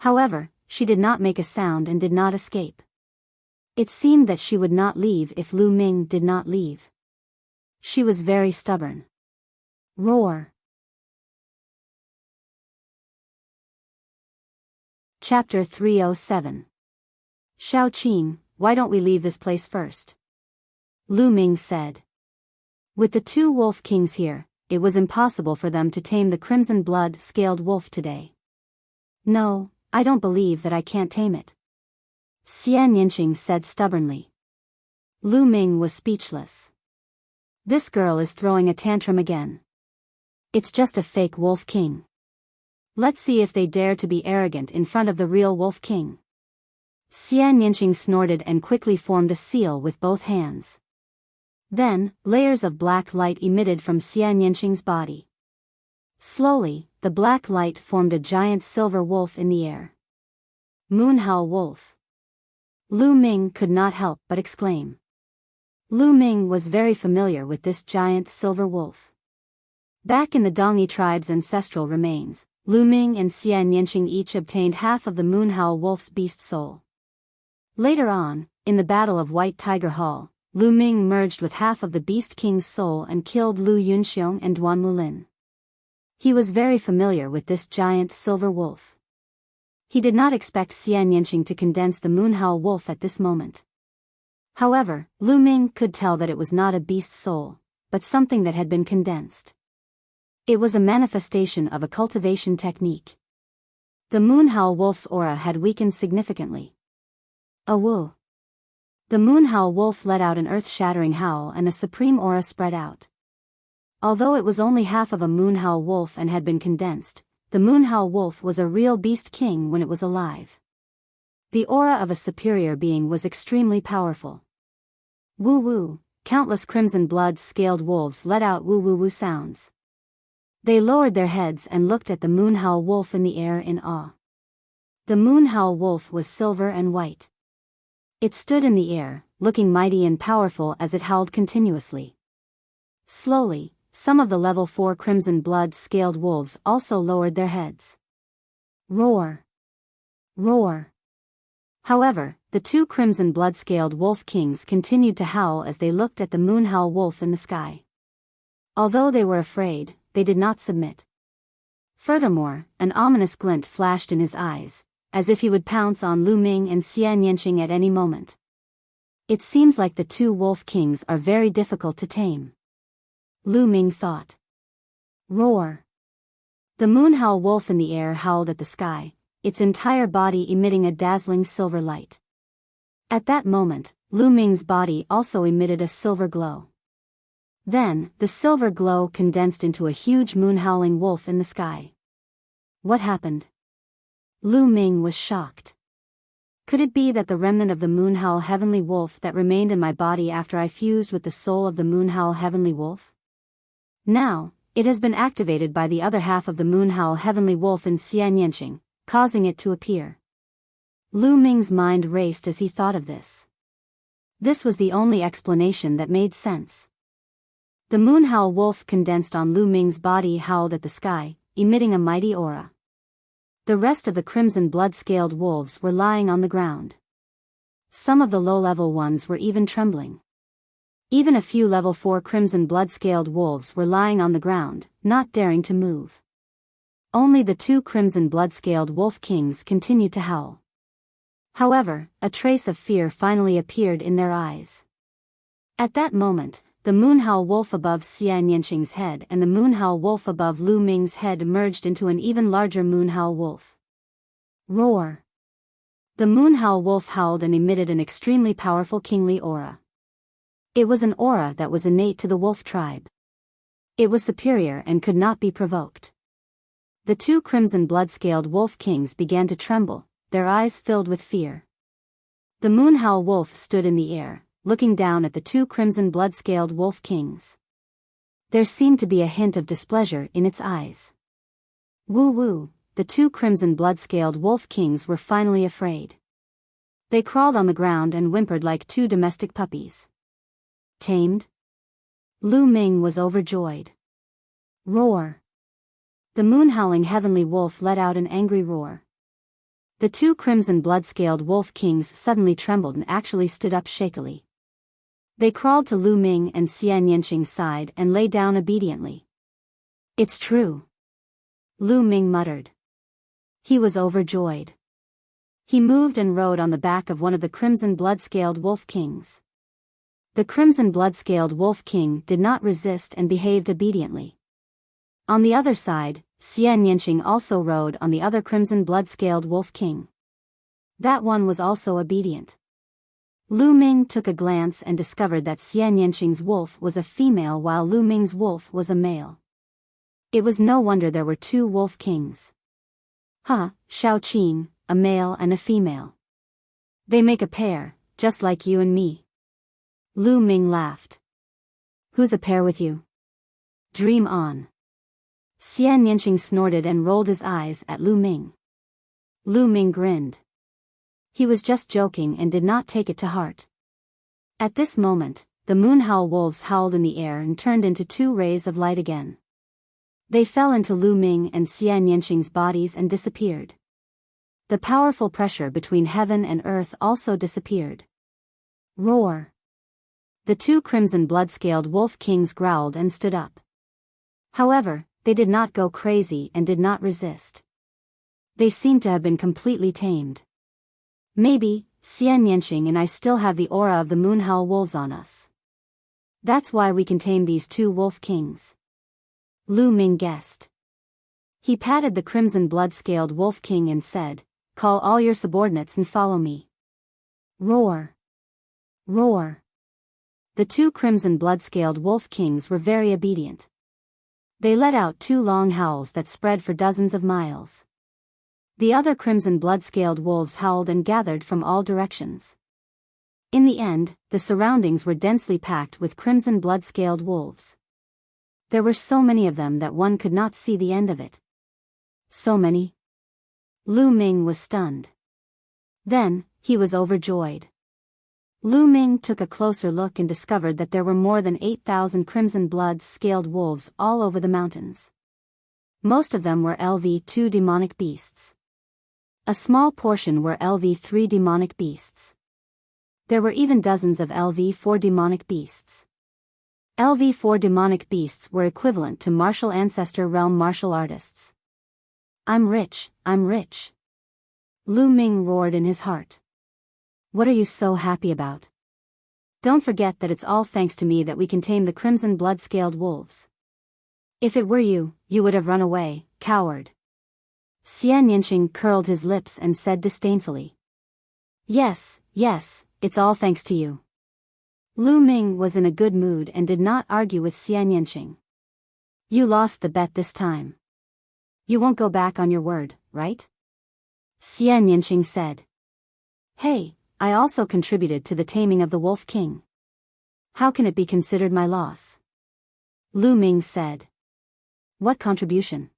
However, she did not make a sound and did not escape. It seemed that she would not leave if Lu Ming did not leave. She was very stubborn. Roar! Chapter 307. Shao Qing, why don't we leave this place first? Lu Ming said. With the two wolf kings here, it was impossible for them to tame the Crimson Blood Scaled Wolf today. No, I don't believe that I can't tame it. Xian Yanqing said stubbornly. Lu Ming was speechless. This girl is throwing a tantrum again. It's just a fake wolf king. Let's see if they dare to be arrogant in front of the real wolf king. Xian Yanqing snorted and quickly formed a seal with both hands. Then, layers of black light emitted from Xian Yanqing's body. Slowly, the black light formed a giant silver wolf in the air. Moonhowl Wolf. Lu Ming could not help but exclaim. Lu Ming was very familiar with this giant silver wolf. Back in the Dongyi tribe's ancestral remains, Lu Ming and Xian Yanqing each obtained half of the Moonhowl Wolf's beast soul. Later on, in the Battle of White Tiger Hall, Lu Ming merged with half of the Beast King's soul and killed Lu Yunxiong and Duan Mulin. He was very familiar with this giant silver wolf. He did not expect Xian Yanqing to condense the Moonhowl Wolf at this moment. However, Lu Ming could tell that it was not a beast soul, but something that had been condensed. It was a manifestation of a cultivation technique. The Moonhowl Wolf's aura had weakened significantly. A woo! The Moonhowl Wolf let out an earth-shattering howl and a supreme aura spread out. Although it was only half of a Moonhowl Wolf and had been condensed, the Moonhowl Wolf was a real beast king when it was alive. The aura of a superior being was extremely powerful. Woo-woo, countless Crimson Blood Scaled Wolves let out woo-woo-woo sounds. They lowered their heads and looked at the Moonhowl Wolf in the air in awe. The Moonhowl Wolf was silver and white. It stood in the air, looking mighty and powerful as it howled continuously. Slowly, some of the level 4 Crimson Blood Scaled Wolves also lowered their heads. Roar! Roar! However, the two Crimson Blood Scaled Wolf Kings continued to howl as they looked at the Moonhowl Wolf in the sky. Although they were afraid, they did not submit. Furthermore, an ominous glint flashed in his eyes, as if he would pounce on Lu Ming and Xian Yanqing at any moment. It seems like the two Wolf Kings are very difficult to tame. Lu Ming thought. Roar! The Moonhowl Wolf in the air howled at the sky, its entire body emitting a dazzling silver light. At that moment, Lu Ming's body also emitted a silver glow. Then, the silver glow condensed into a huge moon-howling wolf in the sky. What happened? Lu Ming was shocked. Could it be that the remnant of the Moonhowl Heavenly Wolf that remained in my body after I fused with the soul of the Moonhowl Heavenly Wolf? Now, it has been activated by the other half of the Moonhowl Heavenly Wolf in Xian Yanqing, causing it to appear. Lu Ming's mind raced as he thought of this. This was the only explanation that made sense. The moonhowl wolf condensed on Lu Ming's body howled at the sky, emitting a mighty aura. The rest of the crimson blood-scaled wolves were lying on the ground. Some of the low-level ones were even trembling. Even a few level 4 crimson blood-scaled wolves were lying on the ground, not daring to move. Only the 2 crimson blood-scaled wolf kings continued to howl. However, a trace of fear finally appeared in their eyes. At that moment, the moonhowl wolf above Xian Yanqing's head and the moonhowl wolf above Lu Ming's head merged into an even larger moonhowl wolf. Roar! The moonhowl wolf howled and emitted an extremely powerful kingly aura. It was an aura that was innate to the wolf tribe. It was superior and could not be provoked. The 2 crimson blood-scaled wolf kings began to tremble, their eyes filled with fear. The moonhowl wolf stood in the air, looking down at the 2 crimson blood-scaled wolf kings. There seemed to be a hint of displeasure in its eyes. Woo-woo, the 2 crimson blood-scaled wolf kings were finally afraid. They crawled on the ground and whimpered like 2 domestic puppies. Tamed? Lu Ming was overjoyed. Roar! The moon-howling heavenly wolf let out an angry roar. The 2 crimson blood-scaled wolf kings suddenly trembled and actually stood up shakily. They crawled to Lu Ming and Xian Yanqing's side and lay down obediently. It's true. Lu Ming muttered. He was overjoyed. He moved and rode on the back of one of the crimson blood-scaled wolf kings. The crimson blood-scaled wolf king did not resist and behaved obediently. On the other side, Xian Yanqing also rode on the other crimson blood-scaled wolf king. That one was also obedient. Lu Ming took a glance and discovered that Xian Yanqing's wolf was a female while Lu Ming's wolf was a male. It was no wonder there were 2 wolf kings. Huh, Shao Qin, a male and a female. They make a pair, just like you and me. Lu Ming laughed. Who's a pair with you? Dream on. Xian Yanqing snorted and rolled his eyes at Lu Ming. Lu Ming grinned. He was just joking and did not take it to heart. At this moment, the moonhowl wolves howled in the air and turned into 2 rays of light again. They fell into Lu Ming and Xian Yanqing's bodies and disappeared. The powerful pressure between heaven and earth also disappeared. Roar! The 2 crimson blood-scaled wolf kings growled and stood up. However, they did not go crazy and did not resist. They seemed to have been completely tamed. Maybe, Xian Yanqing and I still have the aura of the moonhowl wolves on us. That's why we can tame these 2 wolf kings. Lu Ming guessed. He patted the crimson blood-scaled wolf king and said, "Call all your subordinates and follow me." Roar! Roar! The 2 crimson blood-scaled wolf kings were very obedient. They let out 2 long howls that spread for dozens of miles. The other crimson blood-scaled wolves howled and gathered from all directions. In the end, the surroundings were densely packed with crimson blood-scaled wolves. There were so many of them that one could not see the end of it. So many? Lu Ming was stunned. Then, he was overjoyed. Lu Ming took a closer look and discovered that there were more than 8,000 crimson blood-scaled wolves all over the mountains. Most of them were LV2 demonic beasts. A small portion were LV3 demonic beasts. There were even dozens of LV4 demonic beasts. LV4 demonic beasts were equivalent to martial ancestor realm martial artists. I'm rich, I'm rich. Lu Ming roared in his heart. What are you so happy about? Don't forget that it's all thanks to me that we can tame the crimson blood-scaled wolves. If it were you, you would have run away, coward. Xian Yanqing curled his lips and said disdainfully. Yes, yes, it's all thanks to you. Lu Ming was in a good mood and did not argue with Xian Yanqing. You lost the bet this time. You won't go back on your word, right? Xian Yanqing said. Hey, I also contributed to the taming of the Wolf King. How can it be considered my loss? Lu Ming said. What contribution?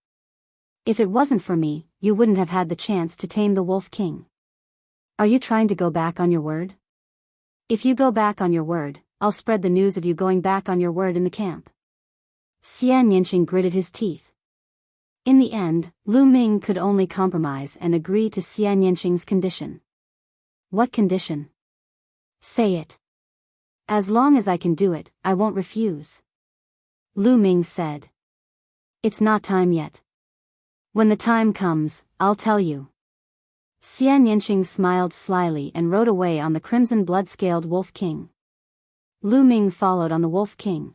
If it wasn't for me, you wouldn't have had the chance to tame the Wolf King. Are you trying to go back on your word? If you go back on your word, I'll spread the news of you going back on your word in the camp. Xian Yanqing gritted his teeth. In the end, Lu Ming could only compromise and agree to Xian Yanqing's condition. What condition? Say it. As long as I can do it, I won't refuse. Lu Ming said. It's not time yet. When the time comes, I'll tell you. Xian Yanqing smiled slyly and rode away on the crimson blood-scaled Wolf King. Lu Ming followed on the Wolf King.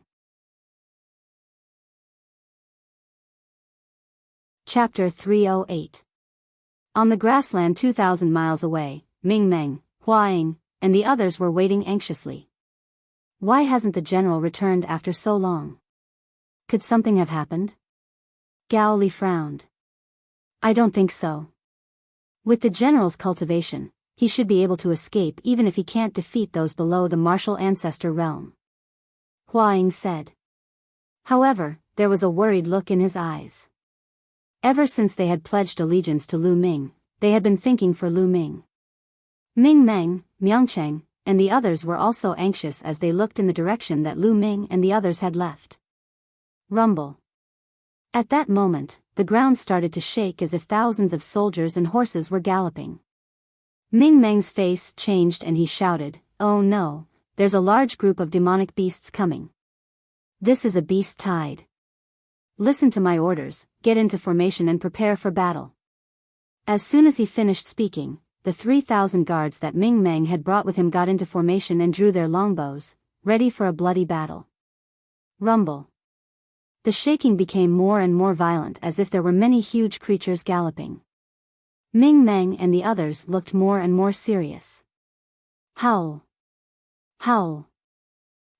Chapter 308. On the grassland 2,000 miles away, Ming Meng, Hua Ying, and the others were waiting anxiously. Why hasn't the general returned after so long? Could something have happened? Gao Li frowned. I don't think so. With the general's cultivation, he should be able to escape even if he can't defeat those below the martial ancestor realm. Hua Ying said. However, there was a worried look in his eyes. Ever since they had pledged allegiance to Lu Ming, they had been thinking for Lu Ming. Ming Meng, Miangcheng, and the others were also anxious as they looked in the direction that Lu Ming and the others had left. Rumble. At that moment, the ground started to shake as if thousands of soldiers and horses were galloping. Ming Meng's face changed and he shouted, "Oh no, there's a large group of demonic beasts coming. This is a beast tide. Listen to my orders, get into formation and prepare for battle." As soon as he finished speaking, the 3,000 guards that Ming Meng had brought with him got into formation and drew their longbows, ready for a bloody battle. Rumble. The shaking became more and more violent as if there were many huge creatures galloping. Ming Meng and the others looked more and more serious. Howl. Howl.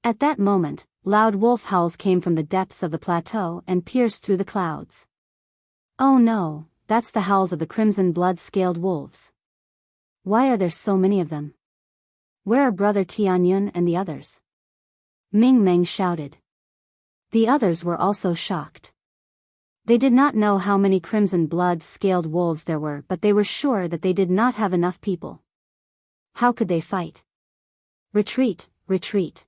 At that moment, loud wolf howls came from the depths of the plateau and pierced through the clouds. Oh no, that's the howls of the crimson blood-scaled wolves. Why are there so many of them? Where are Brother Tianyun and the others? Ming Meng shouted. The others were also shocked. They did not know how many crimson blood-scaled wolves there were, but they were sure that they did not have enough people. How could they fight? Retreat, retreat.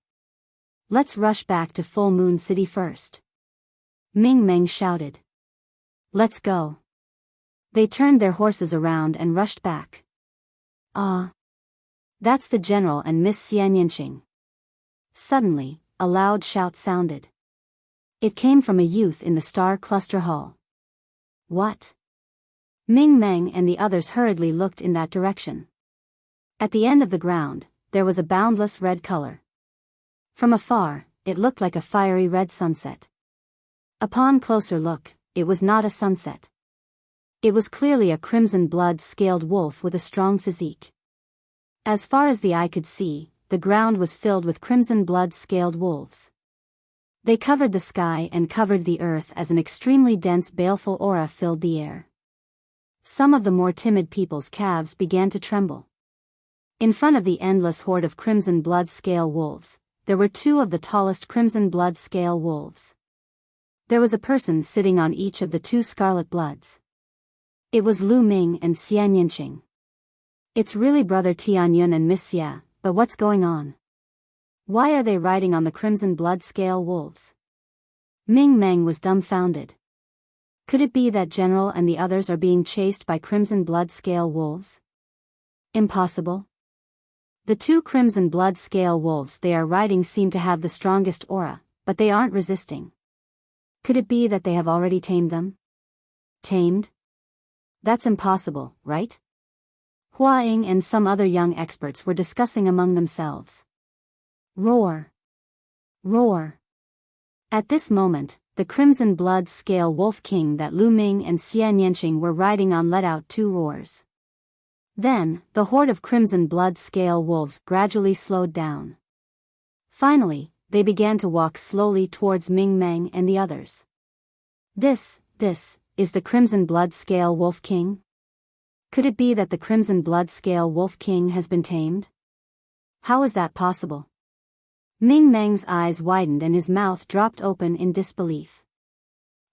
Let's rush back to Full Moon City first. Ming Meng shouted. Let's go. They turned their horses around and rushed back. Ah. That's the general and Miss Xian Yanqing. Suddenly, a loud shout sounded. It came from a youth in the Star Cluster Hall. What? Ming Meng and the others hurriedly looked in that direction. At the end of the ground, there was a boundless red color. From afar, it looked like a fiery red sunset. Upon closer look, it was not a sunset. It was clearly a crimson blood-scaled wolf with a strong physique. As far as the eye could see, the ground was filled with crimson blood-scaled wolves. They covered the sky and covered the earth as an extremely dense baleful aura filled the air. Some of the more timid people's calves began to tremble. In front of the endless horde of crimson blood-scale wolves, there were two of the tallest crimson blood-scale wolves. There was a person sitting on each of the two scarlet bloods. It was Lu Ming and Xian Yanqing. It's really Brother Tianyun and Miss Xia, but what's going on? Why are they riding on the crimson blood-scale wolves? Ming Meng was dumbfounded. Could it be that General and the others are being chased by crimson blood-scale wolves? Impossible. The two crimson blood-scale wolves they are riding seem to have the strongest aura, but they aren't resisting. Could it be that they have already tamed them? Tamed? That's impossible, right? Hua Ying and some other young experts were discussing among themselves. Roar! Roar! At this moment, the crimson blood-scale wolf king that Lu Ming and Xian Yanqing were riding on let out two roars. Then, the horde of crimson blood-scale wolves gradually slowed down. Finally, they began to walk slowly towards Ming Meng and the others. This is the crimson blood-scale wolf king? Could it be that the crimson blood-scale wolf king has been tamed? How is that possible? Ming Meng's eyes widened and his mouth dropped open in disbelief.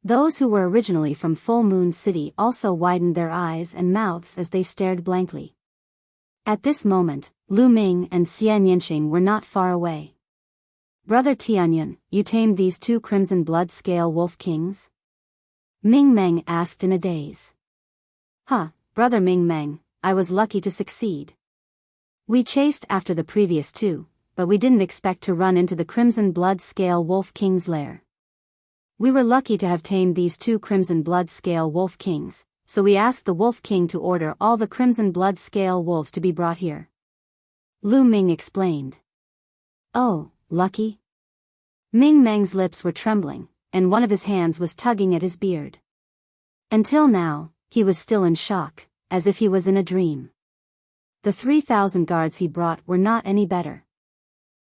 Those who were originally from Full Moon City also widened their eyes and mouths as they stared blankly. At this moment, Lu Ming and Xie Nianqing were not far away. "Brother Tianyun, you tamed these two crimson blood scale wolf kings?" Ming Meng asked in a daze. "Huh, Brother Ming Meng, I was lucky to succeed. We chased after the previous two, but we didn't expect to run into the crimson blood scale wolf king's lair. We were lucky to have tamed these two crimson blood scale wolf kings, so we asked the wolf king to order all the crimson blood scale wolves to be brought here." Lu Ming explained. "Oh, lucky?" Ming Meng's lips were trembling, and one of his hands was tugging at his beard. Until now, he was still in shock, as if he was in a dream. The 3,000 guards he brought were not any better.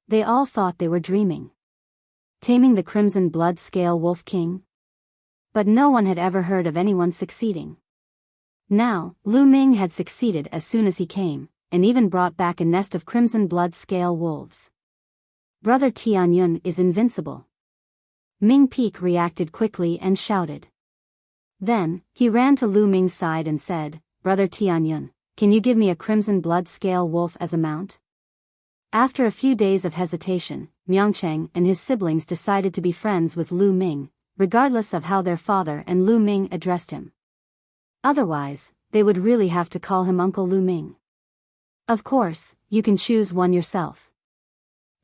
They all thought they were dreaming. Taming the crimson blood scale wolf king? But no one had ever heard of anyone succeeding. Now, Lu Ming had succeeded as soon as he came, and even brought back a nest of crimson blood scale wolves. Brother Tianyun is invincible. Ming Peak reacted quickly and shouted. Then, he ran to Lu Ming's side and said, "Brother Tianyun, can you give me a crimson blood scale wolf as a mount?" After a few days of hesitation, Miangcheng and his siblings decided to be friends with Lu Ming, regardless of how their father and Lu Ming addressed him. Otherwise, they would really have to call him Uncle Lu Ming. "Of course, you can choose one yourself."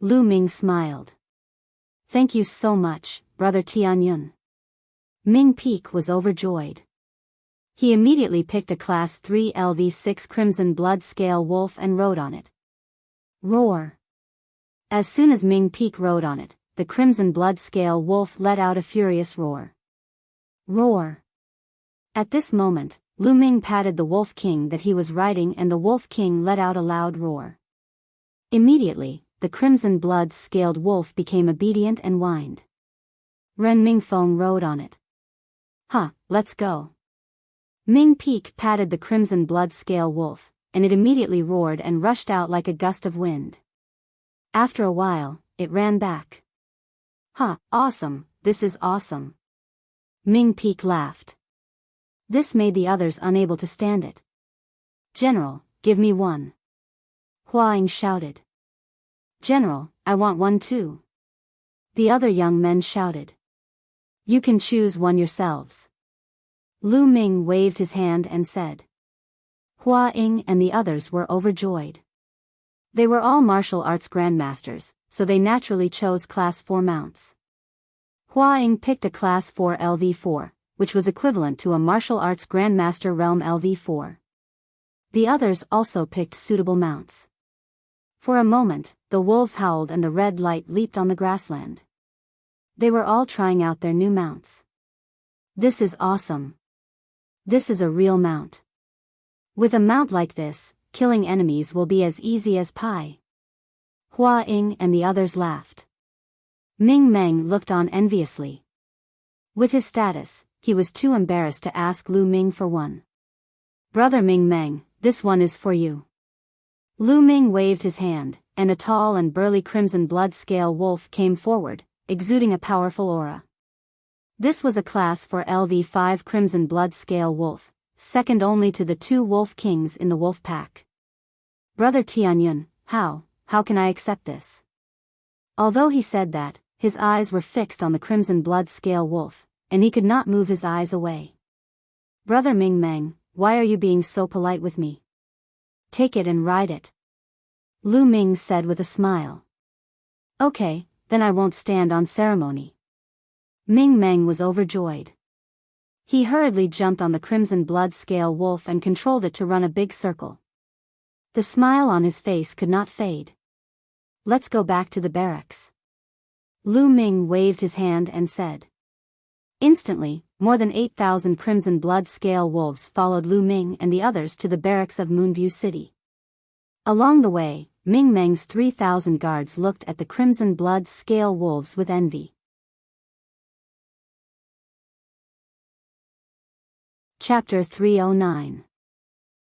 Lu Ming smiled. "Thank you so much, Brother Tianyun." Ming Peak was overjoyed. He immediately picked a Class 3 LV6 Crimson Blood Scale Wolf and rode on it. Roar! As soon as Ming Peak rode on it, the Crimson Blood Scale Wolf let out a furious roar. Roar! At this moment, Lu Ming patted the Wolf King that he was riding and the Wolf King let out a loud roar. Immediately, the Crimson Blood Scaled Wolf became obedient and whined. Ren Mingfeng rode on it. "Huh, let's go." Ming Peak patted the Crimson Blood Scale Wolf, and it immediately roared and rushed out like a gust of wind. After a while, it ran back. "Huh, awesome, this is awesome." Ming Peak laughed. This made the others unable to stand it. "General, give me one." Hua Ying shouted. "General, I want one too." The other young men shouted. "You can choose one yourselves." Lu Ming waved his hand and said. Hua Ying and the others were overjoyed. They were all martial arts grandmasters, so they naturally chose Class 4 mounts. Hua Ying picked a Class 4 LV4, which was equivalent to a martial arts grandmaster realm LV4. The others also picked suitable mounts. For a moment, the wolves howled and the red light leaped on the grassland. They were all trying out their new mounts. This is awesome. This is a real mount. With a mount like this, killing enemies will be as easy as pie. Hua Ying and the others laughed. Ming Meng looked on enviously. With his status, he was too embarrassed to ask Lu Ming for one. "Brother Ming Meng, this one is for you." Lu Ming waved his hand, and a tall and burly crimson blood scale wolf came forward, exuding a powerful aura. This was a Class 4 LV5 Crimson Blood Scale Wolf, second only to the two Wolf Kings in the wolf pack. "Brother Tianyun, how can I accept this?" Although he said that, his eyes were fixed on the Crimson Blood Scale Wolf, and he could not move his eyes away. "Brother Ming Meng, why are you being so polite with me? Take it and ride it." Lu Ming said with a smile. "Okay, then I won't stand on ceremony." Ming Meng was overjoyed. He hurriedly jumped on the Crimson Blood Scale Wolf and controlled it to run a big circle. The smile on his face could not fade. "Let's go back to the barracks." Lu Ming waved his hand and said. Instantly, more than 8,000 Crimson Blood Scale Wolves followed Lu Ming and the others to the barracks of Moonview City. Along the way, Ming Meng's 3,000 guards looked at the Crimson Blood Scale Wolves with envy. Chapter 309.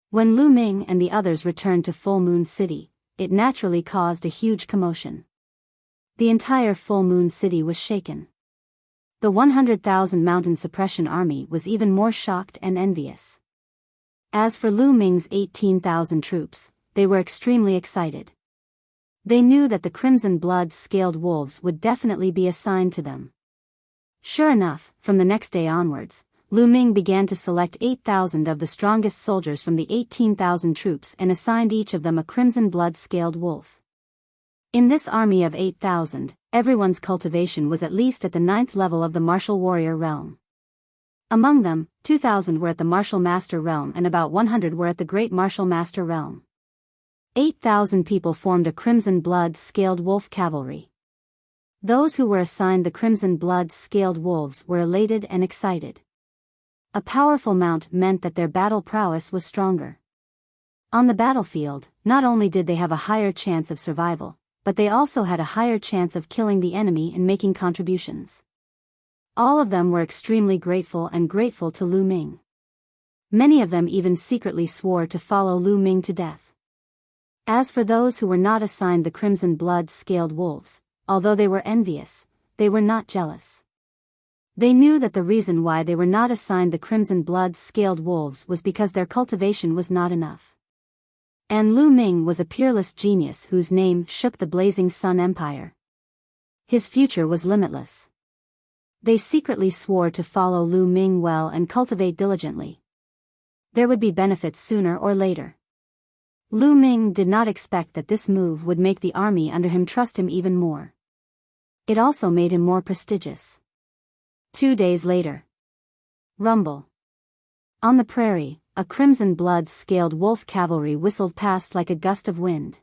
When Lu Ming and the others returned to Full Moon City, it naturally caused a huge commotion. The entire Full Moon City was shaken. The 100,000 Mountain Suppression Army was even more shocked and envious. As for Lu Ming's 18,000 troops, they were extremely excited. They knew that the crimson blood-scaled wolves would definitely be assigned to them. Sure enough, from the next day onwards, Lu Ming began to select 8,000 of the strongest soldiers from the 18,000 troops and assigned each of them a crimson blood-scaled wolf. In this army of 8,000, everyone's cultivation was at least at the 9th level of the martial warrior realm. Among them, 2,000 were at the martial master realm and about 100 were at the great martial master realm. 8,000 people formed a crimson blood-scaled wolf cavalry. Those who were assigned the crimson blood-scaled wolves were elated and excited. A powerful mount meant that their battle prowess was stronger. On the battlefield, not only did they have a higher chance of survival, but they also had a higher chance of killing the enemy and making contributions. All of them were extremely grateful to Lu Ming. Many of them even secretly swore to follow Lu Ming to death. As for those who were not assigned the crimson blood-scaled wolves, although they were envious, they were not jealous. They knew that the reason why they were not assigned the crimson blood-scaled wolves was because their cultivation was not enough. And Lu Ming was a peerless genius whose name shook the Blazing Sun Empire. His future was limitless. They secretly swore to follow Lu Ming well and cultivate diligently. There would be benefits sooner or later. Lu Ming did not expect that this move would make the army under him trust him even more. It also made him more prestigious. 2 days later. Rumble. On the prairie, a crimson blood-scaled wolf cavalry whistled past like a gust of wind.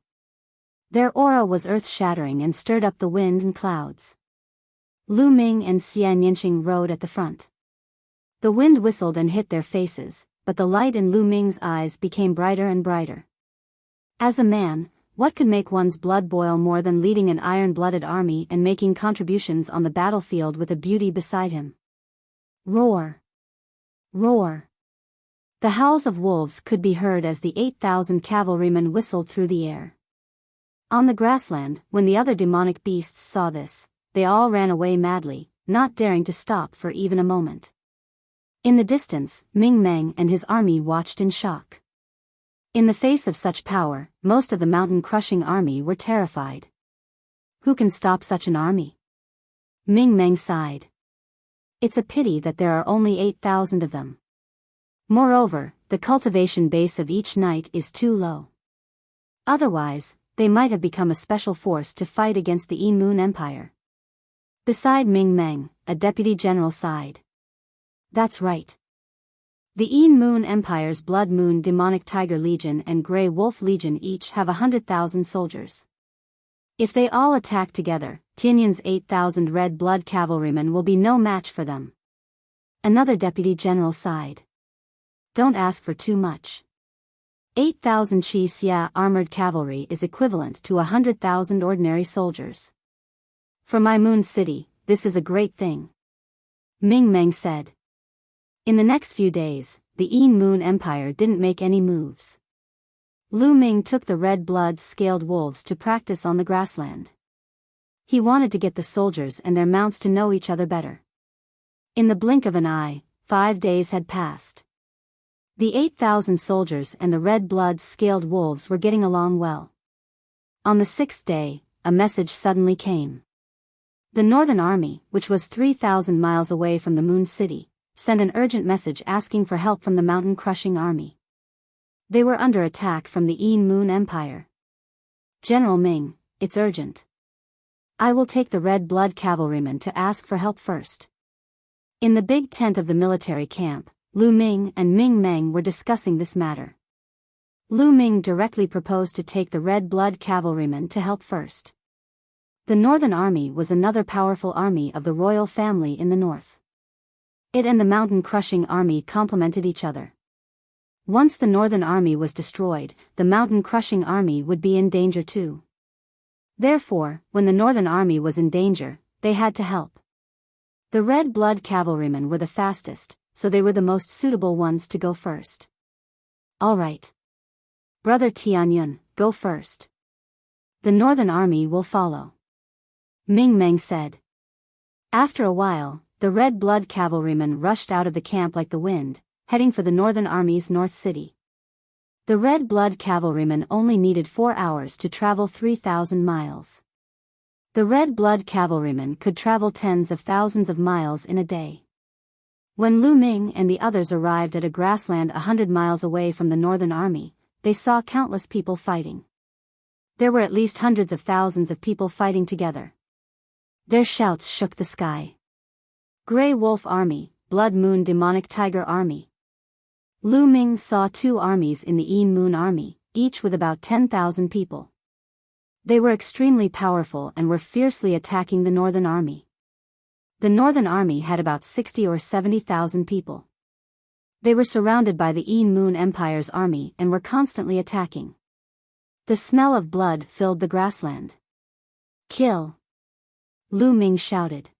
Their aura was earth-shattering and stirred up the wind and clouds. Lu Ming and Xian Yinqing rode at the front. The wind whistled and hit their faces, but the light in Lu Ming's eyes became brighter and brighter. As a man, what could make one's blood boil more than leading an iron-blooded army and making contributions on the battlefield with a beauty beside him? Roar! Roar! The howls of wolves could be heard as the 8,000 cavalrymen whistled through the air. On the grassland, when the other demonic beasts saw this, they all ran away madly, not daring to stop for even a moment. In the distance, Ming Meng and his army watched in shock. In the face of such power, most of the mountain-crushing army were terrified. Who can stop such an army? Ming Meng sighed. It's a pity that there are only 8,000 of them. Moreover, the cultivation base of each knight is too low. Otherwise, they might have become a special force to fight against the Yi Moon Empire. Beside Ming Meng, a deputy general sighed. That's right. The Yi Moon Empire's Blood Moon Demonic Tiger Legion and Grey Wolf Legion each have 100,000 soldiers. If they all attack together, Tianyan's 8,000 red blood cavalrymen will be no match for them. Another deputy general sighed. Don't ask for too much. 8,000 Qi Xia armored cavalry is equivalent to 100,000 ordinary soldiers. For my Moon City, this is a great thing. Ming Meng said. In the next few days, the Yi Moon Empire didn't make any moves. Lu Ming took the red blood-scaled wolves to practice on the grassland. He wanted to get the soldiers and their mounts to know each other better. In the blink of an eye, 5 days had passed. The 8,000 soldiers and the red blood-scaled wolves were getting along well. On the 6th day, a message suddenly came. The Northern Army, which was 3,000 miles away from the Moon City, sent an urgent message asking for help from the mountain-crushing army. They were under attack from the Yi Moon Empire. General Ming, it's urgent. I will take the red blood cavalrymen to ask for help first. In the big tent of the military camp, Lu Ming and Ming Meng were discussing this matter. Lu Ming directly proposed to take the red blood cavalrymen to help first. The Northern Army was another powerful army of the royal family in the north. It and the mountain-crushing army complemented each other. Once the Northern Army was destroyed, the mountain-crushing army would be in danger too. Therefore, when the Northern Army was in danger, they had to help. The red blood cavalrymen were the fastest, so they were the most suitable ones to go first. All right. Brother Tianyun, go first. The Northern Army will follow. Ming Meng said. After a while, the red blood cavalrymen rushed out of the camp like the wind, heading for the Northern Army's North City. The red blood cavalrymen only needed 4 hours to travel 3,000 miles. The red blood cavalrymen could travel tens of thousands of miles in a day. When Lu Ming and the others arrived at a grassland 100 miles away from the Northern Army, they saw countless people fighting. There were at least hundreds of thousands of people fighting together. Their shouts shook the sky. Grey Wolf Army, Blood Moon Demonic Tiger Army. Lu Ming saw 2 armies in the Yin Moon Army, each with about 10,000 people. They were extremely powerful and were fiercely attacking the Northern Army. The Northern Army had about 60 or 70,000 people. They were surrounded by the Yin Moon Empire's army and were constantly attacking. The smell of blood filled the grassland. Kill! Lu Ming shouted.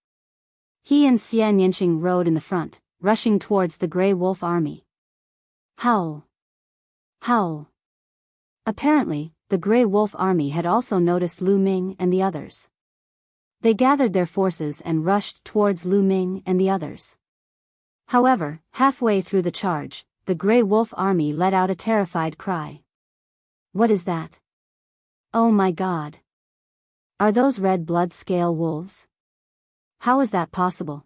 He and Xian Yanqing rode in the front, rushing towards the Grey Wolf Army. Howl! Howl! Apparently, the Grey Wolf Army had also noticed Lu Ming and the others. They gathered their forces and rushed towards Lu Ming and the others. However, halfway through the charge, the Grey Wolf Army let out a terrified cry. What is that? Oh my God! Are those red blood scale wolves? How is that possible?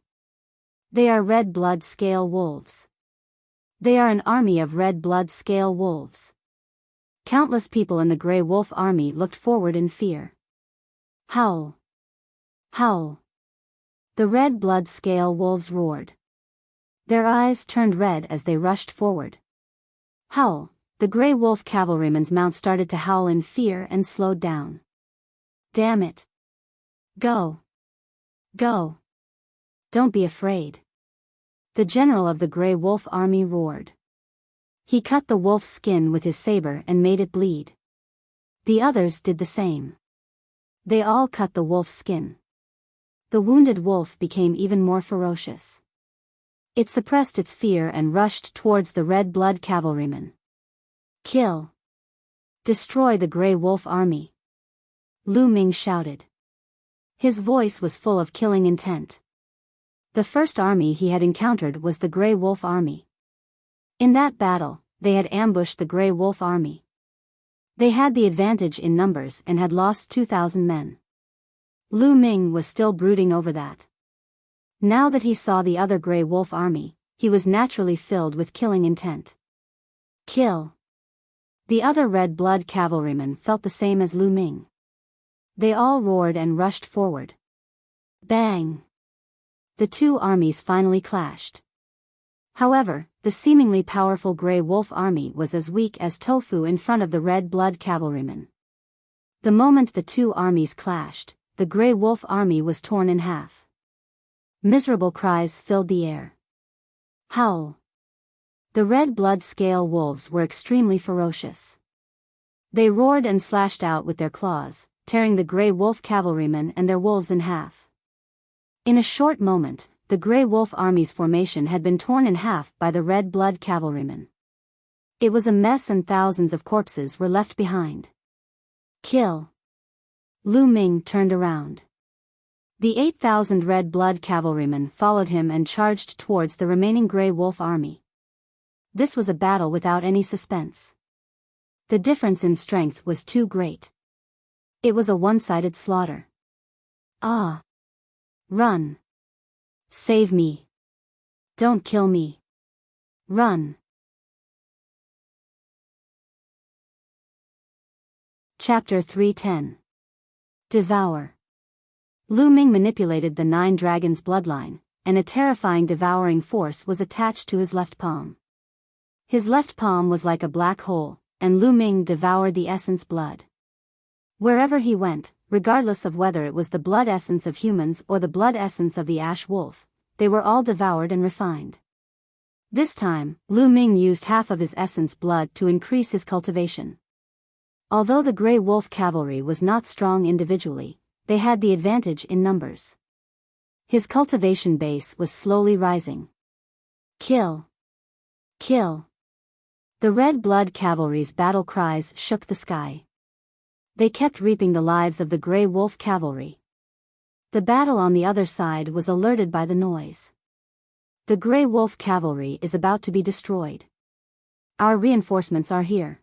They are red blood scale wolves. They are an army of red blood scale wolves. Countless people in the Grey Wolf Army looked forward in fear. Howl! Howl! The red blood scale wolves roared. Their eyes turned red as they rushed forward. Howl! The Grey Wolf cavalryman's mount started to howl in fear and slowed down. Damn it! Go! Go! Don't be afraid! The general of the Grey Wolf Army roared. He cut the wolf's skin with his saber and made it bleed. The others did the same. They all cut the wolf's skin. The wounded wolf became even more ferocious. It suppressed its fear and rushed towards the red blood cavalrymen. Kill! Destroy the Grey Wolf Army! Lu Ming shouted. His voice was full of killing intent. The first army he had encountered was the Grey Wolf Army. In that battle, they had ambushed the Grey Wolf Army. They had the advantage in numbers and had lost 2,000 men. Lu Ming was still brooding over that. Now that he saw the other Grey Wolf Army, he was naturally filled with killing intent. Kill! The other red blood cavalrymen felt the same as Lu Ming. They all roared and rushed forward. Bang! The 2 armies finally clashed. However, the seemingly powerful Grey Wolf Army was as weak as tofu in front of the red blood cavalrymen. The moment the 2 armies clashed, the Grey Wolf Army was torn in half. Miserable cries filled the air. Howl! The red blood scale wolves were extremely ferocious. They roared and slashed out with their claws, tearing the Grey Wolf cavalrymen and their wolves in half. In a short moment, the Grey Wolf Army's formation had been torn in half by the red blood cavalrymen. It was a mess and thousands of corpses were left behind. Kill! Lu Ming turned around. The 8,000 red blood cavalrymen followed him and charged towards the remaining Grey Wolf Army. This was a battle without any suspense. The difference in strength was too great. It was a one-sided slaughter. Ah! Run! Save me! Don't kill me! Run! Chapter 310. Devour. Lu Ming manipulated the 9 dragons' bloodline, and a terrifying devouring force was attached to his left palm. His left palm was like a black hole, and Lu Ming devoured the essence blood. Wherever he went, regardless of whether it was the blood essence of humans or the blood essence of the ash wolf, they were all devoured and refined. This time, Lu Ming used half of his essence blood to increase his cultivation. Although the Grey Wolf cavalry was not strong individually, they had the advantage in numbers. His cultivation base was slowly rising. Kill! Kill! The red blood cavalry's battle cries shook the sky. They kept reaping the lives of the Grey Wolf cavalry. The battle on the other side was alerted by the noise. The Grey Wolf cavalry is about to be destroyed. Our reinforcements are here.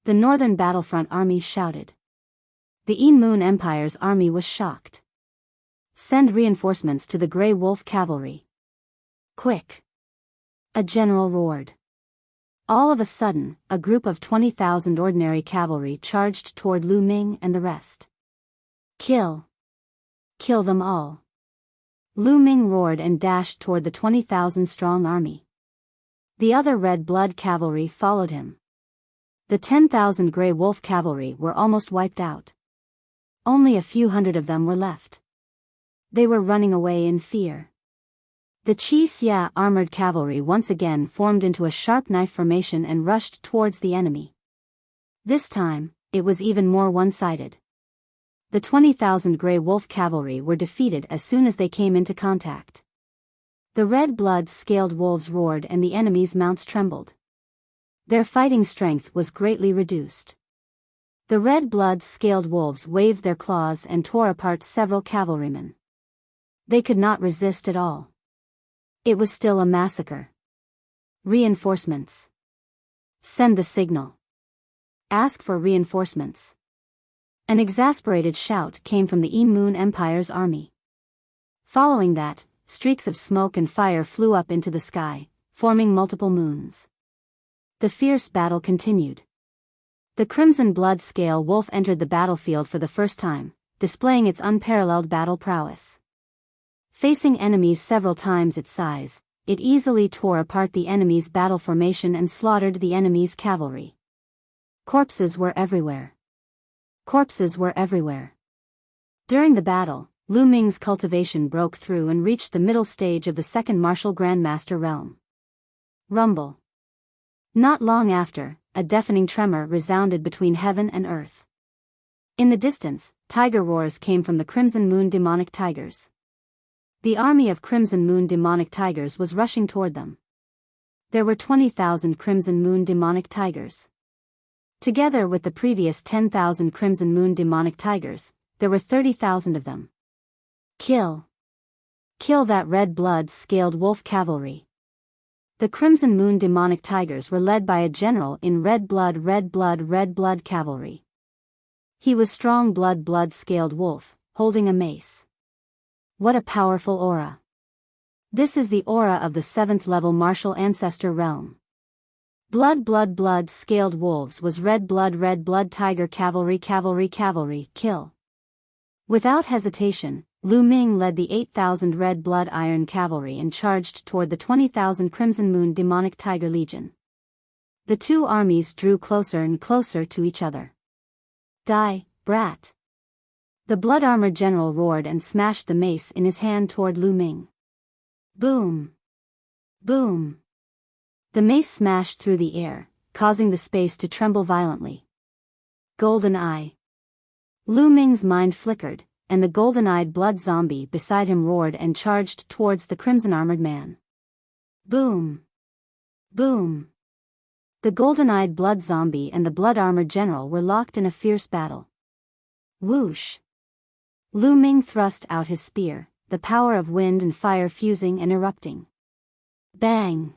The northern battlefront army shouted. The Moon Empire's army was shocked. Send reinforcements to the Grey Wolf Cavalry. Quick! A general roared. All of a sudden, a group of 20,000 ordinary cavalry charged toward Lu Ming and the rest. Kill! Kill them all! Lu Ming roared and dashed toward the 20,000-strong army. The other red blood cavalry followed him. The 10,000 Grey Wolf cavalry were almost wiped out. Only a few hundred of them were left. They were running away in fear. The Qi Xia armored cavalry once again formed into a sharp knife formation and rushed towards the enemy. This time, it was even more one-sided. The 20,000 Grey Wolf cavalry were defeated as soon as they came into contact. The red blood-scaled wolves roared and the enemy's mounts trembled. Their fighting strength was greatly reduced. The red blood-scaled wolves waved their claws and tore apart several cavalrymen. They could not resist at all. It was still a massacre. Reinforcements. Send the signal. Ask for reinforcements. An exasperated shout came from the Moon Empire's army. Following that, streaks of smoke and fire flew up into the sky, forming multiple moons. The fierce battle continued. The crimson blood-scale wolf entered the battlefield for the first time, displaying its unparalleled battle prowess. Facing enemies several times its size, it easily tore apart the enemy's battle formation and slaughtered the enemy's cavalry. Corpses were everywhere. Corpses were everywhere. During the battle, Lu Ming's cultivation broke through and reached the middle stage of the second martial grandmaster realm. Rumble. Not long after, a deafening tremor resounded between heaven and earth. In the distance, tiger roars came from the Crimson Moon demonic tigers. The army of Crimson Moon demonic tigers was rushing toward them. There were 20,000 Crimson Moon demonic tigers. Together with the previous 10,000 Crimson Moon demonic tigers, there were 30,000 of them. Kill! Kill that red blood-scaled wolf cavalry. The Crimson Moon demonic tigers were led by a general in red blood cavalry. He was strong blood-scaled wolf, holding a mace. What a powerful aura. This is the aura of the 7th level martial ancestor realm. Blood-scaled wolves was red blood tiger cavalry, kill. Without hesitation, Lu Ming led the 8,000 red blood iron cavalry and charged toward the 20,000 Crimson Moon demonic tiger legion. The two armies drew closer and closer to each other. Die, brat! The blood-armored general roared and smashed the mace in his hand toward Lu Ming. Boom! Boom! The mace smashed through the air, causing the space to tremble violently. Golden Eye! Lu Ming's mind flickered, and the golden-eyed blood zombie beside him roared and charged towards the crimson-armored man. Boom! Boom! The golden-eyed blood zombie and the blood-armored general were locked in a fierce battle. Whoosh! Lu Ming thrust out his spear, the power of wind and fire fusing and erupting. Bang!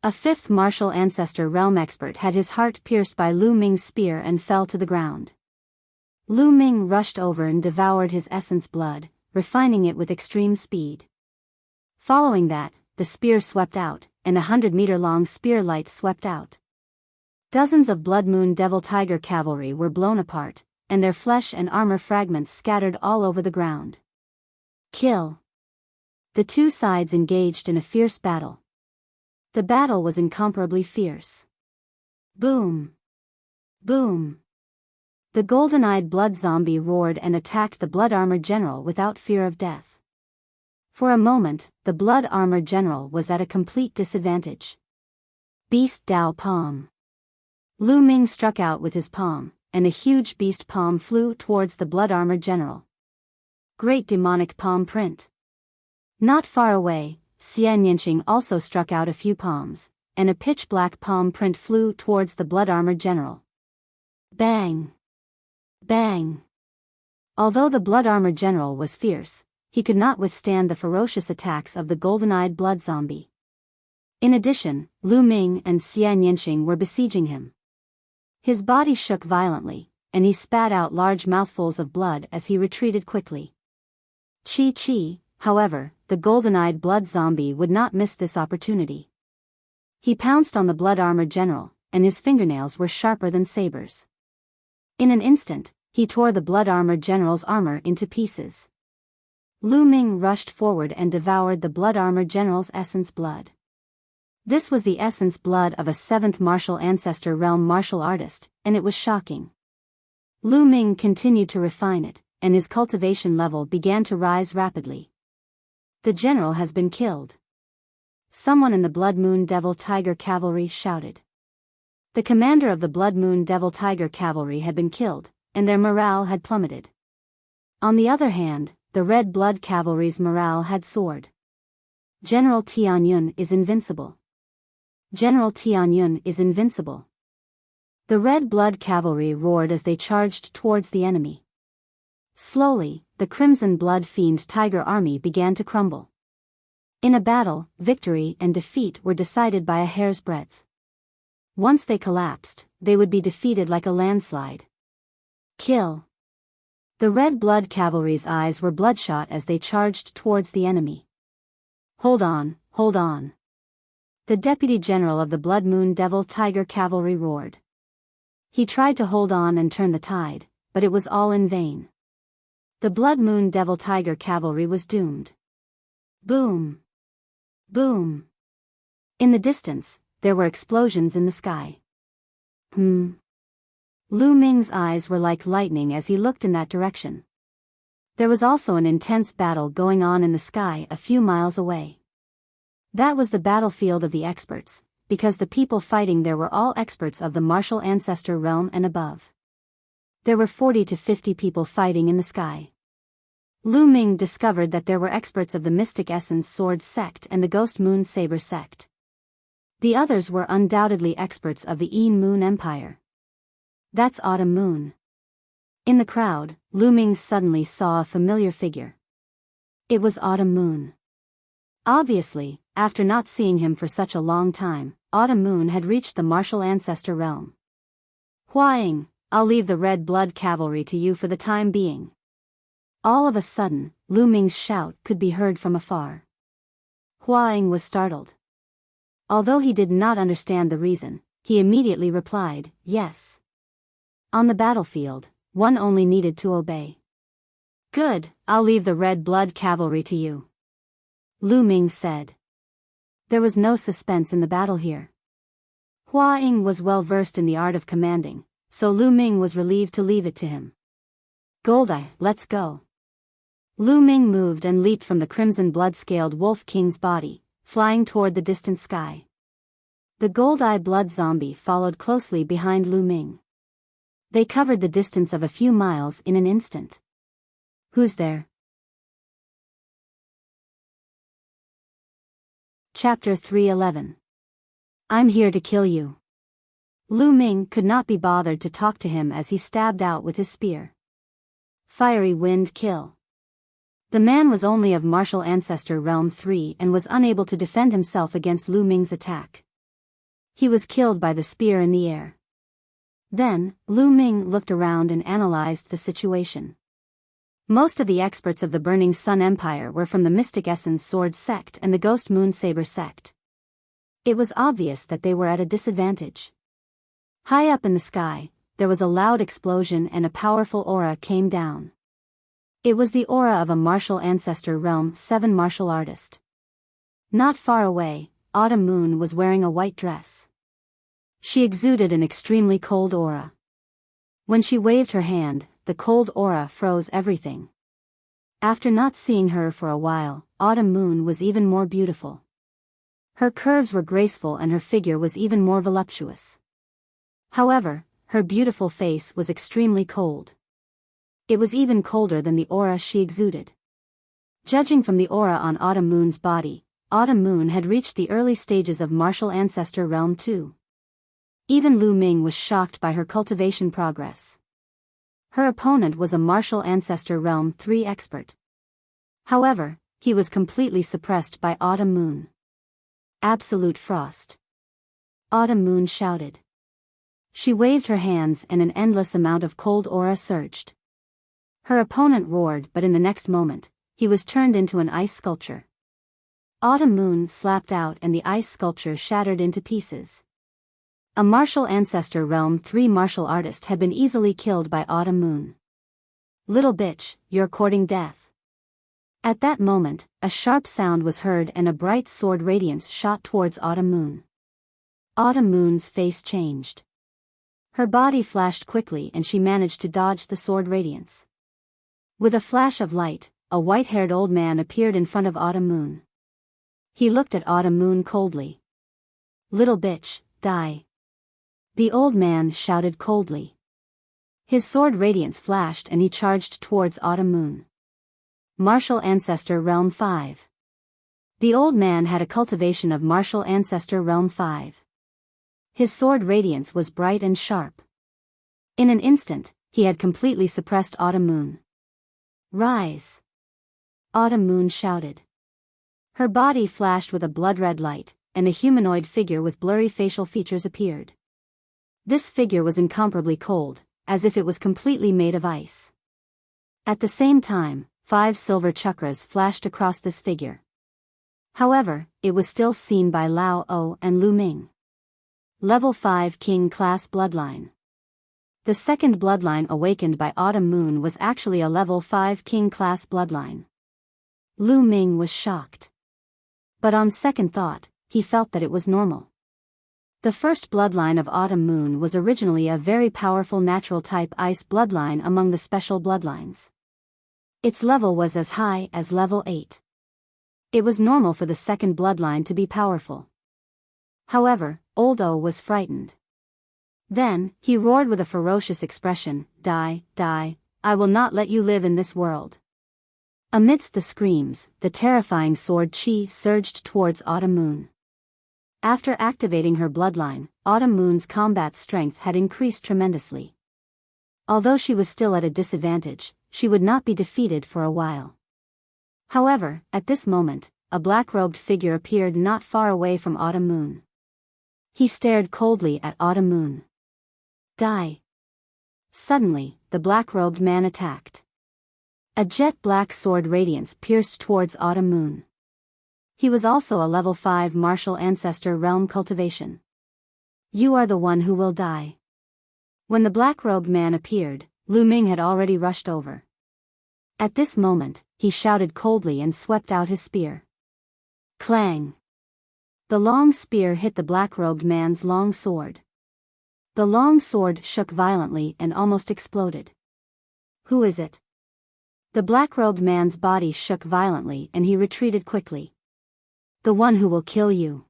A 5th martial ancestor realm expert had his heart pierced by Lu Ming's spear and fell to the ground. Lu Ming rushed over and devoured his essence blood, refining it with extreme speed. Following that, the spear swept out, and 100-meter-long spear light swept out. Dozens of Blood Moon Devil Tiger cavalry were blown apart, and their flesh and armor fragments scattered all over the ground. Kill! The two sides engaged in a fierce battle. The battle was incomparably fierce. Boom! Boom! The golden-eyed blood zombie roared and attacked the blood-armored general without fear of death. For a moment, the blood-armored general was at a complete disadvantage. Beast Dao Palm. Lu Ming struck out with his palm, and a huge beast palm flew towards the blood-armored general. Great demonic palm print. Not far away, Xian Yinqing also struck out a few palms, and a pitch-black palm print flew towards the blood-armored general. Bang! Bang! Although the blood-armored general was fierce, he could not withstand the ferocious attacks of the golden-eyed blood zombie. In addition, Lu Ming and Xian Yinqing were besieging him. His body shook violently, and he spat out large mouthfuls of blood as he retreated quickly. Chi, however, the golden-eyed blood zombie would not miss this opportunity. He pounced on the blood-armored general, and his fingernails were sharper than sabers. In an instant, he tore the blood-armored general's armor into pieces. Lu Ming rushed forward and devoured the blood-armored general's essence blood. This was the essence blood of a 7th martial ancestor realm martial artist, and it was shocking. Lu Ming continued to refine it, and his cultivation level began to rise rapidly. The general has been killed. Someone in the Blood Moon Devil Tiger Cavalry shouted. The commander of the Blood Moon Devil Tiger Cavalry had been killed, and their morale had plummeted. On the other hand, the Red Blood Cavalry's morale had soared. General Tianyun is invincible. General Tianyun is invincible. The Red Blood Cavalry roared as they charged towards the enemy. Slowly, the Crimson Blood Fiend Tiger Army began to crumble. In a battle, victory and defeat were decided by a hair's breadth. Once they collapsed, they would be defeated like a landslide. Kill. The Red Blood Cavalry's eyes were bloodshot as they charged towards the enemy. Hold on, hold on. The Deputy General of the Blood Moon Devil Tiger Cavalry roared. He tried to hold on and turn the tide, but it was all in vain. The Blood Moon Devil Tiger Cavalry was doomed. Boom. Boom. In the distance, there were explosions in the sky. Lu Ming's eyes were like lightning as he looked in that direction. There was also an intense battle going on in the sky a few miles away. That was the battlefield of the experts, because the people fighting there were all experts of the martial ancestor realm and above. There were 40 to 50 people fighting in the sky. Lu Ming discovered that there were experts of the Mystic Essence Sword sect and the Ghost Moon Saber sect. The others were undoubtedly experts of the Een Moon Empire. That's Autumn Moon. In the crowd, Lu Ming suddenly saw a familiar figure. It was Autumn Moon. Obviously, after not seeing him for such a long time, Autumn Moon had reached the martial ancestor realm. Huaying, I'll leave the Red Blood Cavalry to you for the time being. All of a sudden, Lu Ming's shout could be heard from afar. Huaying was startled. Although he did not understand the reason, he immediately replied, yes. On the battlefield, one only needed to obey. Good, I'll leave the Red Blood Cavalry to you. Lu Ming said. There was no suspense in the battle here. Huaying was well versed in the art of commanding, so Lu Ming was relieved to leave it to him. Goldeye, let's go. Lu Ming moved and leaped from the crimson blood-scaled Wolf King's body, flying toward the distant sky. The Gold-Eye Blood Zombie followed closely behind Lu Ming. They covered the distance of a few miles in an instant. Who's there? Chapter 311. I'm here to kill you. Lu Ming could not be bothered to talk to him as he stabbed out with his spear. Fiery Wind Kill. The man was only of martial ancestor realm 3 and was unable to defend himself against Lu Ming's attack. He was killed by the spear in the air. Then, Lu Ming looked around and analyzed the situation. Most of the experts of the Burning Sun Empire were from the Mystic Essence Sword sect and the Ghost Moon Saber sect. It was obvious that they were at a disadvantage. High up in the sky, there was a loud explosion and a powerful aura came down. It was the aura of a martial ancestor realm 7 martial artist. Not far away, Autumn Moon was wearing a white dress. She exuded an extremely cold aura. When she waved her hand, the cold aura froze everything. After not seeing her for a while, Autumn Moon was even more beautiful. Her curves were graceful and her figure was even more voluptuous. However, her beautiful face was extremely cold. It was even colder than the aura she exuded. Judging from the aura on Autumn Moon's body, Autumn Moon had reached the early stages of martial ancestor realm 2. Even Lu Ming was shocked by her cultivation progress. Her opponent was a martial ancestor realm 3 expert. However, he was completely suppressed by Autumn Moon. Absolute frost. Autumn Moon shouted. She waved her hands and an endless amount of cold aura surged. Her opponent roared, but in the next moment, he was turned into an ice sculpture. Autumn Moon slapped out and the ice sculpture shattered into pieces. A martial ancestor realm 3 martial artist had been easily killed by Autumn Moon. Little bitch, you're courting death. At that moment, a sharp sound was heard and a bright sword radiance shot towards Autumn Moon. Autumn Moon's face changed. Her body flashed quickly and she managed to dodge the sword radiance. With a flash of light, a white-haired old man appeared in front of Autumn Moon. He looked at Autumn Moon coldly. Little bitch, die. The old man shouted coldly. His sword radiance flashed and he charged towards Autumn Moon. Martial Ancestor Realm 5. The old man had a cultivation of Martial Ancestor Realm 5. His sword radiance was bright and sharp. In an instant, he had completely suppressed Autumn Moon. Rise! Autumn Moon shouted. Her body flashed with a blood-red light, and a humanoid figure with blurry facial features appeared. This figure was incomparably cold, as if it was completely made of ice. At the same time, 5 silver chakras flashed across this figure. However, it was still seen by Lao O and Lu Ming. Level 5 King Class Bloodline. The second bloodline awakened by Autumn Moon was actually a level 5 King Class bloodline. Lu Ming was shocked. But on second thought, he felt that it was normal. The first bloodline of Autumn Moon was originally a very powerful natural type ice bloodline among the special bloodlines. Its level was as high as level 8. It was normal for the second bloodline to be powerful. However, Old O was frightened. Then, he roared with a ferocious expression, Die, die, I will not let you live in this world. Amidst the screams, the terrifying sword chi surged towards Autumn Moon. After activating her bloodline, Autumn Moon's combat strength had increased tremendously. Although she was still at a disadvantage, she would not be defeated for a while. However, at this moment, a black-robed figure appeared not far away from Autumn Moon. He stared coldly at Autumn Moon. Die. Suddenly, the black-robed man attacked. A jet-black sword radiance pierced towards Autumn Moon. He was also a level 5 martial ancestor realm cultivation. You are the one who will die. When the black-robed man appeared, Lu Ming had already rushed over. At this moment, he shouted coldly and swept out his spear. Clang! The long spear hit the black-robed man's long sword. The long sword shook violently and almost exploded. Who is it? The black-robed man's body shook violently and he retreated quickly. The one who will kill you.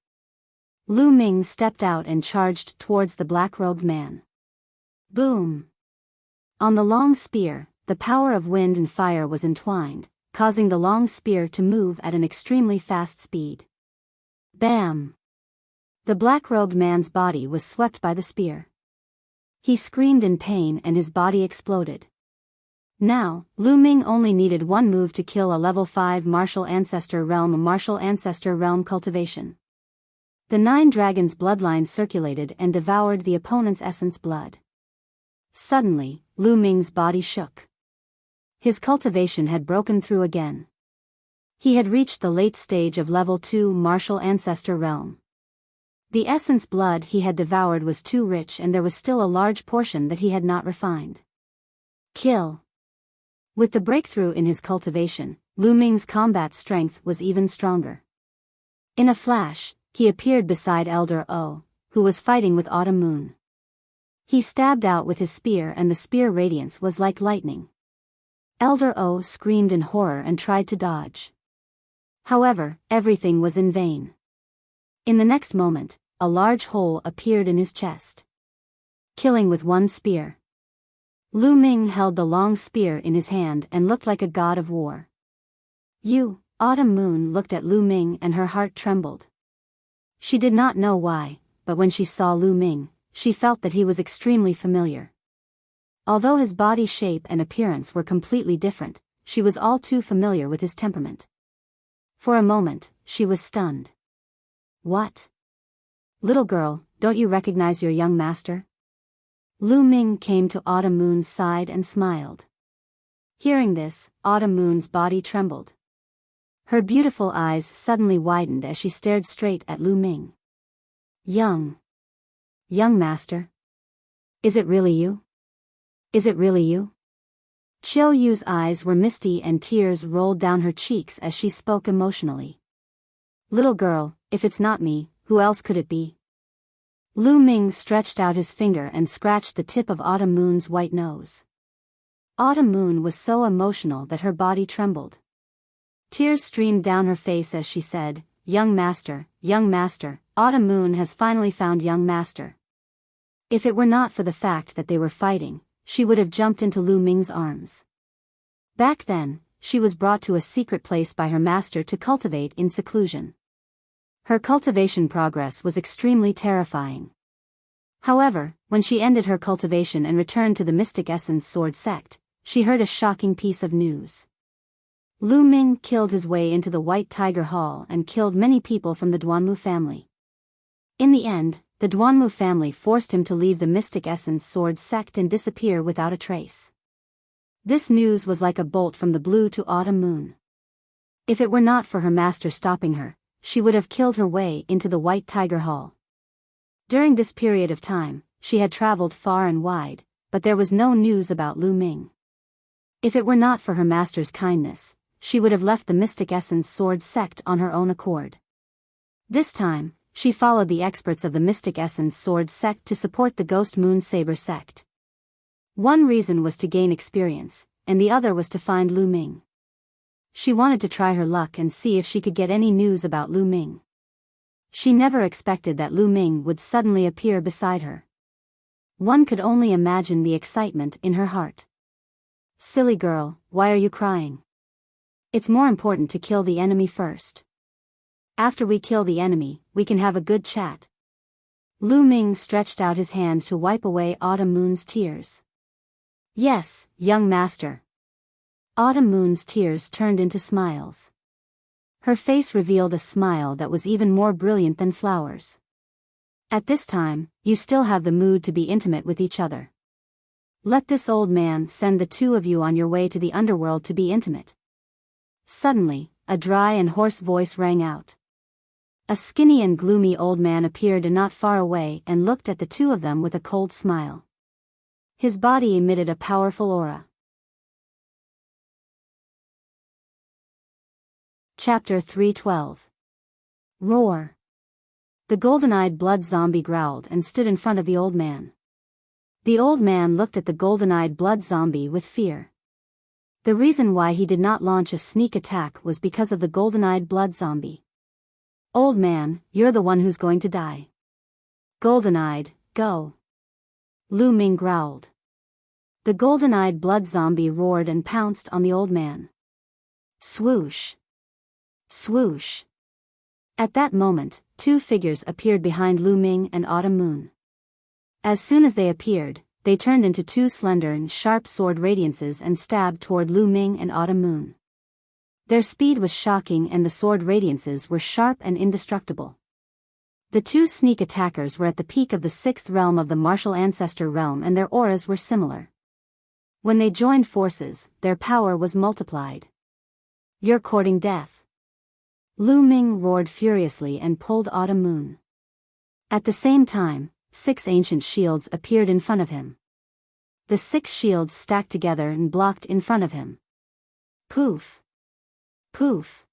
Lu Ming stepped out and charged towards the black-robed man. Boom! On the long spear, the power of wind and fire was entwined, causing the long spear to move at an extremely fast speed. Bam! The black-robed man's body was swept by the spear. He screamed in pain and his body exploded. Now, Lu Ming only needed one move to kill a level 5 martial ancestor realm cultivation. The 9 dragons' bloodline circulated and devoured the opponent's essence blood. Suddenly, Lu Ming's body shook. His cultivation had broken through again. He had reached the late stage of level 2 martial ancestor realm. The essence blood he had devoured was too rich and there was still a large portion that he had not refined. Kill. With the breakthrough in his cultivation, Lu Ming's combat strength was even stronger. In a flash, he appeared beside Elder O, who was fighting with Autumn Moon. He stabbed out with his spear and the spear radiance was like lightning. Elder O screamed in horror and tried to dodge. However, everything was in vain. In the next moment, a large hole appeared in his chest. Killing with one spear. Lu Ming held the long spear in his hand and looked like a god of war. Autumn Moon looked at Lu Ming and her heart trembled. She did not know why, but when she saw Lu Ming, she felt that he was extremely familiar. Although his body shape and appearance were completely different, she was all too familiar with his temperament. For a moment, she was stunned. What? Little girl, don't you recognize your young master? Lu Ming came to Autumn Moon's side and smiled. Hearing this, Autumn Moon's body trembled. Her beautiful eyes suddenly widened as she stared straight at Lu Ming. Young master? Is it really you? Is it really you? Chiu Yu's eyes were misty and tears rolled down her cheeks as she spoke emotionally. Little girl, if it's not me, who else could it be? Lu Ming stretched out his finger and scratched the tip of Autumn Moon's white nose. Autumn Moon was so emotional that her body trembled. Tears streamed down her face as she said, young master, Autumn Moon has finally found young master. If it were not for the fact that they were fighting, she would have jumped into Lu Ming's arms. Back then, she was brought to a secret place by her master to cultivate in seclusion. Her cultivation progress was extremely terrifying. However, when she ended her cultivation and returned to the Mystic Essence Sword sect, she heard a shocking piece of news. Lu Ming killed his way into the White Tiger Hall and killed many people from the Duanmu family. In the end, the Duanmu family forced him to leave the Mystic Essence Sword sect and disappear without a trace. This news was like a bolt from the blue to Autumn Moon. If it were not for her master stopping her, she would have killed her way into the White Tiger Hall. During this period of time, she had traveled far and wide, but there was no news about Lu Ming. If it were not for her master's kindness, she would have left the Mystic Essence Sword sect on her own accord. This time, she followed the experts of the Mystic Essence Sword sect to support the Ghost Moon Saber sect. One reason was to gain experience, and the other was to find Lu Ming. She wanted to try her luck and see if she could get any news about Lu Ming. She never expected that Lu Ming would suddenly appear beside her. One could only imagine the excitement in her heart. Silly girl, why are you crying? It's more important to kill the enemy first. After we kill the enemy, we can have a good chat. Lu Ming stretched out his hand to wipe away Autumn Moon's tears. Yes, young master. Autumn Moon's tears turned into smiles. Her face revealed a smile that was even more brilliant than flowers. At this time, you still have the mood to be intimate with each other. Let this old man send the two of you on your way to the underworld to be intimate. Suddenly, a dry and hoarse voice rang out. A skinny and gloomy old man appeared not far away and looked at the two of them with a cold smile. His body emitted a powerful aura. Chapter 312. Roar. The golden-eyed blood zombie growled and stood in front of the old man. The old man looked at the golden-eyed blood zombie with fear. The reason why he did not launch a sneak attack was because of the golden-eyed blood zombie. Old man, you're the one who's going to die. Golden-eyed, go. Lu Ming growled. The golden-eyed blood zombie roared and pounced on the old man. Swoosh. Swoosh. At that moment, two figures appeared behind Lu Ming and Autumn Moon. As soon as they appeared, they turned into two slender and sharp sword radiances and stabbed toward Lu Ming and Autumn Moon. Their speed was shocking and the sword radiances were sharp and indestructible. The two sneak attackers were at the peak of the sixth realm of the martial ancestor realm and their auras were similar. When they joined forces, their power was multiplied. You're courting death. Lu Ming roared furiously and pulled Autumn Moon. At the same time, 6 ancient shields appeared in front of him. The 6 shields stacked together and blocked in front of him. Poof! Poof!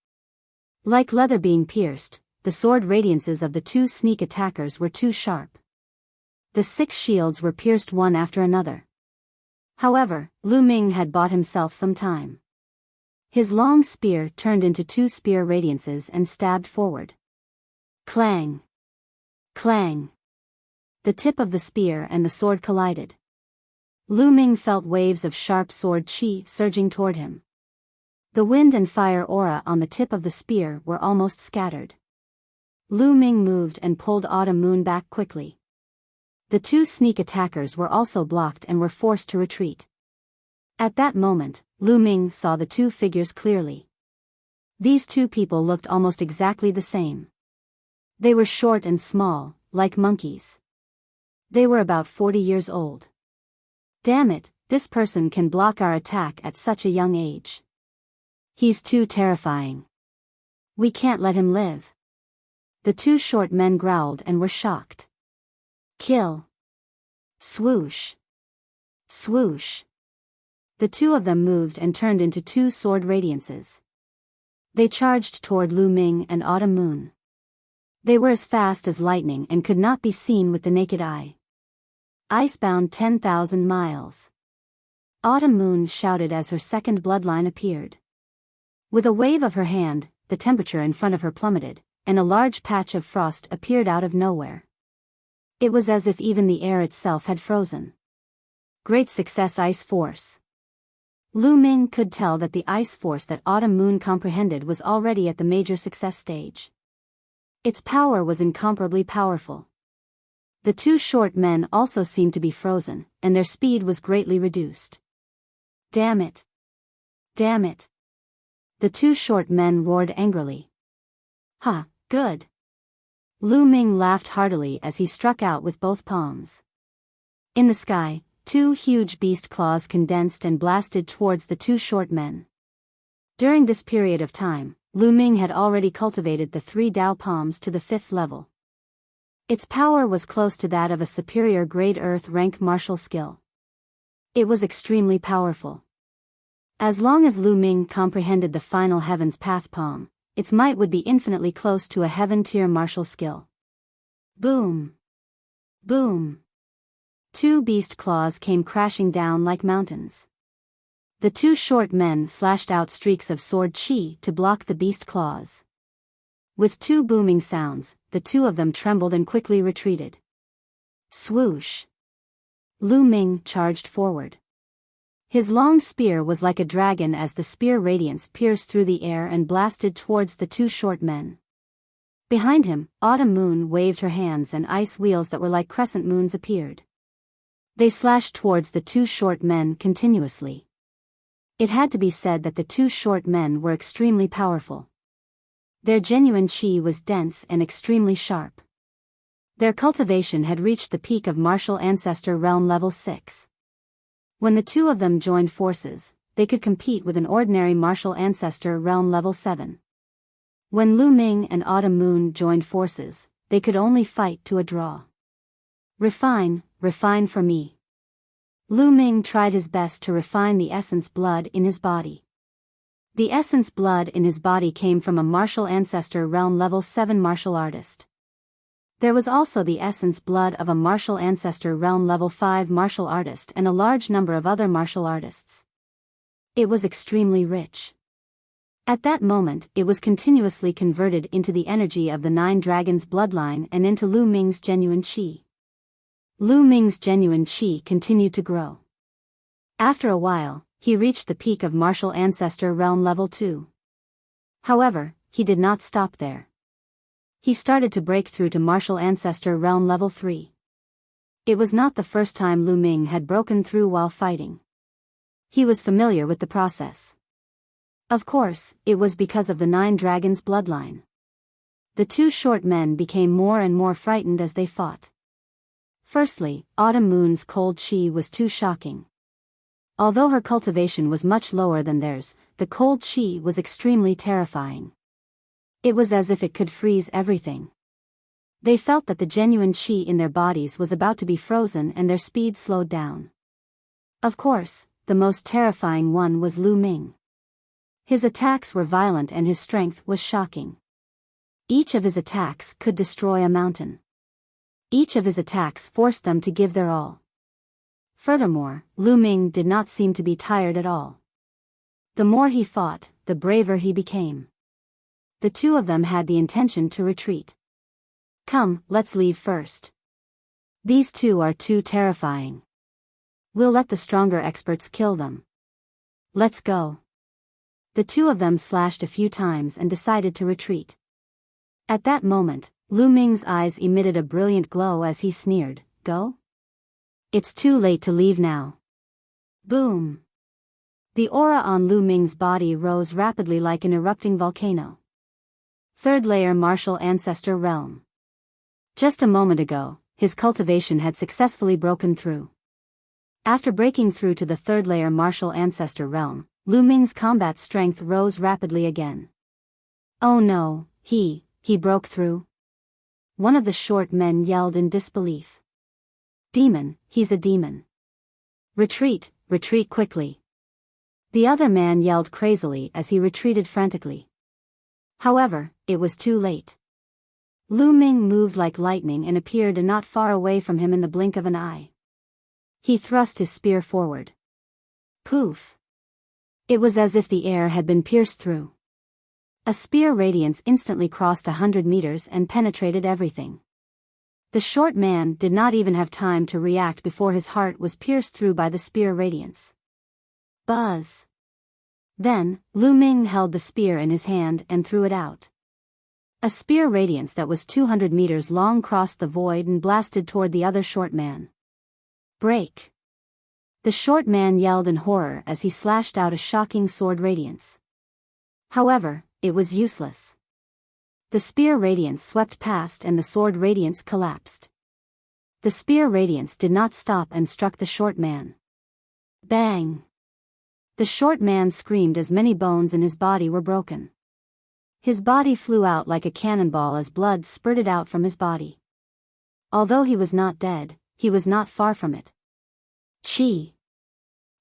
Like leather being pierced, the sword radiances of the two sneak attackers were too sharp. The 6 shields were pierced one after another. However, Lu Ming had bought himself some time. His long spear turned into 2 spear radiances and stabbed forward. Clang! Clang! The tip of the spear and the sword collided. Lu Ming felt waves of sharp sword chi surging toward him. The wind and fire aura on the tip of the spear were almost scattered. Lu Ming moved and pulled Autumn Moon back quickly. The 2 sneak attackers were also blocked and were forced to retreat. At that moment, Lu Ming saw the 2 figures clearly. These 2 people looked almost exactly the same. They were short and small, like monkeys. They were about 40 years old. Damn it, this person can block our attack at such a young age. He's too terrifying. We can't let him live. The two short men growled and were shocked. Kill. Swoosh. Swoosh. The two of them moved and turned into two sword radiances. They charged toward Lu Ming and Autumn Moon. They were as fast as lightning and could not be seen with the naked eye. Icebound 10,000 miles. Autumn Moon shouted as her second bloodline appeared. With a wave of her hand, the temperature in front of her plummeted, and a large patch of frost appeared out of nowhere. It was as if even the air itself had frozen. Great success, Ice Force. Lu Ming could tell that the ice force that Autumn Moon comprehended was already at the major success stage. Its power was incomparably powerful. The two short men also seemed to be frozen, and their speed was greatly reduced. Damn it! Damn it! The two short men roared angrily. Ha, good! Lu Ming laughed heartily as he struck out with both palms. In the sky, two huge beast claws condensed and blasted towards the two short men. During this period of time, Lu Ming had already cultivated the 3 Dao palms to the 5th level. Its power was close to that of a superior grade Earth rank martial skill. It was extremely powerful. As long as Lu Ming comprehended the final Heaven's Path palm, its might would be infinitely close to a Heaven tier martial skill. Boom! Boom! 2 beast claws came crashing down like mountains. The two short men slashed out streaks of sword chi to block the beast claws. With 2 booming sounds, the two of them trembled and quickly retreated. Swoosh! Lu Ming charged forward. His long spear was like a dragon as the spear radiance pierced through the air and blasted towards the two short men. Behind him, Autumn Moon waved her hands and ice wheels that were like crescent moons appeared. They slashed towards the two short men continuously. It had to be said that the two short men were extremely powerful. Their genuine chi was dense and extremely sharp. Their cultivation had reached the peak of martial ancestor realm level 6. When the two of them joined forces, they could compete with an ordinary martial ancestor realm level 7. When Lu Ming and Autumn Moon joined forces, they could only fight to a draw. Refine, refine for me. Lu Ming tried his best to refine the essence blood in his body. The essence blood in his body came from a martial ancestor realm level 7 martial artist. There was also the essence blood of a martial ancestor realm level 5 martial artist and a large number of other martial artists. It was extremely rich. At that moment, it was continuously converted into the energy of the 9 dragons bloodline and into Lu Ming's genuine chi. Lu Ming's genuine chi continued to grow. After a while, he reached the peak of martial ancestor realm level 2. However, he did not stop there. He started to break through to martial ancestor realm level 3. It was not the first time Lu Ming had broken through while fighting. He was familiar with the process. Of course, it was because of the 9 dragons bloodline. The two short men became more and more frightened as they fought. Firstly, Autumn Moon's cold chi was too shocking. Although her cultivation was much lower than theirs, the cold chi was extremely terrifying. It was as if it could freeze everything. They felt that the genuine chi in their bodies was about to be frozen and their speed slowed down. Of course, the most terrifying one was Lu Ming. His attacks were violent and his strength was shocking. Each of his attacks could destroy a mountain. Each of his attacks forced them to give their all. Furthermore, Lu Ming did not seem to be tired at all. The more he fought, the braver he became. The two of them had the intention to retreat. Come, let's leave first. These two are too terrifying. We'll let the stronger experts kill them. Let's go. The two of them slashed a few times and decided to retreat. At that moment, Lu Ming's eyes emitted a brilliant glow as he sneered, "Go? It's too late to leave now." Boom! The aura on Lu Ming's body rose rapidly like an erupting volcano. 3rd layer martial ancestor realm. Just a moment ago, his cultivation had successfully broken through. After breaking through to the third-layer martial ancestor realm, Lu Ming's combat strength rose rapidly again. Oh no, he broke through? One of the short men yelled in disbelief. Demon, he's a demon. Retreat quickly. The other man yelled crazily as he retreated frantically. However, it was too late. Lu Ming moved like lightning and appeared not far away from him in the blink of an eye. He thrust his spear forward. Poof! It was as if the air had been pierced through. A spear radiance instantly crossed 100 meters and penetrated everything. The short man did not even have time to react before his heart was pierced through by the spear radiance. Buzz! Then, Lu Ming held the spear in his hand and threw it out. A spear radiance that was 200 meters long crossed the void and blasted toward the other short man. Break! The short man yelled in horror as he slashed out a shocking sword radiance. However, it was useless. The spear radiance swept past and the sword radiance collapsed. The spear radiance did not stop and struck the short man. Bang! The short man screamed as many bones in his body were broken. His body flew out like a cannonball as blood spurted out from his body. Although he was not dead, he was not far from it. Chi!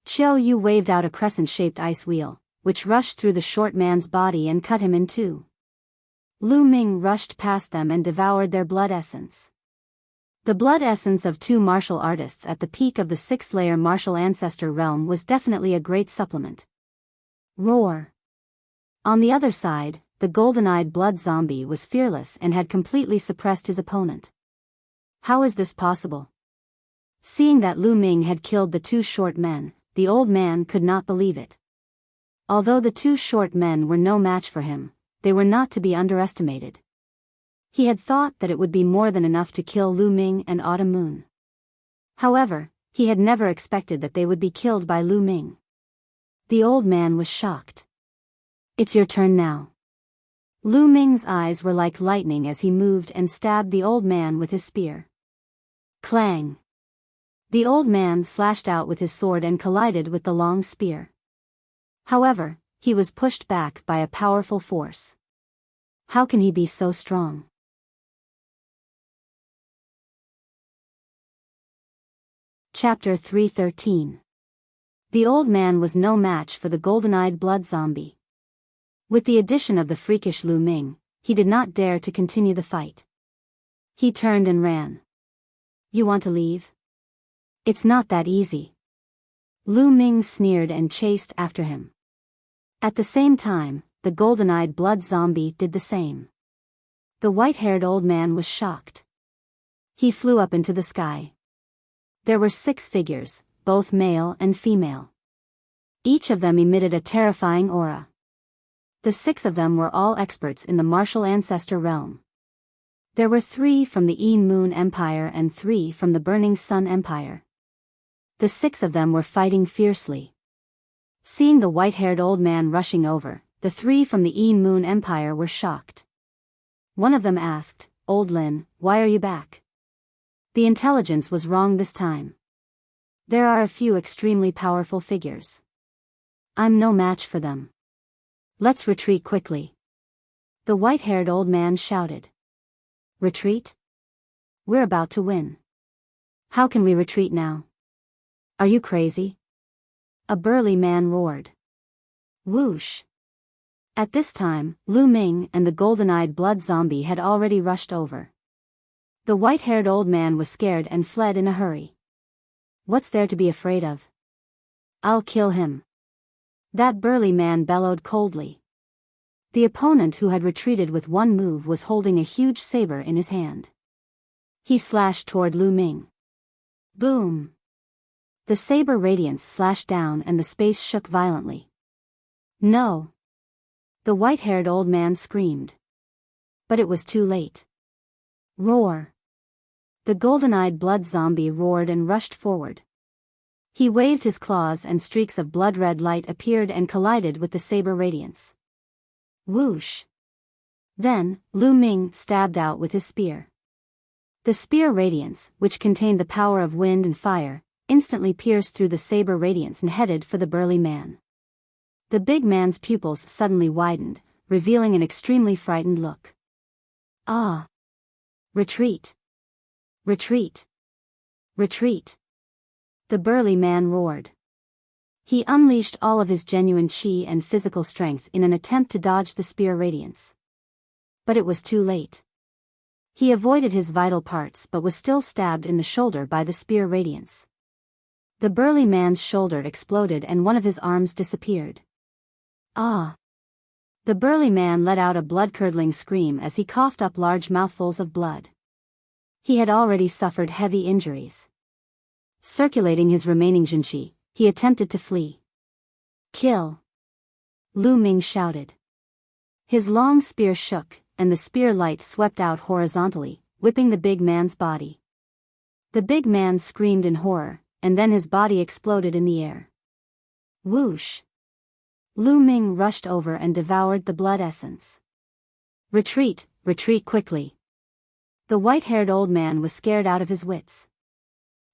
Qiao Yu waved out a crescent-shaped ice wheel, which rushed through the short man's body and cut him in two. Lu Ming rushed past them and devoured their blood essence. The blood essence of two martial artists at the peak of the sixth-layer martial ancestor realm was definitely a great supplement. Roar! On the other side, the golden-eyed blood zombie was fearless and had completely suppressed his opponent. How is this possible? Seeing that Lu Ming had killed the two short men, the old man could not believe it. Although the two short men were no match for him, they were not to be underestimated. He had thought that it would be more than enough to kill Lu Ming and Autumn Moon. However, he had never expected that they would be killed by Lu Ming. The old man was shocked. It's your turn now. Lu Ming's eyes were like lightning as he moved and stabbed the old man with his spear. Clang! The old man slashed out with his sword and collided with the long spear. However, he was pushed back by a powerful force. How can he be so strong? Chapter 313. The old man was no match for the golden-eyed blood zombie. With the addition of the freakish Lu Ming, he did not dare to continue the fight. He turned and ran. You want to leave? It's not that easy. Lu Ming sneered and chased after him. At the same time, the golden-eyed blood zombie did the same. The white-haired old man was shocked. He flew up into the sky. There were 6 figures, both male and female. Each of them emitted a terrifying aura. The 6 of them were all experts in the martial ancestor realm. There were 3 from the Yin Moon Empire and 3 from the Burning Sun Empire. The 6 of them were fighting fiercely. Seeing the white-haired old man rushing over, the 3 from the Yin Moon Empire were shocked. One of them asked, Old Lin, why are you back? The intelligence was wrong this time. There are a few extremely powerful figures. I'm no match for them. Let's retreat quickly. The white-haired old man shouted. Retreat? We're about to win. How can we retreat now? Are you crazy? A burly man roared. Whoosh! At this time, Lu Ming and the golden-eyed blood zombie had already rushed over. The white-haired old man was scared and fled in a hurry. What's there to be afraid of? I'll kill him. That burly man bellowed coldly. The opponent who had retreated with one move was holding a huge saber in his hand. He slashed toward Lu Ming. Boom! The saber radiance slashed down and the space shook violently. No! The white-haired old man screamed. But it was too late. Roar! The golden-eyed blood zombie roared and rushed forward. He waved his claws and streaks of blood-red light appeared and collided with the saber radiance. Whoosh! Then, Lu Ming stabbed out with his spear. The spear radiance, which contained the power of wind and fire, instantly pierced through the saber radiance and headed for the burly man. The big man's pupils suddenly widened, revealing an extremely frightened look. Ah! Retreat! Retreat! Retreat! The burly man roared. He unleashed all of his genuine chi and physical strength in an attempt to dodge the spear radiance. But it was too late. He avoided his vital parts but was still stabbed in the shoulder by the spear radiance. The burly man's shoulder exploded and one of his arms disappeared. Ah! The burly man let out a blood-curdling scream as he coughed up large mouthfuls of blood. He had already suffered heavy injuries. Circulating his remaining jinqi, he attempted to flee. Kill! Lu Ming shouted. His long spear shook, and the spear light swept out horizontally, whipping the big man's body. The big man screamed in horror, and then his body exploded in the air. Whoosh! Lu Ming rushed over and devoured the blood essence. Retreat, retreat quickly. The white-haired old man was scared out of his wits.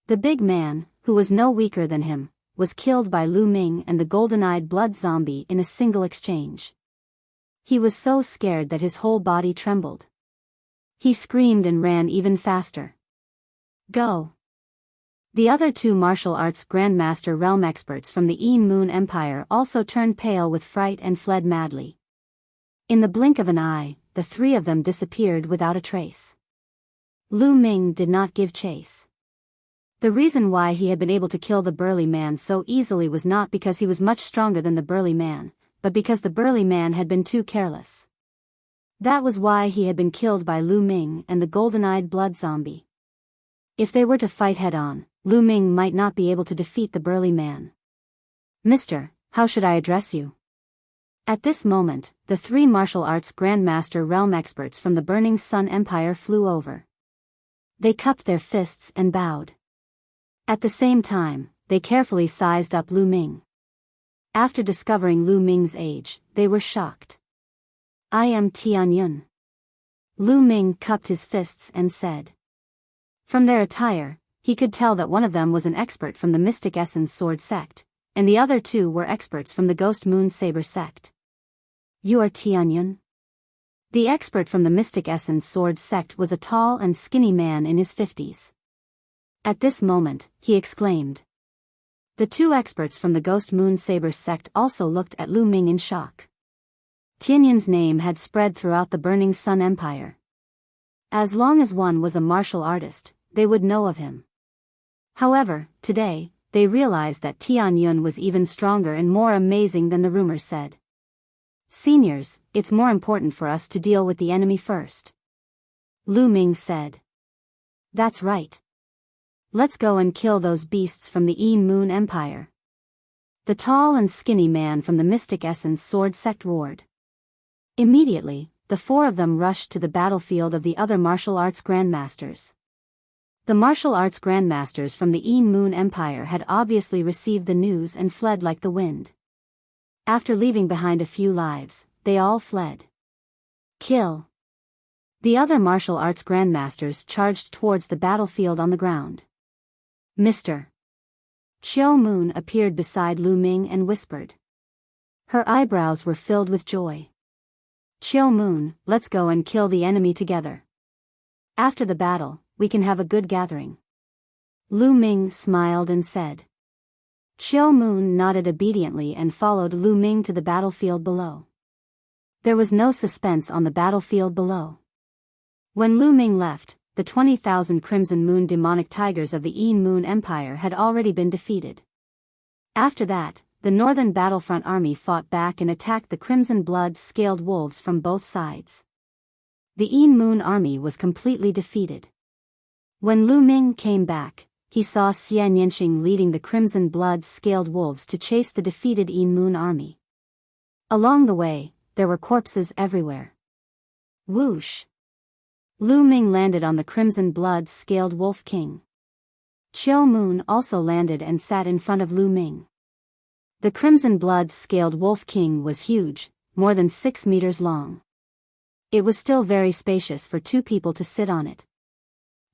The big man, who was no weaker than him, was killed by Lu Ming and the golden-eyed blood zombie in a single exchange. He was so scared that his whole body trembled. He screamed and ran even faster. Go! The other two martial arts grandmaster realm experts from the Een Moon Empire also turned pale with fright and fled madly. In the blink of an eye, the three of them disappeared without a trace. Lu Ming did not give chase. The reason why he had been able to kill the burly man so easily was not because he was much stronger than the burly man, but because the burly man had been too careless. That was why he had been killed by Lu Ming and the golden-eyed blood zombie. If they were to fight head-on, Lu Ming might not be able to defeat the burly man. Mister, how should I address you? At this moment, the three martial arts grandmaster realm experts from the Burning Sun Empire flew over. They cupped their fists and bowed. At the same time, they carefully sized up Lu Ming. After discovering Lu Ming's age, they were shocked. I am Tianyun. Lu Ming cupped his fists and said. From their attire, he could tell that one of them was an expert from the Mystic Essence Sword sect, and the other two were experts from the Ghost Moon Saber sect. You are Tianyun? The expert from the Mystic Essence Sword sect was a tall and skinny man in his 50s. At this moment, he exclaimed. The two experts from the Ghost Moon Saber sect also looked at Lu Ming in shock. Tianyun's name had spread throughout the Burning Sun Empire. As long as one was a martial artist, they would know of him. However, today, they realized that Tianyun was even stronger and more amazing than the rumor said. Seniors, it's more important for us to deal with the enemy first. Lu Ming said. That's right. Let's go and kill those beasts from the Een Moon Empire. The tall and skinny man from the Mystic Essence Sword sect roared. Immediately, the four of them rushed to the battlefield of the other martial arts grandmasters. The martial arts grandmasters from the Een Moon Empire had obviously received the news and fled like the wind. After leaving behind a few lives, they all fled. Kill! The other martial arts grandmasters charged towards the battlefield on the ground. Mr. Chiao Moon appeared beside Lu Ming and whispered. Her eyebrows were filled with joy. Chiao Moon, let's go and kill the enemy together. After the battle, we can have a good gathering. Lu Ming smiled and said. Chiao Moon nodded obediently and followed Lu Ming to the battlefield below. There was no suspense on the battlefield below. When Lu Ming left, the 20,000 Crimson Moon demonic tigers of the Een Moon Empire had already been defeated. After that, the Northern Battlefront Army fought back and attacked the Crimson Blood-scaled wolves from both sides. The Een Moon Army was completely defeated. When Lu Ming came back, he saw Xian Yanxing leading the Crimson Blood-scaled wolves to chase the defeated Een Moon Army. Along the way, there were corpses everywhere. Whoosh! Lu Ming landed on the Crimson Blood-scaled Wolf King. Chiao Moon also landed and sat in front of Lu Ming. The Crimson Blood-scaled Wolf King was huge, more than 6 meters long. It was still very spacious for two people to sit on it.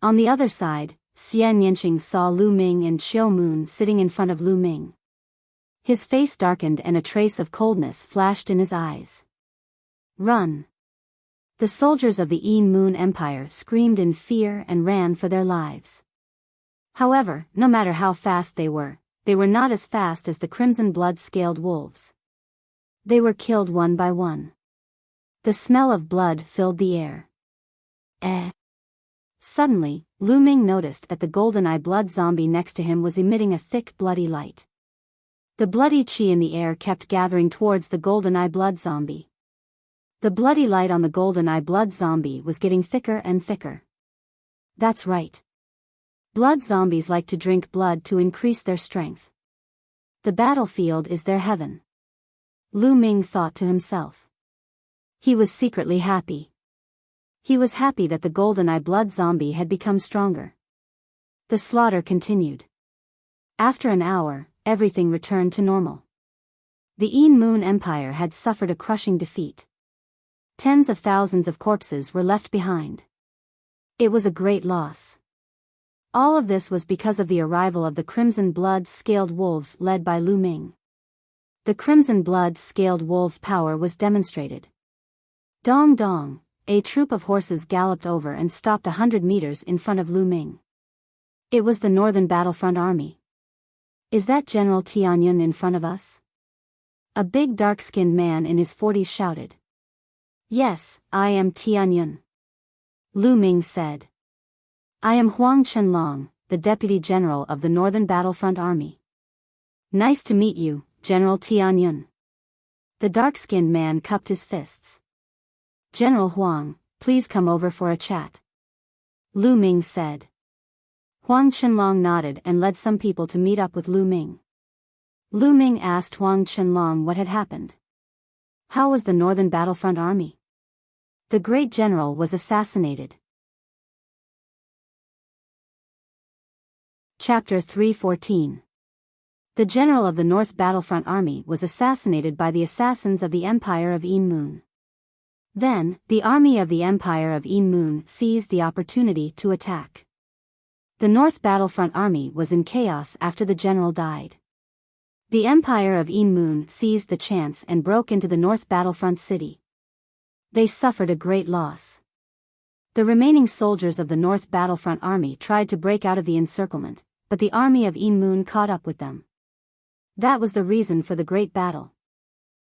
On the other side, Xian Yanqing saw Lu Ming and Xiao Mun sitting in front of Lu Ming. His face darkened and a trace of coldness flashed in his eyes. Run! The soldiers of the Yin Moon Empire screamed in fear and ran for their lives. However, no matter how fast they were not as fast as the crimson blood-scaled wolves. They were killed one by one. The smell of blood filled the air. Suddenly, Lu Ming noticed that the golden-eye blood zombie next to him was emitting a thick bloody light. The bloody qi in the air kept gathering towards the golden-eye blood zombie. The bloody light on the golden-eye blood zombie was getting thicker and thicker. That's right. Blood zombies like to drink blood to increase their strength. The battlefield is their heaven. Lu Ming thought to himself. He was secretly happy. He was happy that the golden-eye blood zombie had become stronger. The slaughter continued. After an hour, everything returned to normal. The Yin Moon Empire had suffered a crushing defeat. Tens of thousands of corpses were left behind. It was a great loss. All of this was because of the arrival of the Crimson Blood-Scaled Wolves led by Lu Ming. The Crimson Blood-Scaled Wolves' power was demonstrated. Dong dong, a troop of horses galloped over and stopped 100 meters in front of Lu Ming. It was the Northern Battlefront Army. Is that General Tianyun in front of us? A big dark-skinned man in his 40s shouted. Yes, I am Tianyun. Lu Ming said. I am Huang Chenlong, the Deputy General of the Northern Battlefront Army. Nice to meet you, General Tianyun. The dark-skinned man cupped his fists. General Huang, please come over for a chat. Lu Ming said. Huang Chenlong nodded and led some people to meet up with Lu Ming. Lu Ming asked Huang Chenlong what had happened. How was the Northern Battlefront Army? The great general was assassinated. Chapter 314. The general of the North Battlefront Army was assassinated by the assassins of the Empire of Yin Moon. Then, the army of the Empire of Yin Moon seized the opportunity to attack. The North Battlefront Army was in chaos after the general died. The Empire of Yin Moon seized the chance and broke into the North Battlefront city. They suffered a great loss. The remaining soldiers of the North Battlefront Army tried to break out of the encirclement, but the army of Yin Moon caught up with them. That was the reason for the great battle.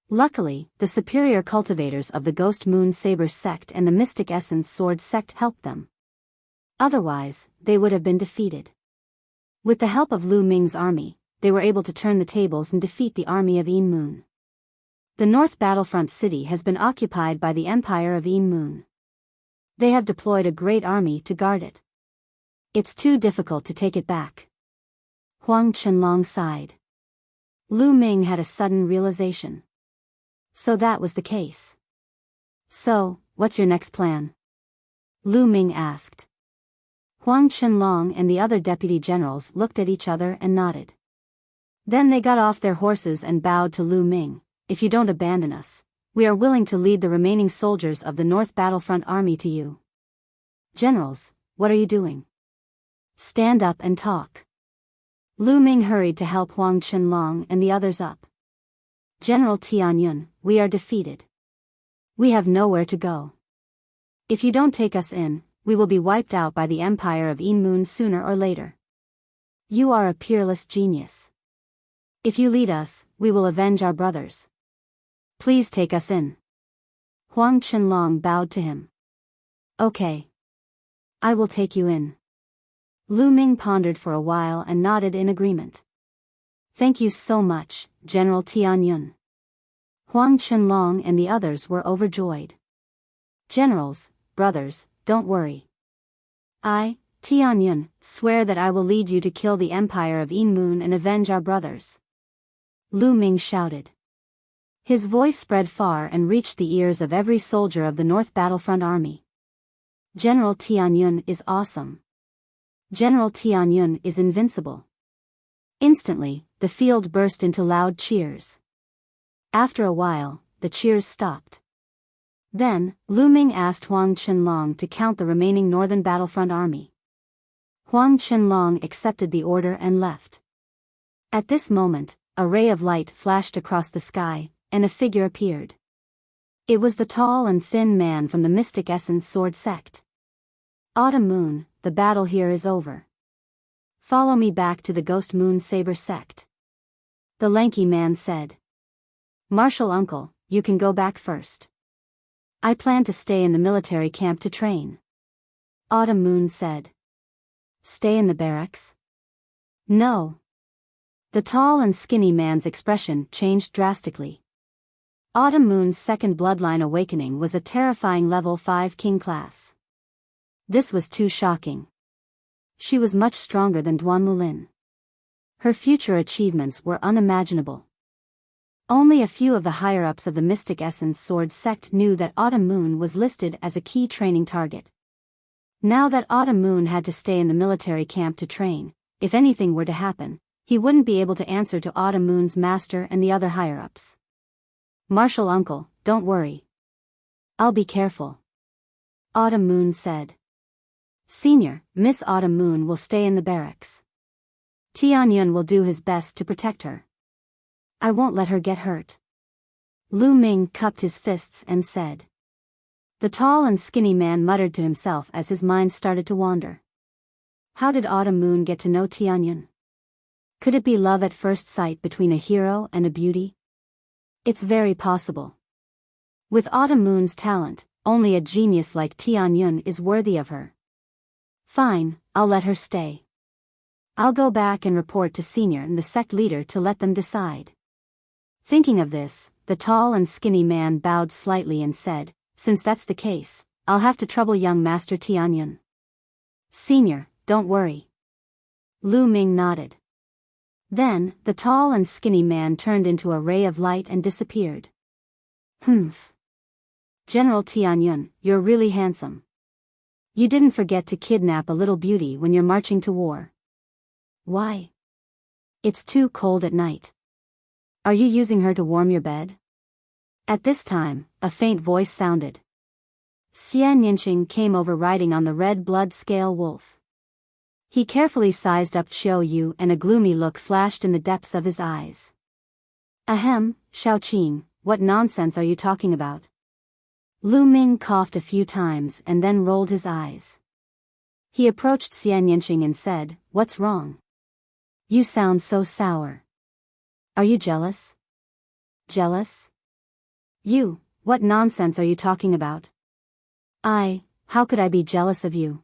Luckily, the superior cultivators of the Ghost Moon Saber sect and the Mystic Essence Sword sect helped them. Otherwise, they would have been defeated. With the help of Lu Ming's army, they were able to turn the tables and defeat the army of Yin Moon. The North Battlefront city has been occupied by the Empire of Yin Moon. They have deployed a great army to guard it. It's too difficult to take it back. Huang Chenlong sighed. Lu Ming had a sudden realization. So that was the case. So, what's your next plan? Lu Ming asked. Huang Chenlong and the other deputy generals looked at each other and nodded. Then they got off their horses and bowed to Lu Ming. If you don't abandon us, we are willing to lead the remaining soldiers of the North Battlefront Army to you. Generals, what are you doing? Stand up and talk. Lu Ming hurried to help Huang Chenlong and the others up. General Tianyun, we are defeated. We have nowhere to go. If you don't take us in, we will be wiped out by the Empire of Yin Moon sooner or later. You are a peerless genius. If you lead us, we will avenge our brothers. Please take us in. Huang Chenlong bowed to him. Okay. I will take you in. Lu Ming pondered for a while and nodded in agreement. Thank you so much, General Tianyun. Huang Chenlong and the others were overjoyed. Generals, brothers, don't worry. I, Tianyun, swear that I will lead you to kill the Empire of Yin Moon and avenge our brothers. Lu Ming shouted. His voice spread far and reached the ears of every soldier of the North Battlefront Army. General Tianyun is awesome. General Tianyun is invincible. Instantly, the field burst into loud cheers. After a while, the cheers stopped. Then, Lu Ming asked Huang Chenlong to count the remaining Northern Battlefront Army. Huang Qinlong accepted the order and left. At this moment, a ray of light flashed across the sky, and a figure appeared. It was the tall and thin man from the Mystic Essence Sword sect. Autumn Moon, the battle here is over. Follow me back to the Ghost Moon Saber sect. The lanky man said. Martial uncle, you can go back first. I plan to stay in the military camp to train. Autumn Moon said. Stay in the barracks? No. The tall and skinny man's expression changed drastically. Autumn Moon's second bloodline awakening was a terrifying level 5 king class. This was too shocking. She was much stronger than Duan Mulin. Her future achievements were unimaginable. Only a few of the higher-ups of the Mystic Essence Sword sect knew that Autumn Moon was listed as a key training target. Now that Autumn Moon had to stay in the military camp to train, if anything were to happen, he wouldn't be able to answer to Autumn Moon's master and the other higher-ups. Martial uncle, don't worry. I'll be careful. Autumn Moon said. Senior, Miss Autumn Moon will stay in the barracks. Tianyun will do his best to protect her. I won't let her get hurt. Lu Ming cupped his fists and said. The tall and skinny man muttered to himself as his mind started to wander. How did Autumn Moon get to know Tianyun? Could it be love at first sight between a hero and a beauty? It's very possible. With Autumn Moon's talent, only a genius like Tianyun is worthy of her. Fine, I'll let her stay. I'll go back and report to Senior and the sect leader to let them decide. Thinking of this, the tall and skinny man bowed slightly and said, since that's the case, I'll have to trouble young Master Tianyun. Senior, don't worry. Lu Ming nodded. Then, the tall and skinny man turned into a ray of light and disappeared. Humph. General Tianyun, you're really handsome. You didn't forget to kidnap a little beauty when you're marching to war. Why? It's too cold at night. Are you using her to warm your bed? At this time, a faint voice sounded. Xian Yinqing came over riding on the red blood scale wolf. He carefully sized up Qiu Yu and a gloomy look flashed in the depths of his eyes. Ahem, Shaoqing, what nonsense are you talking about? Lu Ming coughed a few times and then rolled his eyes. He approached Xian Yinqing and said, what's wrong? You sound so sour. Are you jealous? Jealous? You, what nonsense are you talking about? How could I be jealous of you?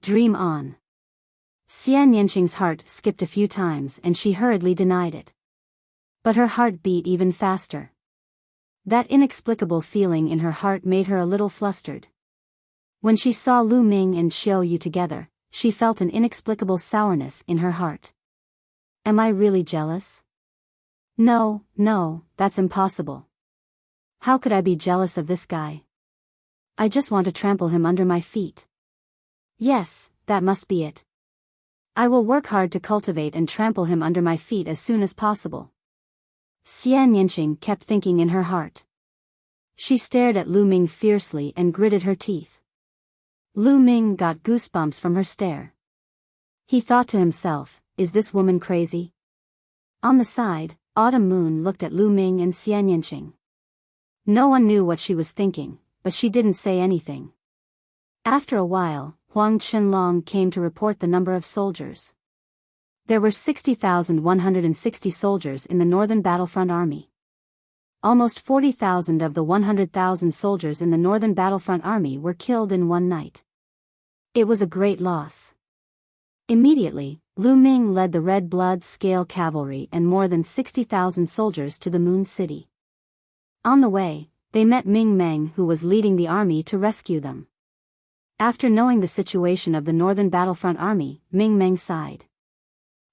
Dream on. Xian Yinqing's heart skipped a few times and she hurriedly denied it. But her heart beat even faster. That inexplicable feeling in her heart made her a little flustered. When she saw Lu Ming and Qiu Yu together, she felt an inexplicable sourness in her heart. Am I really jealous? No, that's impossible. How could I be jealous of this guy? I just want to trample him under my feet. Yes, that must be it. I will work hard to cultivate and trample him under my feet as soon as possible. Xian Yinqing kept thinking in her heart. She stared at Lu Ming fiercely and gritted her teeth. Lu Ming got goosebumps from her stare. He thought to himself, is this woman crazy? On the side, Autumn Moon looked at Lu Ming and Xian Yinqing. No one knew what she was thinking, but she didn't say anything. After a while, Huang Qinlong came to report the number of soldiers. There were 60,160 soldiers in the Northern Battlefront Army. Almost 40,000 of the 100,000 soldiers in the Northern Battlefront Army were killed in one night. It was a great loss. Immediately, Lu Ming led the Red Blood Scale Cavalry and more than 60,000 soldiers to the Moon City. On the way, they met Ming Meng, who was leading the army to rescue them. After knowing the situation of the Northern Battlefront Army, Ming Meng sighed.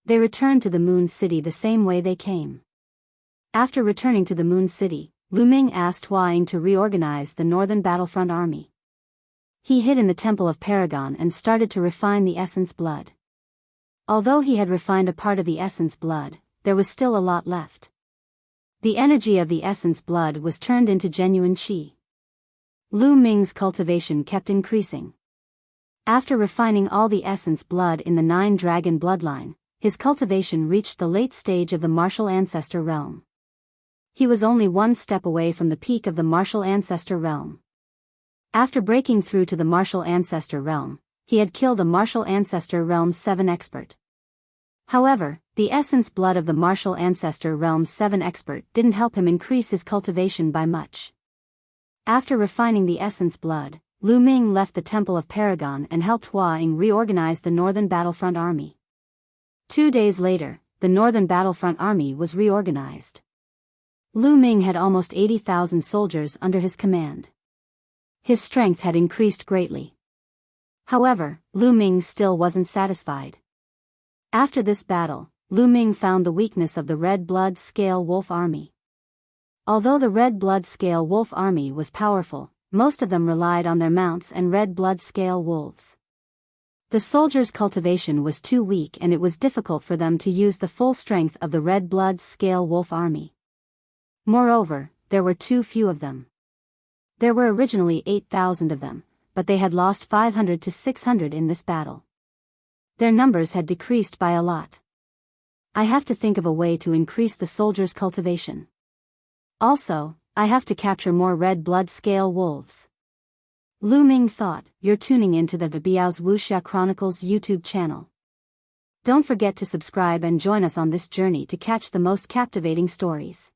They returned to the Moon City the same way they came. After returning to the Moon City, Lu Ming asked Hua Ying to reorganize the Northern Battlefront Army. He hid in the Temple of Paragon and started to refine the Essence Blood. Although he had refined a part of the Essence Blood, there was still a lot left. The energy of the Essence Blood was turned into genuine qi. Lu Ming's cultivation kept increasing. After refining all the essence blood in the 9-dragon bloodline, his cultivation reached the late stage of the martial ancestor realm. He was only one step away from the peak of the martial ancestor realm. After breaking through to the martial ancestor realm, he had killed a martial ancestor realm 7 expert. However, the essence blood of the martial ancestor realm 7 expert didn't help him increase his cultivation by much. After refining the essence blood, Lu Ming left the Temple of Paragon and helped Hua Ying reorganize the Northern Battlefront Army. 2 days later, the Northern Battlefront Army was reorganized. Lu Ming had almost 80,000 soldiers under his command. His strength had increased greatly. However, Lu Ming still wasn't satisfied. After this battle, Lu Ming found the weakness of the Red Blood Scale Wolf Army. Although the Red Blood Scale Wolf Army was powerful, most of them relied on their mounts and Red Blood Scale Wolves. The soldiers' cultivation was too weak and it was difficult for them to use the full strength of the Red Blood Scale Wolf Army. Moreover, there were too few of them. There were originally 8,000 of them, but they had lost 500 to 600 in this battle. Their numbers had decreased by a lot. I have to think of a way to increase the soldiers' cultivation. Also, I have to capture more Red Blood Scale Wolves. Lu Ming thought. You're tuning into the Biyao's Wuxia Chronicles YouTube channel. Don't forget to subscribe and join us on this journey to catch the most captivating stories.